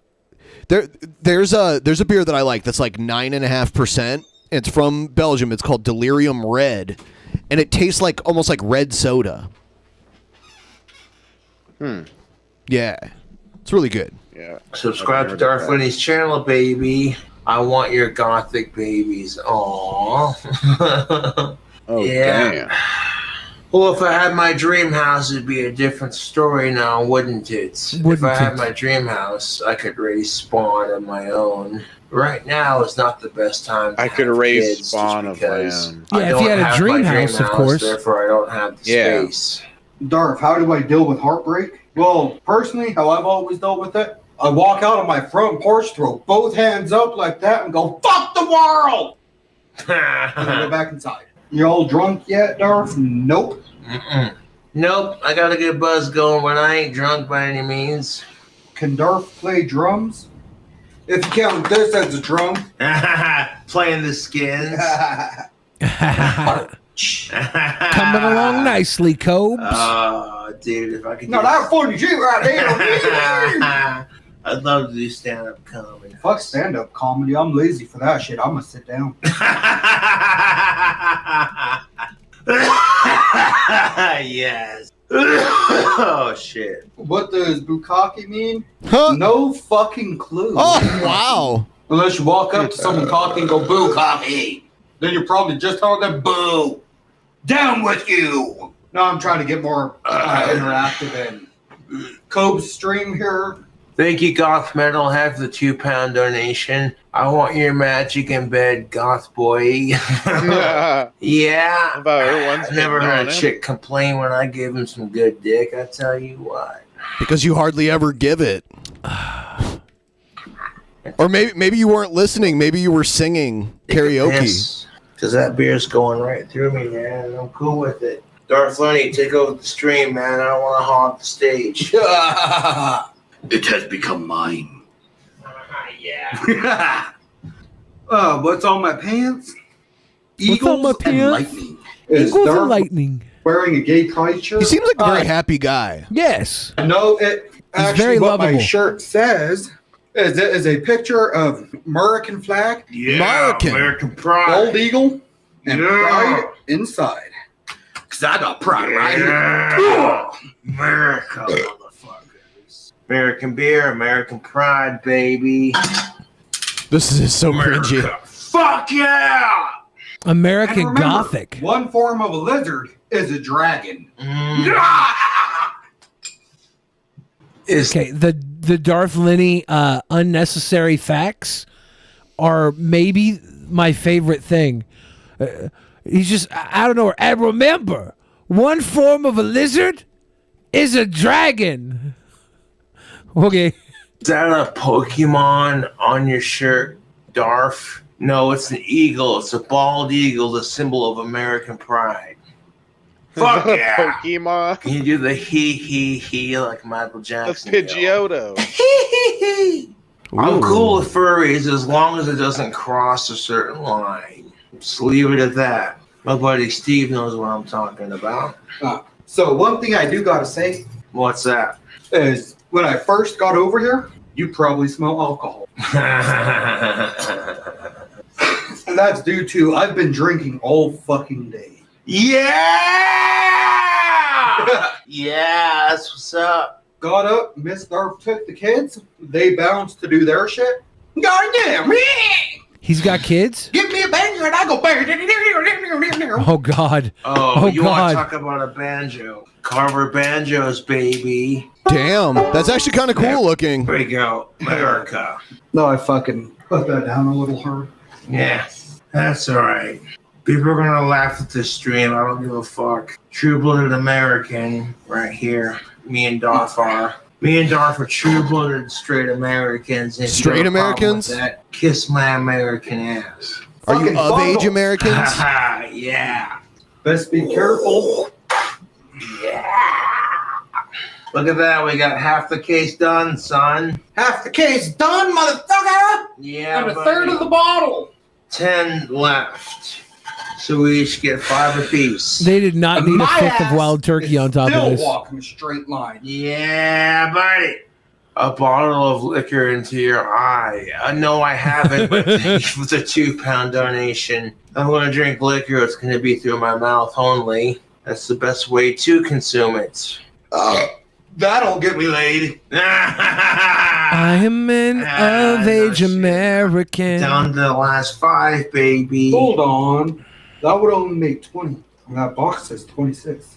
There's a beer that I like that's like 9.5%. It's from Belgium. It's called Delirium Red, and it tastes like almost like red soda. Yeah, it's really good. Yeah. Subscribe to Darth Lenny's channel, baby. I want your gothic babies. Aww. Oh, yeah. damn. Well, if I had my dream house, it'd be a different story now, wouldn't it? If I had my dream house, I could raise spawn of my own. Right now is not the best time to I could have raise kids spawn just of my because own. I Yeah, if don't you had a have dream my house, of course. Therefore, I don't have the Yeah. space. Darth, how do I deal with heartbreak? Well, personally, how I've always dealt with it, I walk out on my front porch, throw both hands up like that, and go, "Fuck the world!" and then go back inside. You all drunk yet, Darth? Nope. Nope, I got a good buzz going, but I ain't drunk by any means. Can Darth play drums? If you count this as a drum. Playing the skins. Coming along nicely, Cobes. Oh, dude, if I could. No, that's funny shit right there. I'd love to do stand-up comedy. Fuck stand-up comedy. I'm lazy for that shit. I'm gonna sit down. Yes. Oh shit. What does bukkake mean? Huh? No fucking clue. Oh, wow. Unless you walk up to someone talking and go, "Bukkake." Then you're probably just telling them, "Boo. Down with you." No, I'm trying to get more interactive and Cobe's stream here. Thank you, Goth Metal. Have the £2 donation. I want your magic in bed, Goth boy. Yeah. I've never heard a chick complain when I give him some good dick. I tell you what. Because you hardly ever give it. Or maybe you weren't listening. Maybe you were singing karaoke. Because that beer's going right through me, man. I'm cool with it. Darth Lenny, take over the stream, man. I don't want to hog the stage. It has become mine. Yeah. What's on my pants? What's on my Eagles and pants? lightning. Is Eagles and Darth lightning. wearing a gay pride shirt? He seems like a very happy guy. Yes. No, it actually very what my lovable. shirt says is it is a picture of American flag, American pride. bald eagle, and Yeah. pride inside. Cause I got pride right here. America, motherfuckers. American beer, American pride, baby. This is so cringy. Fuck yeah! American And remember, Gothic. One form of a lizard is a dragon. Okay, the Darth Lenny unnecessary facts are maybe my favorite thing. He's just, I don't know. And remember, one form of a lizard is a dragon. Okay. Is that a Pokemon on your shirt, Darth? No, it's an eagle. It's a bald eagle, the symbol of American pride. Fuck yeah! Pokemon. Can you do the he like Michael That's Jackson? Pidgeotto. I'm cool with furries as long as it doesn't cross a certain line. Just leave it at that. My buddy Steve knows what I'm talking about. So one thing I do gotta say What's that? is when I first got over here, You probably smell alcohol. And that's due to I've been drinking all fucking day. Yeah! Yeah, that's what's up. Got up, Miss Darf took the kids. They bounced to do their shit. Goddamn! He's got kids? Give me a banger and I go bang. Oh, God. Oh, you want God. to talk about a banjo? Carver banjos, baby. Damn, that's actually kind of cool looking. There we go, America. No, I fucking put that down a little hard. Yeah, that's all right. People are gonna laugh at this stream. I don't give a fuck. True-blooded American, right here. Me and Darth are. Me and Darth are true-blooded straight Americans. If Straight you have a problem Americans? with that, kiss my American ass. Are you of age Americans? Yeah. Best be careful. Yeah. Look at that. We got half the case done, son. Half the case done, motherfucker! Yeah, And a third of the bottle. 10 left. So we each get 5 apiece. They did not need a fifth of wild turkey on top of Still this. walking a straight line. Yeah, buddy. A bottle of liquor into your eye. No, I haven't, but thank you for the 2-pound donation. I'm going to drink liquor. It's going to be through my mouth only. That's the best way to consume it. That'll get me laid. I am an of-age American. Down to the last 5, baby. Hold on. That would only make 20. And that box says 26.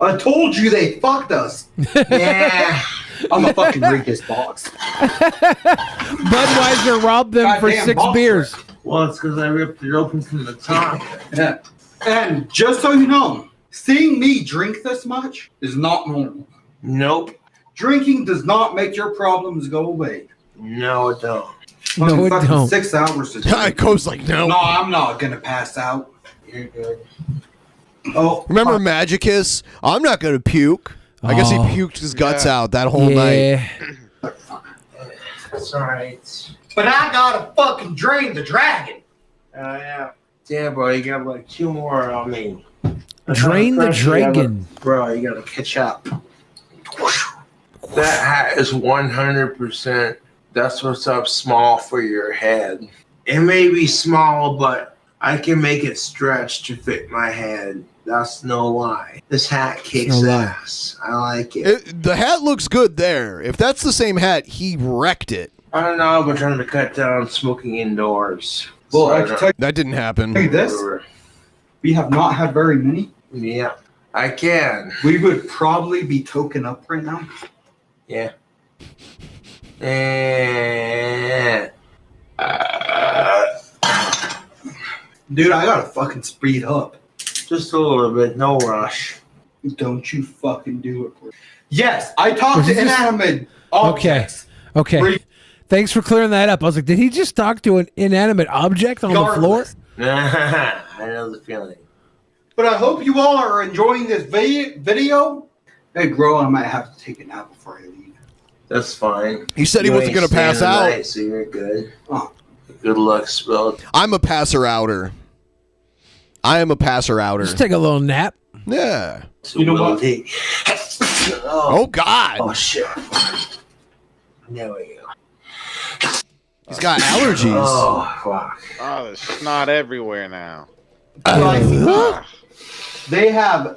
I told you they fucked us. Yeah. I'm gonna fucking read this box. Budweiser robbed them for Goddamn 6 box beers. Well, it's because I ripped it open from the top. Yeah. And just so you know, seeing me drink this much is not normal. Nope. Drinking does not make your problems go away. No, it don't. No, it Fucking don't. 6 hours to drink. It goes like no. No, I'm not gonna pass out. You're good. Oh, Remember Magicus? I'm not gonna puke. I guess he Oh. puked his guts out that whole night. Yeah. That's all right. but I gotta fucking drain the dragon. Yeah. Damn, bro, you got like 2 more on me. Drain the dragon. Bro, you gotta catch up. That hat is 100%. That's what's up small for your head. It may be small, but I can make it stretch to fit my head. That's no lie. This hat kicks no lie. ass. I like it. The hat looks good there. If that's the same hat, he wrecked it. I don't know. We're trying to cut down smoking indoors. Well, So I can tell you That didn't happen. this. We have not had very many. Yeah, I can. We would probably be token up right now. Yeah. And Dude, I gotta fucking speed up. just a little bit, no rush. Don't you fucking do it. Yes, I talked Was to he just- inanimate Okay. objects. Okay. Thanks for clearing that up. I was like, did he just talk to an inanimate object on the floor? I know the feeling. But I hope you all are enjoying this video. Hey, Gro, I might have to take a nap before I leave. That's fine. He said he You wasn't ain't gonna staying pass the out. night, so you're good. Oh. Good luck, spelled. I'm a passer outer. I am a passer outer. Just take a little nap. Yeah. You know what? Oh God. Oh shit. There we go. He's got allergies. Oh fuck. Oh, there's snot everywhere now. They have.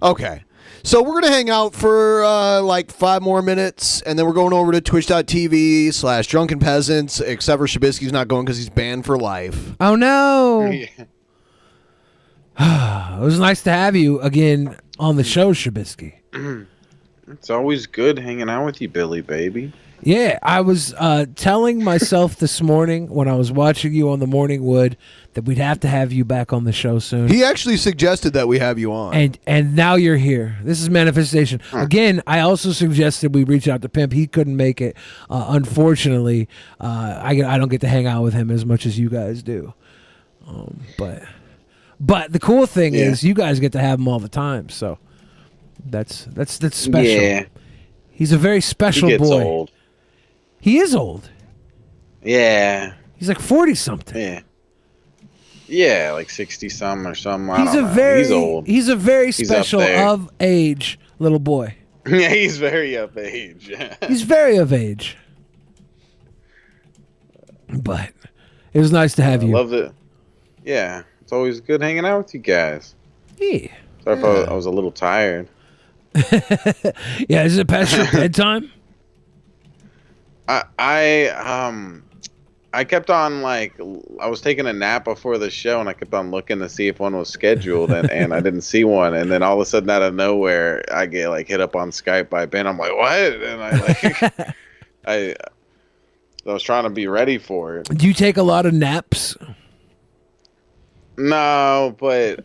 Okay. So we're going to hang out for like 5 more minutes, and then we're going over to twitch.tv/Drunken Peasants, except for Shabisky's not going because he's banned for life. Oh, no. It was nice to have you again on the show, Shabisky. It's always good hanging out with you, Billy, baby. Yeah, I was telling myself this morning when I was watching you on the Morning Wood that we'd have to have you back on the show soon. He actually suggested that we have you on. And now you're here. This is manifestation. Again, I also suggested we reach out to Pimp. He couldn't make it. Unfortunately, I don't get to hang out with him as much as you guys do. But the cool thing is you guys get to have him all the time. So that's special. Yeah. He's a very special He gets boy. old. He is old. Yeah. He's like 40 something. Yeah. Yeah, like 60 something or something. I He's don't a know. very He's old. He's a very He's up special there. of age little boy. Yeah, he's very of age. He's very of age. But it was nice to have you. Loved it. Yeah, it's always good hanging out with you guys. Yeah. Sorry if I was a little tired. Yeah, is it past your bedtime? I kept on I was taking a nap before the show, and I kept on looking to see if one was scheduled, and I didn't see one. And then all of a sudden, out of nowhere, I get hit up on Skype by Ben. I'm like, what? And I was trying to be ready for it. Do you take a lot of naps? No, but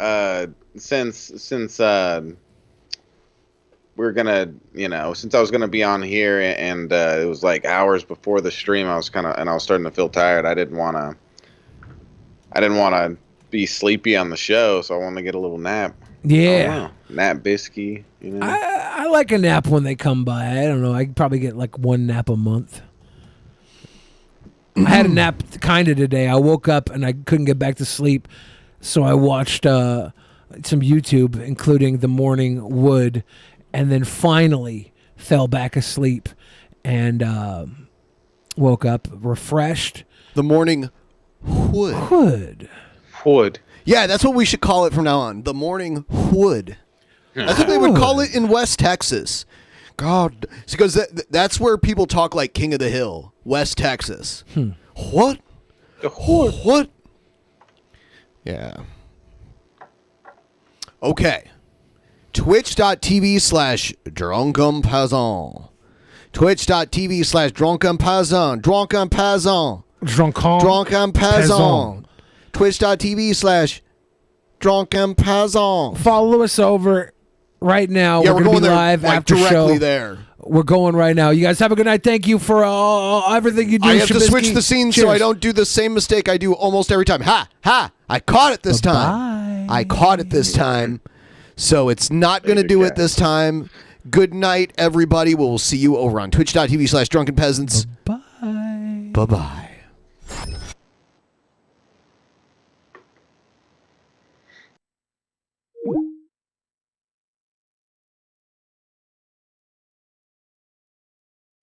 since we're gonna, since I was gonna be on here and it was hours before the stream, I was starting to feel tired. I didn't want to be sleepy on the show, so I wanted to get a little nap. Yeah, nap bisky. I like a nap when they come by. I don't know. I probably get one nap a month. I had a nap kind of today. I woke up and I couldn't get back to sleep, so I watched some YouTube, including The Morning Wood, and then finally fell back asleep and woke up refreshed. The Morning Wood. Wood. Yeah, that's what we should call it from now on. The Morning Wood. That's what they would call it in West Texas. God, because that's where people talk like King of the Hill, West Texas. What? What? Yeah. Okay. Twitch.tv/drunkenpeasant. Twitch.tv/drunkenpeasant. Drunkenpeasant. Drunkenpeasant. Twitch.tv/drunkenpeasant. Follow us over right now. Yeah, we're going going to be there, live after directly show. there. We're going right now. You guys have a good night. Thank you for everything you do. I have to Shabisky. switch the scene so I don't do the same mistake I do almost every time. Ha! I caught it this time. I caught it this time. So it's not going to do it this time. Good night, everybody. We'll see you over on twitch.tv/drunkenpeasants. Bye-bye. Bye-bye.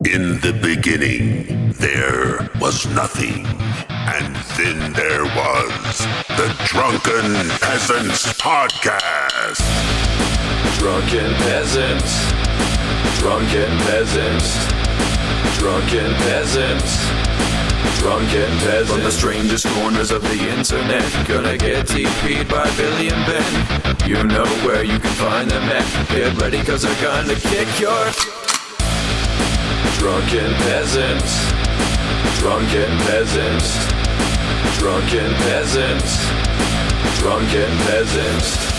In the beginning, there was nothing. And then there was the Drunken Peasants Podcast. Drunken Peasants. Drunken Peasants. Drunken Peasants. Drunken Peasants. From the strangest corners of the internet, gonna get TP'd by Billy and Ben. You know where you can find them at. Get ready, cause they're gonna kick your... Drunken Peasants. Drunken Peasants. Drunken Peasants. Drunken Peasants.